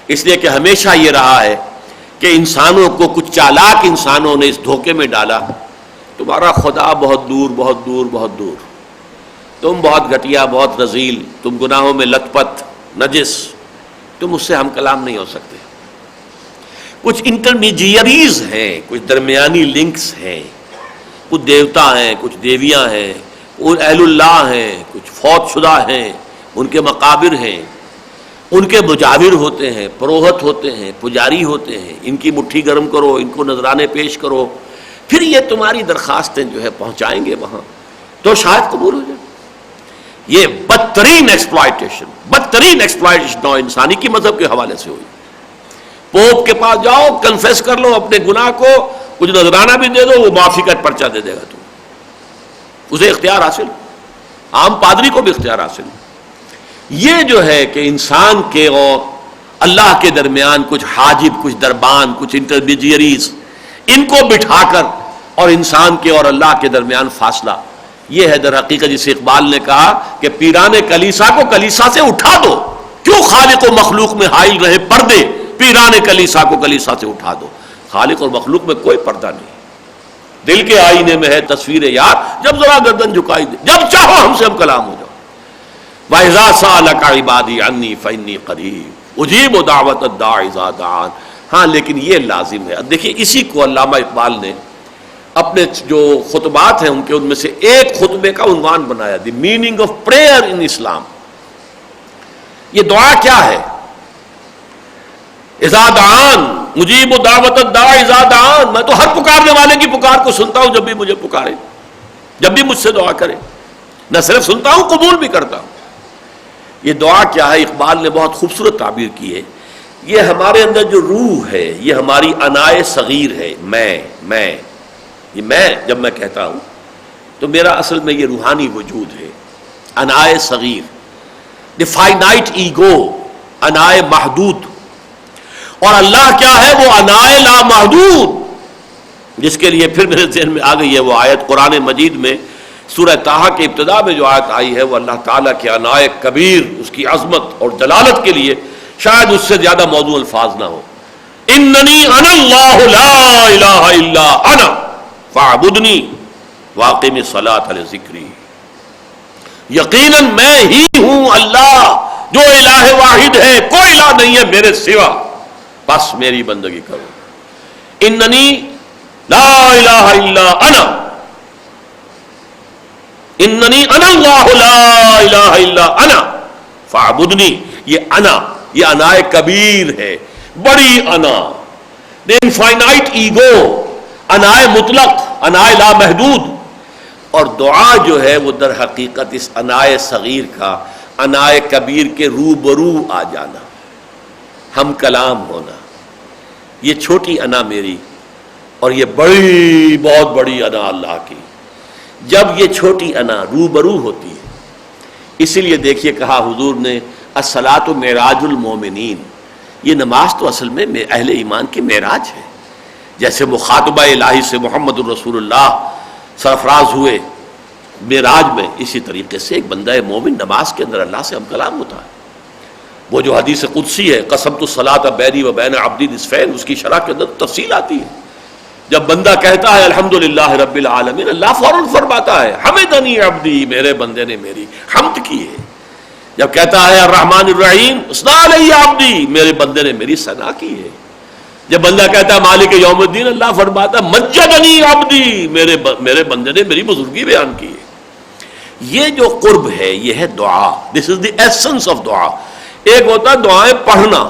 اس لیے کہ ہمیشہ یہ رہا ہے کہ انسانوں کو کچھ چالاک انسانوں نے اس دھوکے میں ڈالا، تمہارا خدا بہت دور بہت دور بہت دور، تم بہت گھٹیا بہت رذیل، تم گناہوں میں لت پت نجس، تم اس سے ہم کلام نہیں ہو سکتے۔ کچھ انٹرمیڈیئریز ہیں، کچھ درمیانی لنکس ہیں، کچھ دیوتا ہیں، کچھ دیویاں ہیں، کچھ اہل اللہ ہیں، کچھ فوت شدہ ہیں، ان کے مقابر ہیں، ان کے مجاور ہوتے ہیں، پروہت ہوتے ہیں، پجاری ہوتے ہیں، ان کی مٹھی گرم کرو، ان کو نذرانے پیش کرو، پھر یہ تمہاری درخواستیں جو ہے پہنچائیں گے وہاں تو شاید قبول ہو جائے۔ یہ بدترین ایکسپلائٹیشن نوع انسانی کی مذہب کے حوالے سے ہوئی۔ پوپ کے پاس جاؤ، کنفیس کر لو اپنے گناہ کو، کچھ نذرانہ بھی دے دو، وہ معافی کا پرچہ دے دے گا تم، اسے اختیار حاصل، عام پادری کو بھی اختیار حاصل۔ یہ جو ہے کہ انسان کے اور اللہ کے درمیان کچھ حاجب، کچھ دربان، کچھ انٹرمیڈیئریز، ان کو بٹھا کر اور انسان کے اور اللہ کے درمیان فاصلہ، یہ ہے در حقیقت جسے اقبال نے کہا کہ پیران کلیسا کو کلیسا سے اٹھا دو، کیوں خالق و مخلوق میں حائل رہے پردے، پیران کلیسا کو کلیسا سے اٹھا دو۔ خالق اور مخلوق میں کوئی پردہ نہیں، دل کے آئینے میں ہے تصویر یار، جب ذرا گردن جھکائی دے، جب چاہو ہم سے ہم کلام ہو جاؤ۔ وَإِذَا سَأَلَكَ عِبَادِي عَنِّي فَإِنِّي قَرِيبٌ أُجِيبُ دَعْوَةَ الدَّاعِ إِذَا دَعَانِ۔ ہاں لیکن یہ لازم ہے، دیکھیے اسی کو علامہ اقبال نے اپنے جو خطبات ہیں ان میں سے ایک خطبے کا عنوان بنایا، دی میننگ آف پریئر ان اسلام۔ یہ دعا کیا ہے؟ اذا دعان، مجیب دعوت الداع اذا دعان، میں تو ہر پکارنے والے کی پکار کو سنتا ہوں جب بھی مجھے پکارے، جب بھی مجھ سے دعا کرے، نہ صرف سنتا ہوں قبول بھی کرتا ہوں۔ یہ دعا کیا ہے؟ اقبال نے بہت خوبصورت تعبیر کی ہے، یہ ہمارے اندر جو روح ہے، یہ ہماری انائے صغیر ہے، میں یہ میں جب میں کہتا ہوں تو میرا اصل میں یہ روحانی وجود ہے، انائے صغیر، دی فائنائٹ ایگو، انائے محدود، اور اللہ کیا ہے؟ وہ انائے لامحدود، جس کے لیے پھر میرے ذہن میں آ گئی ہے وہ آیت قرآن مجید میں سورہ طٰہٰ کے ابتدا میں جو آیت آئی ہے، وہ اللہ تعالیٰ کے انائے کبیر، اس کی عظمت اور جلالت کے لیے شاید اس سے زیادہ موضوع الفاظ نہ ہو۔ اننی انا اللہ لا الہ الا انا فاعبدنی واقم الصلاۃ لذکری، یقیناً میں ہی ہوں اللہ جو الہ واحد ہے، کوئی الہ نہیں ہے میرے سوا، بس میری بندگی کرو۔ اننی لا الہ الا انا اننی انا اللہ لا الہ الا انا فاعبدنی. یہ انا کبیر ہے، بڑی انا، انفائنائٹ ایگو، انا مطلق، انا لا محدود. اور دعا جو ہے وہ در حقیقت اس انا صغیر کا انا کبیر کے روبرو آ جانا، ہم کلام ہونا. یہ چھوٹی انا میری اور یہ بڑی، بہت بڑی انا اللہ کی. جب یہ چھوٹی انا روبرو ہوتی ہے، اسی لیے دیکھیے کہا حضور نے الصلاۃ معراج المومنین. یہ نماز تو اصل میں اہل ایمان کی معراج ہے. جیسے مخاطبہ الہی سے محمد الرسول اللہ سرفراز ہوئے معراج میں، اسی طریقے سے ایک بندہ مومن نماز کے اندر اللہ سے ہم کلام ہوتا ہے. وہ جو حدیث قدسی ہے قسمت الصلاۃ بینی و بین عبدی نصفین، اس کی شرح کے اندر تفصیل آتی ہے. جب بندہ کہتا ہے الحمدللہ رب العالمین، اللہ فوراً فرماتا ہے حمدنی عبدی، میرے بندے نے میری حمد کی ہے. جب کہتا ہے الرحمن الرحیم اثنا علی عبدی، میرے بندے نے میری ثنا کی ہے. جب بندہ کہتا ہے مالک یوم الدین، اللہ فرماتا ہے مجدنی عبدی، میرے بندے نے میری بزرگی بیان کی ہے. یہ جو قرب ہے یہ ہے دعا. دس از دی ایسنس آف دعا. ایک ہوتا ہے دعائیں پڑھنا،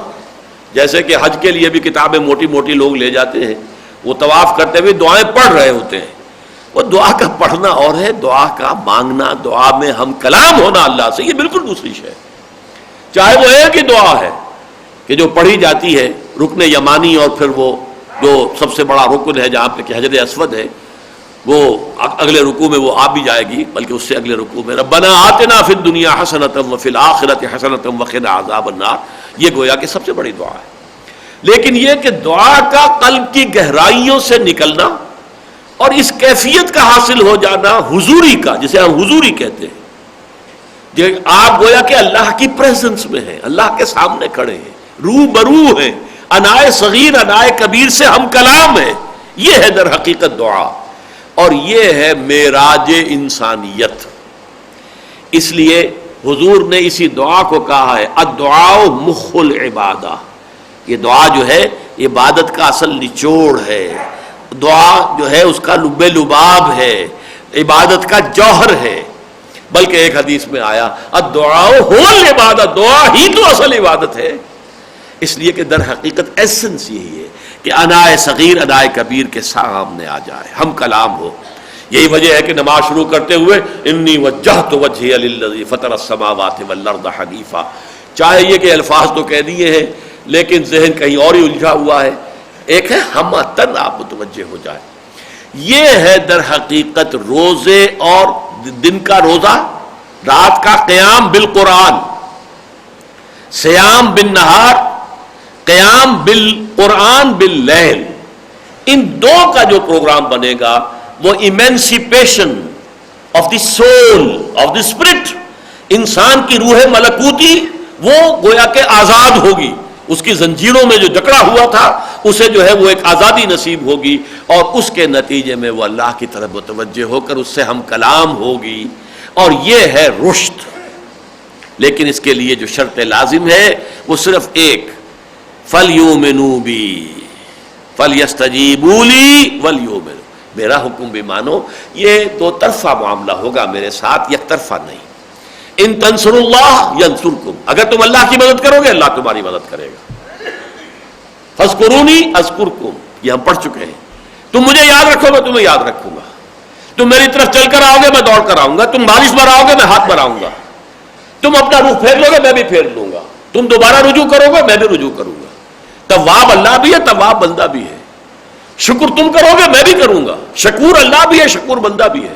جیسے کہ حج کے لیے بھی کتابیں موٹی موٹی لوگ لے جاتے ہیں، وہ طواف کرتے ہوئے دعائیں پڑھ رہے ہوتے ہیں. وہ دعا کا پڑھنا اور ہے دعا کا مانگنا، دعا میں ہم کلام ہونا اللہ سے، یہ بالکل دوسری شے. چاہے وہ ایک ہی دعا ہے کہ جو پڑھی جاتی ہے رکن یمانی، اور پھر وہ جو سب سے بڑا رکن ہے جہاں پہ کہ حجر اسود ہے، وہ اگلے رکوع میں وہ آ بھی جائے گی، بلکہ اس سے اگلے رکوع میں ربنا آتنا فی الدنیا حسنۃ وفی الآخرۃ حسنۃ وقنا عذاب النار. یہ گویا کہ سب سے بڑی دعا ہے. لیکن یہ کہ دعا کا قلب کی گہرائیوں سے نکلنا اور اس کیفیت کا حاصل ہو جانا حضوری کا، جسے ہم حضوری کہتے ہیں، کہ آپ گویا کہ اللہ کی پریزنس میں ہیں، اللہ کے سامنے کھڑے ہیں، روبرو ہیں، انائے صغیر انائے کبیر سے ہم کلام ہیں. یہ ہے در حقیقت دعا، اور یہ ہے معراج انسانیت. اس لیے حضور نے اسی دعا کو کہا ہے الدعاء مخ العبادہ. یہ دعا جو ہے عبادت کا اصل نچوڑ ہے. دعا جو ہے اس کا لب لباب ہے، عبادت کا جوہر ہے. بلکہ ایک حدیث میں آیا الدعاء هو العبادہ، دعا ہی تو اصل عبادت ہے. اس لیے کہ در حقیقت ایسنس یہی ہے کہ انائے صغیر انائے کبیر کے سامنے آ جائے، ہم کلام ہو. یہی وجہ ہے کہ نماز شروع کرتے ہوئے انی وجہت وجہی للذی فطر السماوات والارض حنیفا. چاہے یہ کہ الفاظ تو کہہ دیے ہیں لیکن ذہن کہیں اور ہی الجھا ہوا ہے. ایک ہے ہم تن آپ متوجہ ہو جائے. یہ ہے در حقیقت روزے اور دن کا روزہ، رات کا قیام بالقرآن، سیام بالنہار، قیام بالقرآن باللیل. ان دو کا جو پروگرام بنے گا وہ emancipation of the soul of the spirit, انسان کی روح ملکوتی وہ گویا کہ آزاد ہوگی. اس کی زنجیروں میں جو جکڑا ہوا تھا اسے جو ہے وہ ایک آزادی نصیب ہوگی، اور اس کے نتیجے میں وہ اللہ کی طرف متوجہ ہو کر اس سے ہم کلام ہوگی. اور یہ ہے رشد. لیکن اس کے لیے جو شرط لازم ہے وہ صرف ایک، فَلْيُؤْمِنُوا بِي فَلْيَسْتَجِيبُوا لِي وَلْيُؤْمِنُوا، میرا حکم بھی مانو. یہ دو طرفہ معاملہ ہوگا میرے ساتھ، یک طرفہ نہیں. ان تنصروا اللہ ینصرکم، اگر تم اللہ کی مدد کرو گے اللہ تمہاری مدد کرے گا. فاذکرونی اذکرکم، یہ ہم پڑھ چکے ہیں. تم مجھے یاد رکھو میں تمہیں یاد رکھوں گا. تم میری طرف چل کر آؤ گے میں دوڑ کر آؤں گا. تم بارش بھراؤ گے میں ہاتھ بھراؤں گا. تم اپنا روح پھیر لو گے میں بھی پھیر لوں گا. تم دوبارہ رجوع کرو گے میں بھی رجوع کروں گا. تواب اللہ بھی ہے، تواب بندہ بھی ہے. شکر تم کرو گے میں بھی کروں گا. شکور اللہ بھی ہے، شکور بندہ بھی ہے.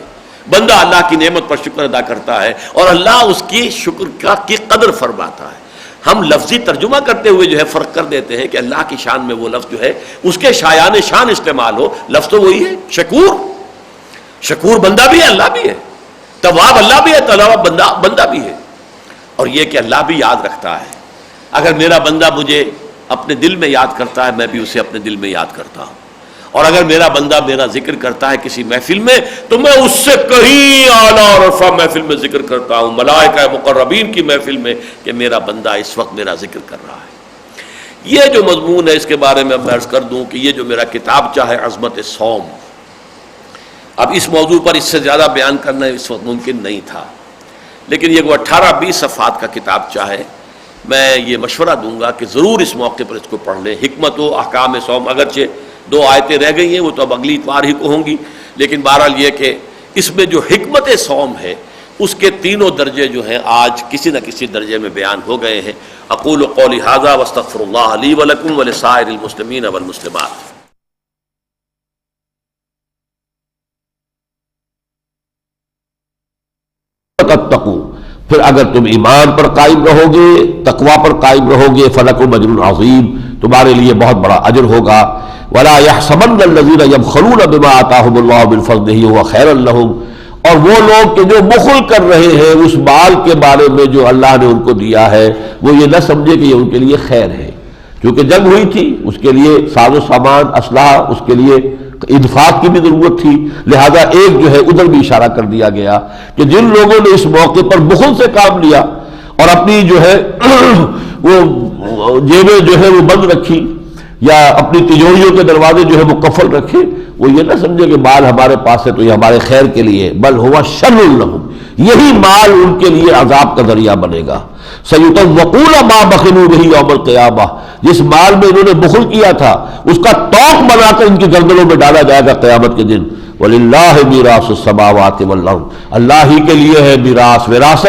بندہ اللہ کی نعمت پر شکر ادا کرتا ہے اور اللہ اس کی شکر کی قدر فرماتا ہے. ہم لفظی ترجمہ کرتے ہوئے جو ہے فرق کر دیتے ہیں کہ اللہ کی شان میں وہ لفظ جو ہے اس کے شایان شان استعمال ہو. لفظ تو وہی ہے شکور. شکور بندہ بھی ہے، اللہ بھی ہے. تواب اللہ بھی ہے، تواب بندہ بھی ہے. اور یہ کہ اللہ بھی یاد رکھتا ہے. اگر میرا بندہ مجھے اپنے دل میں یاد کرتا ہے میں بھی اسے اپنے دل میں یاد کرتا ہوں. اور اگر میرا بندہ میرا ذکر کرتا ہے کسی محفل میں تو میں اس سے کہیں اعلیٰ اور رفع محفل میں ذکر کرتا ہوں، ملائکہ مقربین کی محفل میں، کہ میرا بندہ اس وقت میرا ذکر کر رہا ہے. یہ جو مضمون ہے اس کے بارے میں میں عرض کر دوں کہ یہ جو میرا کتاب چاہے عظمت صوم، اب اس موضوع پر اس سے زیادہ بیان کرنا اس وقت ممکن نہیں تھا، لیکن یہ 18-20 صفحات کا کتاب چاہے میں یہ مشورہ دوں گا کہ ضرور اس موقع پر اس کو پڑھ لیں۔ حکمت و احکام صوم، اگرچہ 2 آیتیں رہ گئی ہیں وہ تو اب اگلی اتوار ہی کو ہوں گی، لیکن بہرحال یہ کہ اس میں جو حکمت صوم ہے اس کے تینوں درجے جو ہیں آج کسی نہ کسی درجے میں بیان ہو گئے ہیں۔ اقول قولی ھذا واستغفر اللہ لی ولکم ولسائر المسلمین والمسلمات۔ تتقوا، پھر اگر تم ایمان پر قائم رہو گے، تقوی پر قائم رہو گے، فلکم اجر عظیم، تمہارے لیے بہت بڑا اجر ہوگا۔ ولا يحسبن الذين يبخلون بما آتاهم الله من فضله هو خيرا لهم، اور وہ لوگ کہ جو بخل کر رہے ہیں اس مال کے بارے میں جو اللہ نے ان کو دیا ہے، وہ یہ نہ سمجھے کہ یہ ان کے لیے خیر ہے، کیونکہ جنگ ہوئی تھی، اس کے لیے ساز و سامان، اسلحہ، اس کے لیے انفاق کی بھی ضرورت تھی، لہذا ایک جو ہے ادھر بھی اشارہ کر دیا گیا کہ جن لوگوں نے اس موقع پر بخل سے کام لیا اور اپنی جو ہے وہ جیبیں جو ہے وہ بند رکھی یا اپنی تجوریوں کے دروازے جو ہے وہ قفل رکھے، وہ یہ نہ سمجھے کہ مال ہمارے پاس ہے تو یہ ہمارے خیر کے لیے، بل ہوا شر لہم، یہی مال ان کے لیے عذاب کا ذریعہ بنے گا۔ سیطوقون ما بخلوا بہ یوم القیامہ، جس مال میں انہوں نے بخل کیا تھا اس کا توق بنا کر ان کی گردنوں میں ڈالا جائے گا قیامت کے دن۔ وَلِلَّهِ مِيرَاثُ السَّمَاوَاتِ وَالْأَرْضِ، اللہ ہی کے لیے ہے میراث، وراثت